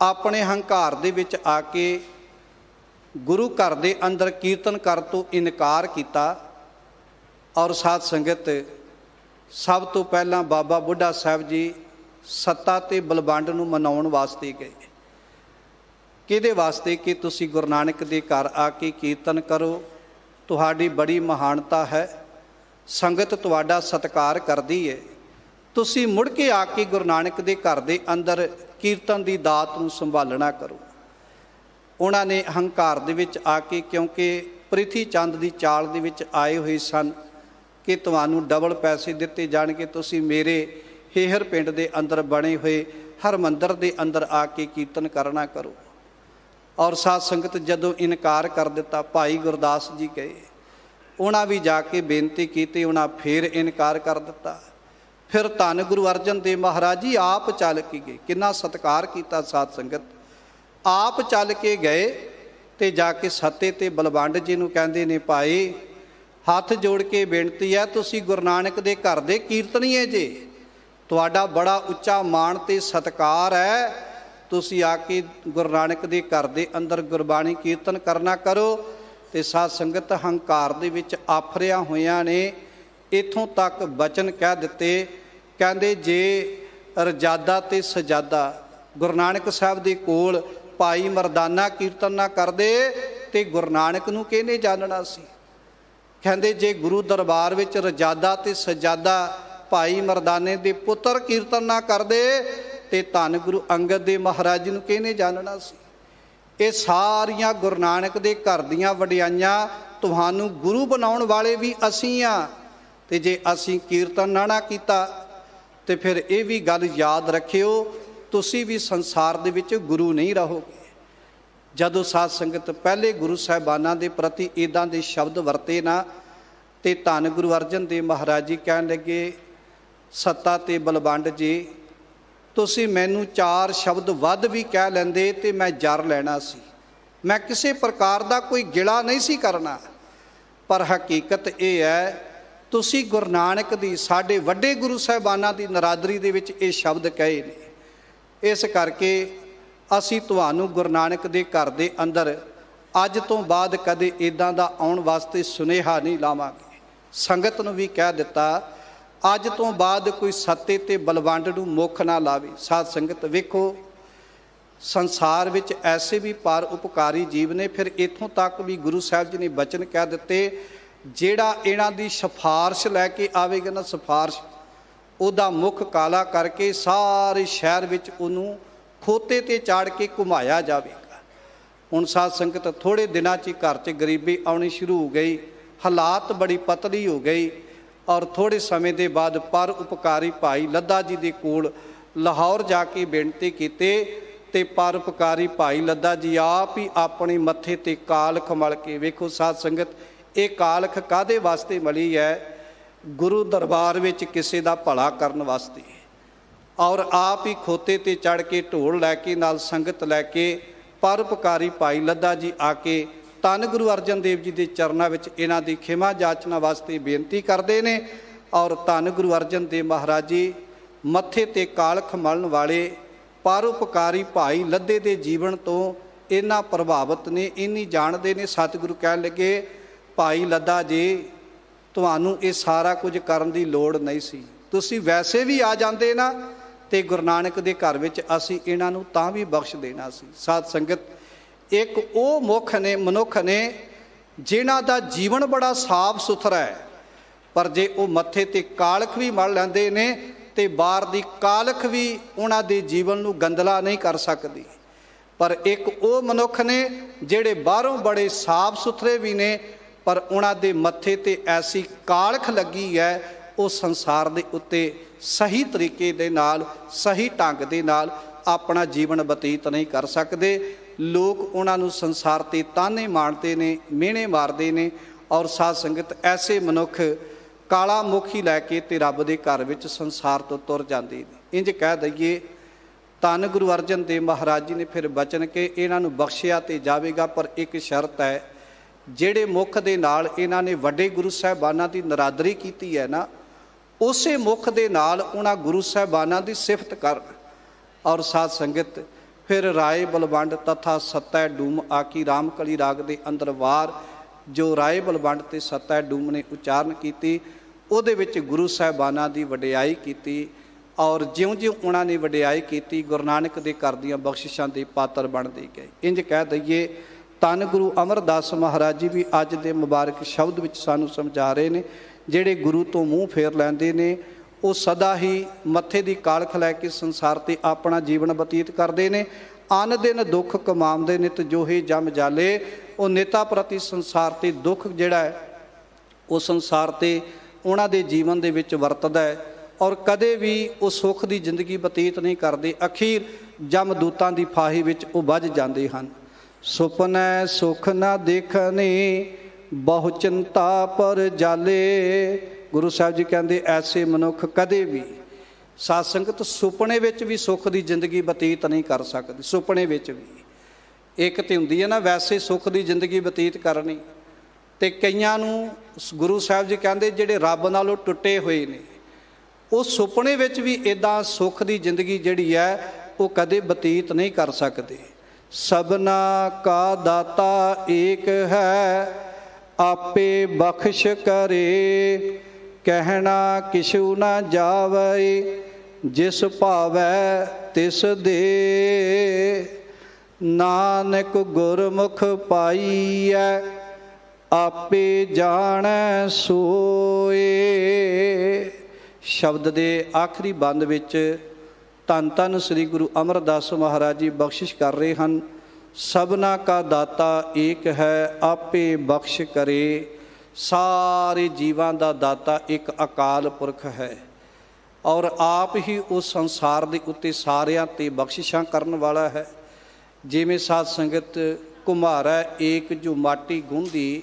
ਆਪਣੇ ਹੰਕਾਰ ਦੇ ਵਿੱਚ ਆ ਕੇ ਗੁਰੂ ਘਰ ਦੇ ਅੰਦਰ ਕੀਰਤਨ ਕਰਨ ਤੋਂ ਇਨਕਾਰ ਕੀਤਾ। ਔਰ ਸਾਧ ਸੰਗਤ ਸਭ ਤੋਂ ਪਹਿਲਾਂ ਬਾਬਾ ਬੁੱਢਾ ਸਾਹਿਬ ਜੀ ਸੱਤਾ ਤੇ ਬਲਵੰਡ ਨੂੰ ਮਨਾਉਣ ਵਾਸਤੇ ਗਏ। ਕਿਹਦੇ ਵਾਸਤੇ? ਕਿ ਤੁਸੀਂ ਗੁਰੂ ਨਾਨਕ ਦੇ ਘਰ ਆ ਕੇ ਕੀਰਤਨ ਕਰੋ, ਤੁਹਾਡੀ ਬੜੀ ਮਹਾਨਤਾ ਹੈ, ਸੰਗਤ ਤੁਹਾਡਾ ਸਤਿਕਾਰ ਕਰਦੀ ਹੈ, ਤੁਸੀਂ ਮੁੜ ਕੇ ਆ ਕੇ ਗੁਰੂ ਨਾਨਕ ਦੇ ਘਰ ਦੇ ਅੰਦਰ ਕੀਰਤਨ ਦੀ ਦਾਤ ਨੂੰ ਸੰਭਾਲਣਾ ਕਰੋ। ਉਹਨਾਂ ਨੇ ਹੰਕਾਰ ਦੇ ਵਿੱਚ ਆ ਕੇ, ਕਿਉਂਕਿ ਪ੍ਰਿਥੀ ਚੰਦ ਦੀ ਚਾਲ ਦੇ ਵਿੱਚ ਆਏ ਹੋਏ ਸਨ ਕਿ ਤੁਹਾਨੂੰ ਡਬਲ ਪੈਸੇ ਦਿੱਤੇ ਜਾਣਗੇ, ਤੁਸੀਂ ਮੇਰੇ ਹੇਹਰ ਪਿੰਡ ਦੇ ਅੰਦਰ ਬਣੇ ਹੋਏ ਹਰਿਮੰਦਰ ਦੇ ਅੰਦਰ ਆ ਕੇ ਕੀਰਤਨ ਕਰਨਾ ਕਰੋ। ਔਰ ਸਾਧ ਸੰਗਤ ਜਦੋਂ ਇਨਕਾਰ ਕਰ ਦਿੱਤਾ, ਭਾਈ ਗੁਰਦਾਸ ਜੀ ਗਏ, ਉਹਨਾਂ ਵੀ ਜਾ ਕੇ ਬੇਨਤੀ ਕੀਤੀ, ਉਹਨਾਂ ਫੇਰ ਇਨਕਾਰ ਕਰ ਦਿੱਤਾ। ਫਿਰ ਧੰਨ ਗੁਰੂ ਅਰਜਨ ਦੇਵ ਮਹਾਰਾਜ ਜੀ ਆਪ ਚੱਲ ਕੇ ਗਏ। ਕਿੰਨਾ ਸਤਿਕਾਰ ਕੀਤਾ ਸਾਧ ਸੰਗਤ। ਆਪ ਚੱਲ ਕੇ ਗਏ ਤੇ ਜਾ ਕੇ ਸੱਤੇ ਤੇ ਬਲਵੰਡ ਜੀ ਨੂੰ ਕਹਿੰਦੇ ਨੇ, ਭਾਈ ਹੱਥ ਜੋੜ ਕੇ ਬੇਨਤੀ ਹੈ, ਤੁਸੀਂ ਗੁਰੂ ਨਾਨਕ ਦੇ ਘਰ ਦੇ ਕੀਰਤਨੀਏ ਜੇ, ਤੁਹਾਡਾ ਬੜਾ ਉੱਚਾ ਮਾਣ ਤੇ ਸਤਿਕਾਰ ਹੈ, ਤੁਸੀਂ ਆ ਕੇ ਗੁਰੂ ਨਾਨਕ ਦੇ ਘਰ ਦੇ ਅੰਦਰ ਗੁਰਬਾਣੀ ਕੀਰਤਨ ਕਰਨਾ ਕਰੋ। ਤੇ ਸਾਧ ਸੰਗਤ ਹੰਕਾਰ ਦੇ ਵਿੱਚ ਆਫਰਿਆ ਹੋਇਆਂ ਨੇ ਇੱਥੋਂ ਤੱਕ ਬਚਨ ਕਹਿ ਦਿੱਤੇ, ਕਹਿੰਦੇ ਜੇ ਰਜਾਦਾ ਤੇ ਸਜਾਦਾ ਗੁਰੂ ਨਾਨਕ ਸਾਹਿਬ ਦੇ ਕੋਲ ਭਾਈ ਮਰਦਾਨਾ ਕੀਰਤਨ ਨਾ ਕਰਦੇ ਤੇ ਗੁਰੂ ਨਾਨਕ ਨੂੰ ਕਿਹਨੇ ਜਾਣਨਾ ਸੀ। ਕਹਿੰਦੇ ਜੇ ਗੁਰੂ ਦਰਬਾਰ ਵਿੱਚ ਰਜਾਦਾ ਤੇ ਸਜਾਦਾ ਭਾਈ ਮਰਦਾਨੇ ਦੇ ਪੁੱਤਰ ਕੀਰਤਨ ਨਾ ਕਰਦੇ ਤੇ ਧੰਨ ਗੁਰੂ ਅੰਗਦ ਦੇਵ ਮਹਾਰਾਜ ਜੀ ਨੂੰ ਕਿਹਨੇ ਜਾਣਨਾ ਸੀ। ਇਹ ਸਾਰੀਆਂ ਗੁਰੂ ਨਾਨਕ ਦੇ ਘਰ ਦੀਆਂ ਵਡਿਆਈਆਂ, ਤੁਹਾਨੂੰ ਗੁਰੂ ਬਣਾਉਣ ਵਾਲੇ ਵੀ ਅਸੀਂ ਹਾਂ। ਤੇ ਜੇ ਅਸੀਂ ਕੀਰਤਨ ਨਾ ਕੀਤਾ ਤੇ ਫਿਰ ਇਹ ਵੀ ਗੱਲ ਯਾਦ ਰੱਖਿਓ, ਤੁਸੀਂ ਵੀ ਸੰਸਾਰ ਦੇ ਵਿੱਚ ਗੁਰੂ ਨਹੀਂ ਰਹੋਗੇ। ਜਦੋਂ ਸਾਧ ਸੰਗਤ ਪਹਿਲੇ ਗੁਰੂ ਸਾਹਿਬਾਨਾਂ ਦੇ ਪ੍ਰਤੀ ਇੱਦਾਂ ਦੇ ਸ਼ਬਦ ਵਰਤੇ ਨਾ, ਤੇ ਧੰਨ ਗੁਰੂ ਅਰਜਨ ਦੇਵ ਮਹਾਰਾਜ ਜੀ ਕਹਿਣ ਲੱਗੇ, ਸੱਤਾ ਤੇ ਬਲਵੰਡ ਜੀ ਤੁਸੀਂ ਮੈਨੂੰ 4 ਸ਼ਬਦ ਵੱਧ ਵੀ ਕਹਿ ਲੈਂਦੇ ਤੇ ਮੈਂ ਜਰ ਲੈਣਾ ਸੀ। ਮੈਂ ਕਿਸੇ ਪ੍ਰਕਾਰ ਦਾ ਕੋਈ ਗਿਲਾ ਨਹੀਂ ਸੀ ਕਰਨਾ, ਪਰ ਹਕੀਕਤ ਇਹ ਹੈ ਤੁਸੀਂ ਗੁਰੂ ਨਾਨਕ ਦੀ, ਸਾਡੇ ਵੱਡੇ ਗੁਰੂ ਸਾਹਿਬਾਨਾਂ ਦੀ ਨਰਾਦਰੀ ਦੇ ਵਿੱਚ ਇਹ ਸ਼ਬਦ ਕਹੇ ਨੇ। ਇਸ ਕਰਕੇ ਅਸੀਂ ਤੁਹਾਨੂੰ ਗੁਰੂ ਨਾਨਕ ਦੇ ਘਰ ਦੇ ਅੰਦਰ ਅੱਜ ਤੋਂ ਬਾਅਦ ਕਦੇ ਇੱਦਾਂ ਦਾ ਆਉਣ ਵਾਸਤੇ ਸੁਨੇਹਾ ਨਹੀਂ ਲਾਵਾਂਗੇ। ਸੰਗਤ ਨੂੰ ਵੀ ਕਹਿ ਦਿੱਤਾ, ਅੱਜ ਤੋਂ ਬਾਅਦ ਕੋਈ ਸੱਤੇ ਤੇ ਬਲਵੰਡ ਨੂੰ ਮੁੱਖ ਨਾ ਲਾਵੇ। ਸਾਧ ਸੰਗਤ ਵੇਖੋ, ਸੰਸਾਰ ਵਿੱਚ ਐਸੇ ਵੀ ਪਰ ਉਪਕਾਰੀ ਜੀਵ ਨੇ। ਫਿਰ ਇੱਥੋਂ ਤੱਕ ਵੀ ਗੁਰੂ ਸਾਹਿਬ ਜੀ ਨੇ ਬਚਨ ਕਹਿ ਦਿੱਤੇ, ਜਿਹੜਾ ਇਹਨਾਂ ਦੀ ਸਿਫਾਰਿਸ਼ ਲੈ ਕੇ ਆਵੇਗਾ ਨਾ, ਸਿਫਾਰਿਸ਼ ਉਹਦਾ ਮੁੱਖ ਕਾਲਾ ਕਰਕੇ ਸਾਰੇ ਸ਼ਹਿਰ ਵਿੱਚ ਉਹਨੂੰ ਖੋਤੇ ਤੇ ਚਾੜ ਕੇ ਘੁਮਾਇਆ ਜਾਵੇਗਾ। ਹੁਣ ਸਾਧ ਸੰਗਤ ਥੋੜ੍ਹੇ ਦਿਨਾਂ 'ਚ ਘਰ 'ਚ ਗਰੀਬੀ ਆਉਣੀ ਸ਼ੁਰੂ ਹੋ ਗਈ, ਹਾਲਾਤ ਬੜੀ ਪਤਲੀ ਹੋ ਗਈ। ਔਰ ਥੋੜ੍ਹੇ ਸਮੇਂ ਦੇ ਬਾਅਦ ਪਰ ਉਪਕਾਰੀ ਭਾਈ ਲੱਦਾ ਜੀ ਦੇ ਕੋਲ ਲਾਹੌਰ ਜਾ ਕੇ ਬੇਨਤੀ ਕੀਤੀ ਤੇ ਪਰ ਉਪਕਾਰੀ ਭਾਈ ਲੱਦਾ ਜੀ ਆਪ ਹੀ ਆਪਣੇ ਮੱਥੇ ਤੇ ਕਾਲਖ ਮਲ ਕੇ, ਵੇਖੋ ਸਾਧ ਸੰਗਤ ਇਹ ਕਾਲਖ ਕਾਹਦੇ ਵਾਸਤੇ ਮਲੀ ਹੈ? ਗੁਰੂ ਦਰਬਾਰ ਵਿੱਚ ਕਿਸੇ ਦਾ ਭਲਾ ਕਰਨ ਵਾਸਤੇ। ਔਰ ਆਪ ਹੀ ਖੋਤੇ ਤੇ ਚੜ੍ਹ ਕੇ ਢੋਲ ਲੈ ਕੇ ਨਾਲ ਸੰਗਤ ਲੈ ਕੇ ਪਰਉਪਕਾਰੀ ਭਾਈ ਲੱਦਾ ਜੀ ਆ ਕੇ ਧੰਨ ਗੁਰੂ ਅਰਜਨ ਦੇਵ ਜੀ ਦੇ ਚਰਨਾਂ ਵਿੱਚ ਇਹਨਾਂ ਦੀ ਖਿਮਾ ਜਾਚਨਾ ਵਾਸਤੇ ਬੇਨਤੀ ਕਰਦੇ ਨੇ। ਔਰ ਧੰਨ ਗੁਰੂ ਅਰਜਨ ਦੇਵ ਮਹਾਰਾਜ ਜੀ ਮੱਥੇ ਤੇ ਕਾਲਖ ਮਲਣ ਵਾਲੇ ਪਰਉਪਕਾਰੀ ਭਾਈ ਲੱਦੇ ਦੇ ਜੀਵਨ ਤੋਂ ਇੰਨਾ ਪ੍ਰਭਾਵਿਤ ਨੇ, ਇੰਨੀ ਜਾਣਦੇ ਨੇ। ਸਤਿਗੁਰੂ ਕਹਿਣ ਲੱਗੇ, ਭਾਈ ਲੱਦਾ ਜੀ ਤੁਹਾਨੂੰ ਇਹ ਸਾਰਾ ਕੁਝ ਕਰਨ ਦੀ ਲੋੜ ਨਹੀਂ ਸੀ, ਤੁਸੀਂ ਵੈਸੇ ਵੀ ਆ ਜਾਂਦੇ ਨਾ ਤੇ ਗੁਰੂ ਨਾਨਕ ਦੇ ਘਰ ਵਿੱਚ ਅਸੀਂ ਇਹਨਾਂ ਨੂੰ ਤਾਂ ਵੀ ਬਖਸ਼ ਦੇਣਾ ਸੀ। ਸਾਧ ਸੰਗਤ ਇੱਕ ਉਹ ਮਨੁੱਖ ਨੇ ਜਿਨ੍ਹਾਂ ਦਾ ਜੀਵਨ ਬੜਾ ਸਾਫ ਸੁਥਰਾ ਹੈ, ਪਰ ਜੇ ਉਹ ਮੱਥੇ ਤੇ ਕਾਲਖ ਵੀ ਮਲ ਲੈਂਦੇ ਨੇ ਤੇ ਬਾਹਰ ਦੀ ਕਾਲਖ ਵੀ ਉਹਨਾਂ ਦੇ ਜੀਵਨ ਨੂੰ ਗੰਦਲਾ ਨਹੀਂ ਕਰ ਸਕਦੀ। ਪਰ ਇੱਕ ਉਹ ਮਨੁੱਖ ਨੇ ਜਿਹੜੇ ਬਾਹਰੋਂ ਬੜੇ ਸਾਫ ਸੁਥਰੇ ਵੀ ਨੇ, ਪਰ ਉਹਨਾਂ ਦੇ ਮੱਥੇ ਤੇ ਐਸੀ ਕਾਲਖ ਲੱਗੀ ਹੈ, ਉਹ ਸੰਸਾਰ ਦੇ ਉੱਤੇ ਸਹੀ ਤਰੀਕੇ ਦੇ ਨਾਲ, ਸਹੀ ਢੰਗ ਦੇ ਨਾਲ ਆਪਣਾ ਜੀਵਨ ਬਤੀਤ ਨਹੀਂ ਕਰ ਸਕਦੇ। ਲੋਕ ਉਹਨਾਂ ਨੂੰ ਸੰਸਾਰ 'ਤੇ ਤਾਨੇ ਮਾਰਦੇ ਨੇ, ਮਿਹਣੇ ਮਾਰਦੇ ਨੇ, ਔਰ ਸਾਧ ਸੰਗਤ ਐਸੇ ਮਨੁੱਖ ਕਾਲਾ ਮੁੱਖ ਹੀ ਲੈ ਕੇ ਤੇ ਰੱਬ ਦੇ ਘਰ ਵਿੱਚ ਸੰਸਾਰ ਤੋਂ ਤੁਰ ਜਾਂਦੇ ਨੇ। ਇੰਝ ਕਹਿ ਦਈਏ, ਧੰਨ ਗੁਰੂ ਅਰਜਨ ਦੇਵ ਮਹਾਰਾਜ ਜੀ ਨੇ ਫਿਰ ਬਚਨ ਕੇ ਇਹਨਾਂ ਨੂੰ ਬਖਸ਼ਿਆ ਤੇ ਜਾਵੇਗਾ, ਪਰ ਇੱਕ ਸ਼ਰਤ ਹੈ, ਜਿਹੜੇ ਮੁੱਖ ਦੇ ਨਾਲ ਇਹਨਾਂ ਨੇ ਵੱਡੇ ਗੁਰੂ ਸਾਹਿਬਾਨਾਂ ਦੀ ਨਰਾਦਰੀ ਕੀਤੀ ਹੈ ਨਾ, ਉਸੇ ਮੁੱਖ ਦੇ ਨਾਲ ਉਹਨਾਂ ਗੁਰੂ ਸਾਹਿਬਾਨਾਂ ਦੀ ਸਿਫਤ ਕਰਨ। ਔਰ ਸਾਧ ਸੰਗਤ ਫਿਰ ਰਾਏ ਬਲਵੰਡ ਤਥਾ ਸਤੈ ਡੂਮ ਆਕੀ ਰਾਮਕਲੀ ਰਾਗ ਦੇ ਅੰਦਰ ਵਾਰ ਜੋ ਰਾਏ ਬਲਵੰਡ ਤੇ ਸਤੈ ਡੂਮ ਨੇ ਉਚਾਰਨ ਕੀਤੀ, ਉਹਦੇ ਵਿੱਚ ਗੁਰੂ ਸਾਹਿਬਾਨਾਂ ਦੀ ਵਡਿਆਈ ਕੀਤੀ। ਔਰ ਜਿਉਂ-ਜਿਉਂ ਉਹਨਾਂ ਨੇ ਵਡਿਆਈ ਕੀਤੀ, ਗੁਰੂ ਨਾਨਕ ਦੇ ਘਰ ਦੀਆਂ ਬਖਸ਼ਿਸ਼ਾਂ ਦੇ ਪਾਤਰ ਬਣਦੇ ਗਏ। ਇੰਝ ਕਹਿ ਦਈਏ, ਧੰਨ ਗੁਰੂ ਅਮਰਦਾਸ ਮਹਾਰਾਜ ਜੀ ਵੀ ਅੱਜ ਦੇ ਮੁਬਾਰਕ ਸ਼ਬਦ ਵਿੱਚ ਸਾਨੂੰ ਸਮਝਾ ਰਹੇ ਨੇ, ਜਿਹੜੇ ਗੁਰੂ ਤੋਂ ਮੂੰਹ ਫੇਰ ਲੈਂਦੇ ਨੇ ਉਹ ਸਦਾ ਹੀ ਮੱਥੇ ਦੀ ਕਾਲਖ ਲੈ ਕੇ ਸੰਸਾਰ 'ਤੇ ਆਪਣਾ ਜੀਵਨ ਬਤੀਤ ਕਰਦੇ ਨੇ। ਅਨ ਦਿਨ ਦੁੱਖ ਕਮਾਉਂਦੇ ਨਿਤ ਜੋਹੇ ਜਮ ਜਾਲੇ। ਉਹ ਨੇਤਾ ਪ੍ਰਤੀ ਸੰਸਾਰ 'ਤੇ ਦੁੱਖ ਜਿਹੜਾ ਹੈ ਉਹ ਸੰਸਾਰ 'ਤੇ ਉਹਨਾਂ ਦੇ ਜੀਵਨ ਦੇ ਵਿੱਚ ਵਰਤਦਾ ਹੈ, ਔਰ ਕਦੇ ਵੀ ਉਹ ਸੁੱਖ ਦੀ ਜ਼ਿੰਦਗੀ ਬਤੀਤ ਨਹੀਂ ਕਰਦੇ। ਅਖੀਰ ਜਮਦੂਤਾਂ ਦੀ ਫਾਹੀ ਵਿੱਚ ਉਹ ਵੱਜ ਜਾਂਦੇ ਹਨ। ਸੁਪਨੈ ਸੁਖ ਨਾ ਦੇਖਣੇ ਬਹੁ ਚਿੰਤਾ ਪਰ ਜਾਲੇ। ਗੁਰੂ ਸਾਹਿਬ ਜੀ ਕਹਿੰਦੇ ਐਸੇ ਮਨੁੱਖ ਕਦੇ ਵੀ ਸਾਧ ਸੰਗਤ ਸੁਪਨੇ ਵਿੱਚ ਵੀ ਸੁੱਖ ਦੀ ਜ਼ਿੰਦਗੀ ਬਤੀਤ ਨਹੀਂ ਕਰ ਸਕਦੇ। ਸੁਪਨੇ ਵਿੱਚ ਵੀ ਇੱਕ ਤੇ ਹੁੰਦੀ ਹੈ ਨਾ ਵੈਸੇ ਸੁੱਖ ਦੀ ਜ਼ਿੰਦਗੀ ਬਤੀਤ ਕਰਨੀ, ਤੇ ਕਈਆਂ ਨੂੰ ਗੁਰੂ ਸਾਹਿਬ ਜੀ ਕਹਿੰਦੇ ਜਿਹੜੇ ਰੱਬ ਨਾਲੋਂ ਟੁੱਟੇ ਹੋਏ ਨੇ, ਉਹ ਸੁਪਨੇ ਵਿੱਚ ਵੀ ਇੱਦਾਂ ਸੁੱਖ ਦੀ ਜ਼ਿੰਦਗੀ ਜਿਹੜੀ ਹੈ ਉਹ ਕਦੇ ਬਤੀਤ ਨਹੀਂ ਕਰ ਸਕਦੇ। ਸਭਨਾ ਕਾ ਦਾਤਾ ਏਕ ਹੈ, ਆਪੇ ਬਖਸ਼ ਕਰੇ। ਕਹਿਣਾ ਕਿਛੂ ਨਾ ਜਾਵੇ, ਜਿਸ ਭਾਵੈ ਤਿਸ ਦੇ। ਨਾਨਕ ਗੁਰਮੁਖ ਪਾਈਐ, ਆਪੇ ਜਾਣੈ ਸੋਏ। ਸ਼ਬਦ ਦੇ ਆਖਰੀ ਬੰਦ ਵਿੱਚ ਧੰਨ ਧੰਨ ਸ੍ਰੀ ਗੁਰੂ ਅਮਰਦਾਸ ਮਹਾਰਾਜ ਜੀ ਬਖਸ਼ਿਸ਼ ਕਰ ਰਹੇ ਹਨ। ਸਭਨਾ ਕਾ ਦਾਤਾ ਏਕ ਹੈ, ਆਪੇ ਬਖਸ਼ ਕਰੇ। ਸਾਰੇ ਜੀਵਾਂ ਦਾ ਦਾਤਾ ਇੱਕ ਅਕਾਲ ਪੁਰਖ ਹੈ, ਔਰ ਆਪ ਹੀ ਉਸ ਸੰਸਾਰ ਦੇ ਉੱਤੇ ਸਾਰਿਆਂ 'ਤੇ ਬਖਸ਼ਿਸ਼ਾਂ ਕਰਨ ਵਾਲਾ ਹੈ। ਜਿਵੇਂ ਸਾਧ ਸੰਗਤ ਕੁਮਾਰਾ ਏਕ ਜੋ ਮਾਟੀ ਗੁੰਦੀ,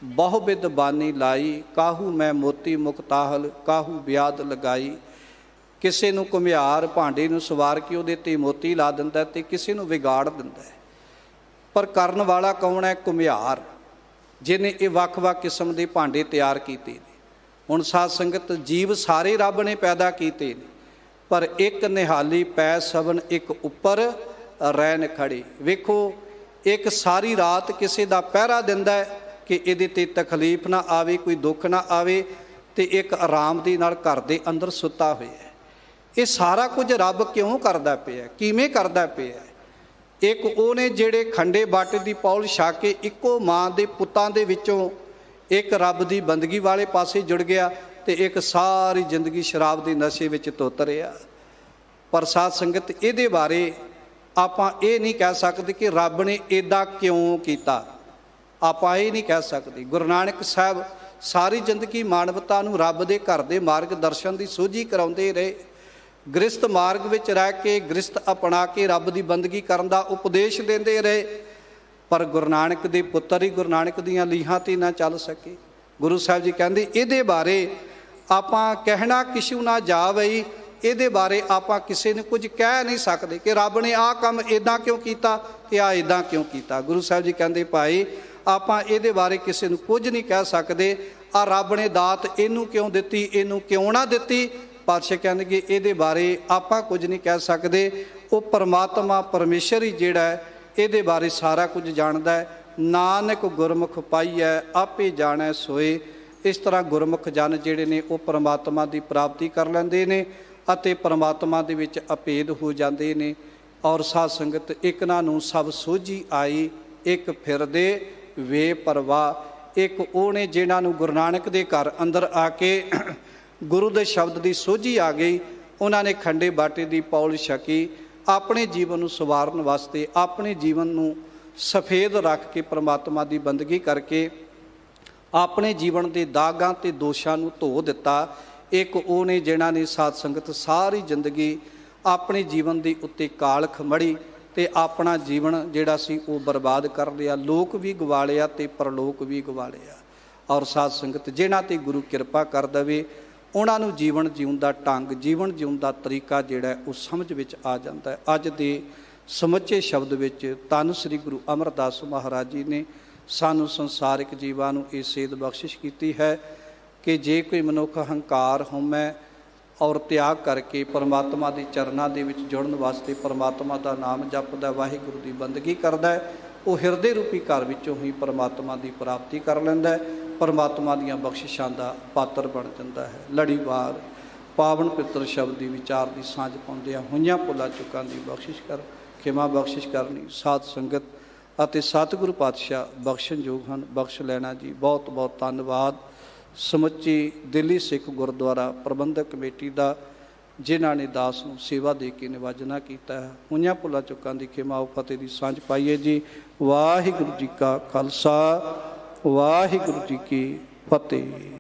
ਬਹੁ ਬਿਦ ਬਾਨੀ ਲਾਈ। ਕਾਹੂ ਮੈਂ ਮੋਤੀ ਮੁਕਤਾਹਲ, ਕਾਹੂ ਵਿਆਦ ਲਗਾਈ। ਕਿਸੇ ਨੂੰ ਘੁਮਿਆਰ ਭਾਂਡੇ ਨੂੰ ਸਵਾਰ ਕੇ ਉਹਦੇ 'ਤੇ ਮੋਤੀ ਲਾ ਦਿੰਦਾ ਤੇ ਕਿਸੇ ਨੂੰ ਵਿਗਾੜ ਦਿੰਦਾ ਹੈ, ਪਰ ਕਰਨ ਵਾਲਾ ਕੌਣ ਹੈ? ਘੁਮਿਆਰ, ਜਿਹਨੇ ਇਹ ਵੱਖ-ਵੱਖ ਕਿਸਮ ਦੇ ਭਾਂਡੇ ਤਿਆਰ ਕੀਤੇ ਨੇ। ਹੁਣ ਸਾਧ ਸੰਗਤ ਜੀਵ ਸਾਰੇ ਰੱਬ ਨੇ ਪੈਦਾ ਕੀਤੇ ਨੇ, ਪਰ ਇੱਕ ਨਿਹਾਲੀ ਪੈ ਸਭਨ ਇੱਕ ਉੱਪਰ ਰਹਿਣ ਖੜੇ। ਵੇਖੋ, ਇੱਕ ਸਾਰੀ ਰਾਤ ਕਿਸੇ ਦਾ ਪਹਿਰਾ ਦਿੰਦਾ ਕਿ ਇਹਦੇ 'ਤੇ ਤਕਲੀਫ ਨਾ ਆਵੇ, ਕੋਈ ਦੁੱਖ ਨਾ ਆਵੇ, ਤੇ ਇੱਕ ਆਰਾਮ ਦੇ ਨਾਲ ਘਰ ਦੇ ਅੰਦਰ ਸੁੱਤਾ ਹੋਇਆ। ਇਹ ਸਾਰਾ ਕੁਝ ਰੱਬ ਕਿਉਂ ਕਰਦਾ ਪਿਆ? ਕਿਵੇਂ ਕਰਦਾ ਪਿਆ? ਇੱਕ ਉਹਨੇ ਜਿਹੜੇ ਖੰਡੇ ਬਾਟੇ ਦੀ ਪੌਲ ਛਕ ਕੇ ਇੱਕੋ ਮਾਂ ਦੇ ਪੁੱਤਾਂ ਦੇ ਵਿੱਚੋਂ ਇੱਕ ਰੱਬ ਦੀ ਬੰਦਗੀ ਵਾਲੇ ਪਾਸੇ ਜੁੜ ਗਿਆ, ਤੇ ਇੱਕ ਸਾਰੀ ਜ਼ਿੰਦਗੀ ਸ਼ਰਾਬ ਦੇ ਨਸ਼ੇ ਵਿੱਚ ਧੁੱਤ ਰਿਹਾ। ਪਰ ਸਾਧ ਸੰਗਤ ਇਹਦੇ ਬਾਰੇ ਆਪਾਂ ਇਹ ਨਹੀਂ ਕਹਿ ਸਕਦੇ ਕਿ ਰੱਬ ਨੇ ਇੱਦਾਂ ਕਿਉਂ ਕੀਤਾ। ਆਪਾਂ ਇਹ ਨਹੀਂ ਕਹਿ ਸਕਦੇ। ਗੁਰੂ ਨਾਨਕ ਸਾਹਿਬ ਸਾਰੀ ਜ਼ਿੰਦਗੀ ਮਾਨਵਤਾ ਨੂੰ ਰੱਬ ਦੇ ਘਰ ਦੇ ਮਾਰਗ ਦਰਸ਼ਨ ਦੀ ਸੋਝੀ ਕਰਾਉਂਦੇ ਰਹੇ। ਗ੍ਰਸਤ ਮਾਰਗ ਵਿੱਚ ਰਹਿ ਕੇ ਗ੍ਰਸਤ ਅਪਣਾ ਕੇ ਰੱਬ ਦੀ ਬੰਦਗੀ ਕਰਨ ਦਾ ਉਪਦੇਸ਼ ਦਿੰਦੇ ਰਹੇ, ਪਰ ਗੁਰੂ ਨਾਨਕ ਦੇ ਪੁੱਤਰ ਹੀ ਗੁਰੂ ਨਾਨਕ ਦੀਆਂ ਲੀਹਾਂ 'ਤੇ ਨਾ ਚੱਲ ਸਕੇ। ਗੁਰੂ ਸਾਹਿਬ ਜੀ ਕਹਿੰਦੇ ਇਹਦੇ ਬਾਰੇ ਆਪਾਂ ਕਹਿਣਾ ਕਿਛੂ ਨਾ ਜਾਵੇ। ਇਹਦੇ ਬਾਰੇ ਆਪਾਂ ਕਿਸੇ ਨੂੰ ਕੁਝ ਕਹਿ ਨਹੀਂ ਸਕਦੇ ਕਿ ਰੱਬ ਨੇ ਆਹ ਕੰਮ ਇੱਦਾਂ ਕਿਉਂ ਕੀਤਾ ਤੇ ਆਹ ਇੱਦਾਂ ਕਿਉਂ ਕੀਤਾ। ਗੁਰੂ ਸਾਹਿਬ ਜੀ ਕਹਿੰਦੇ ਭਾਈ ਆਪਾਂ ਇਹਦੇ ਬਾਰੇ ਕਿਸੇ ਨੂੰ ਕੁਝ ਨਹੀਂ ਕਹਿ ਸਕਦੇ। ਆਹ ਰੱਬ ਨੇ ਦਾਤ ਇਹਨੂੰ ਕਿਉਂ ਦਿੱਤੀ, ਇਹਨੂੰ ਕਿਉਂ ਨਾ ਦਿੱਤੀ, ਪਾਤਸ਼ਾਹ ਕਹਿੰਦੇ ਇਹਦੇ ਬਾਰੇ ਆਪਾਂ ਕੁਝ ਨਹੀਂ ਕਹਿ ਸਕਦੇ। ਉਹ ਪਰਮਾਤਮਾ ਪਰਮੇਸ਼ਰ ਹੀ ਜਿਹੜਾ ਇਹਦੇ ਬਾਰੇ ਸਾਰਾ ਕੁਝ ਜਾਣਦਾ ਹੈ। ਨਾਨਕ ਗੁਰਮੁਖ ਪਾਈਐ, ਆਪੇ ਜਾਣੈ ਸੋਏ। ਇਸ ਤਰ੍ਹਾਂ ਗੁਰਮੁਖ ਜਨ ਜਿਹੜੇ ਨੇ ਉਹ ਪਰਮਾਤਮਾ ਦੀ ਪ੍ਰਾਪਤੀ ਕਰ ਲੈਂਦੇ ਨੇ ਅਤੇ ਪਰਮਾਤਮਾ ਦੇ ਵਿੱਚ ਅਭੇਦ ਹੋ ਜਾਂਦੇ ਨੇ। ਔਰ ਸਾਧ ਸੰਗਤ ਇਕਨਾਂ ਨੂੰ ਸਭ ਸੋਝੀ ਆਈ, ਇੱਕ ਫਿਰਦੇ ਵੇ ਪਰਵਾਹ। ਇੱਕ ਉਹ ਨੇ ਜਿਨ੍ਹਾਂ ਨੂੰ ਗੁਰੂ ਨਾਨਕ ਦੇ ਘਰ ਅੰਦਰ ਆ ਕੇ ਗੁਰੂ ਦੇ ਸ਼ਬਦ ਦੀ ਸੋਝੀ ਆ ਗਈ, ਉਹਨਾਂ ਨੇ ਖੰਡੇ ਬਾਟੇ ਦੀ ਪੌਲ ਛਕੀ, ਆਪਣੇ ਜੀਵਨ ਨੂੰ ਸਵਾਰਨ ਵਾਸਤੇ, ਆਪਣੇ ਜੀਵਨ ਨੂੰ ਸਫੇਦ ਰੱਖ ਕੇ ਪ੍ਰਮਾਤਮਾ ਦੀ ਬੰਦਗੀ ਕਰਕੇ ਆਪਣੇ ਜੀਵਨ ਦੇ ਦਾਗਾਂ ਤੇ ਦੋਸ਼ਾਂ ਨੂੰ ਧੋ ਦਿੱਤਾ। ਇੱਕ ਉਹ ਨੇ ਜਿਨ੍ਹਾਂ ਨੇ ਸਾਧ ਸੰਗਤ ਸਾਰੀ ਜ਼ਿੰਦਗੀ ਆਪਣੇ ਜੀਵਨ ਦੇ ਉੱਤੇ ਕਾਲਖ ਮੜੀ ਤੇ ਆਪਣਾ ਜੀਵਨ ਜਿਹੜਾ ਸੀ ਉਹ ਬਰਬਾਦ ਕਰ ਲਿਆ, ਲੋਕ ਵੀ ਗਵਾ ਲਿਆ ਤੇ ਪਰਲੋਕ ਵੀ ਗਵਾ ਲਿਆ। ਔਰ ਸਾਧ ਸੰਗਤ ਜਿਨ੍ਹਾਂ ਤੇ ਗੁਰੂ ਕਿਰਪਾ ਕਰ ਦੇਵੇ ਉਹਨਾਂ ਨੂੰ ਜੀਵਨ ਜਿਉਣ ਦਾ ਢੰਗ, ਜੀਵਨ ਜਿਉਣ ਦਾ ਤਰੀਕਾ ਜਿਹੜਾ ਉਹ ਸਮਝ ਵਿੱਚ ਆ ਜਾਂਦਾ ਹੈ। ਅੱਜ ਦੇ ਸਮੁੱਚੇ ਸ਼ਬਦ ਵਿੱਚ ਧੰਨ ਸ੍ਰੀ ਗੁਰੂ ਅਮਰਦਾਸ ਮਹਾਰਾਜ ਜੀ ਨੇ ਸਾਨੂੰ ਸੰਸਾਰਿਕ ਜੀਵਾਂ ਨੂੰ ਇਹ ਸੇਧ ਬਖਸ਼ਿਸ਼ ਕੀਤੀ ਹੈ ਕਿ ਜੇ ਕੋਈ ਮਨੁੱਖ ਹੰਕਾਰ, ਹਉਮੈ ਔਰ ਤਿਆਗ ਕਰਕੇ ਪਰਮਾਤਮਾ ਦੇ ਚਰਨਾਂ ਦੇ ਵਿੱਚ ਜੁੜਨ ਵਾਸਤੇ ਪਰਮਾਤਮਾ ਦਾ ਨਾਮ ਜਪਦਾ, ਵਾਹਿਗੁਰੂ ਦੀ ਬੰਦਗੀ ਕਰਦਾ ਹੈ, ਉਹ ਹਿਰਦੇ ਰੂਪੀ ਘਰ ਵਿੱਚੋਂ ਹੀ ਪਰਮਾਤਮਾ ਦੀ ਪ੍ਰਾਪਤੀ ਕਰ ਲੈਂਦਾ ਹੈ, ਪਰਮਾਤਮਾ ਦੀਆਂ ਬਖਸ਼ਿਸ਼ਾਂ ਦਾ ਪਾਤਰ ਬਣ ਜਾਂਦਾ ਹੈ। ਲੜੀਵਾਰ ਪਾਵਨ ਪਿੱਤਰ ਸ਼ਬਦ ਦੀ ਵਿਚਾਰ ਦੀ ਸਾਂਝ ਪਾਉਂਦਿਆਂ ਹੋਈਆਂ ਭੁੱਲਾਂ ਚੁੱਕਾਂ ਦੀ ਬਖਸ਼ਿਸ਼ ਕਰ, ਖਿਮਾ ਬਖਸ਼ਿਸ਼ ਕਰਨੀ। ਸਾਧ ਸੰਗਤ ਅਤੇ ਸਤਿਗੁਰੂ ਪਾਤਸ਼ਾਹ ਬਖਸ਼ਣਯੋਗ ਹਨ, ਬਖਸ਼ ਲੈਣਾ ਜੀ। ਬਹੁਤ ਬਹੁਤ ਧੰਨਵਾਦ ਸਮੁੱਚੀ ਦਿੱਲੀ ਸਿੱਖ ਗੁਰਦੁਆਰਾ ਪ੍ਰਬੰਧਕ ਕਮੇਟੀ ਦਾ, ਜਿਨ੍ਹਾਂ ਨੇ ਦਾਸ ਨੂੰ ਸੇਵਾ ਦੇ ਕੇ ਨਿਵਾਜਣਾ ਕੀਤਾ ਹੈ। ਹੋਈਆਂ ਭੁੱਲਾਂ ਚੁੱਕਾਂ ਦੀ ਖਿਮਾ ਫਤਿਹ ਦੀ ਸਾਂਝ ਪਾਈਏ ਜੀ। ਵਾਹਿਗੁਰੂ ਜੀ ਕਾ ਖਾਲਸਾ, ਵਾਹਿਗੁਰੂ ਜੀ ਕੀ ਫਤਿਹ।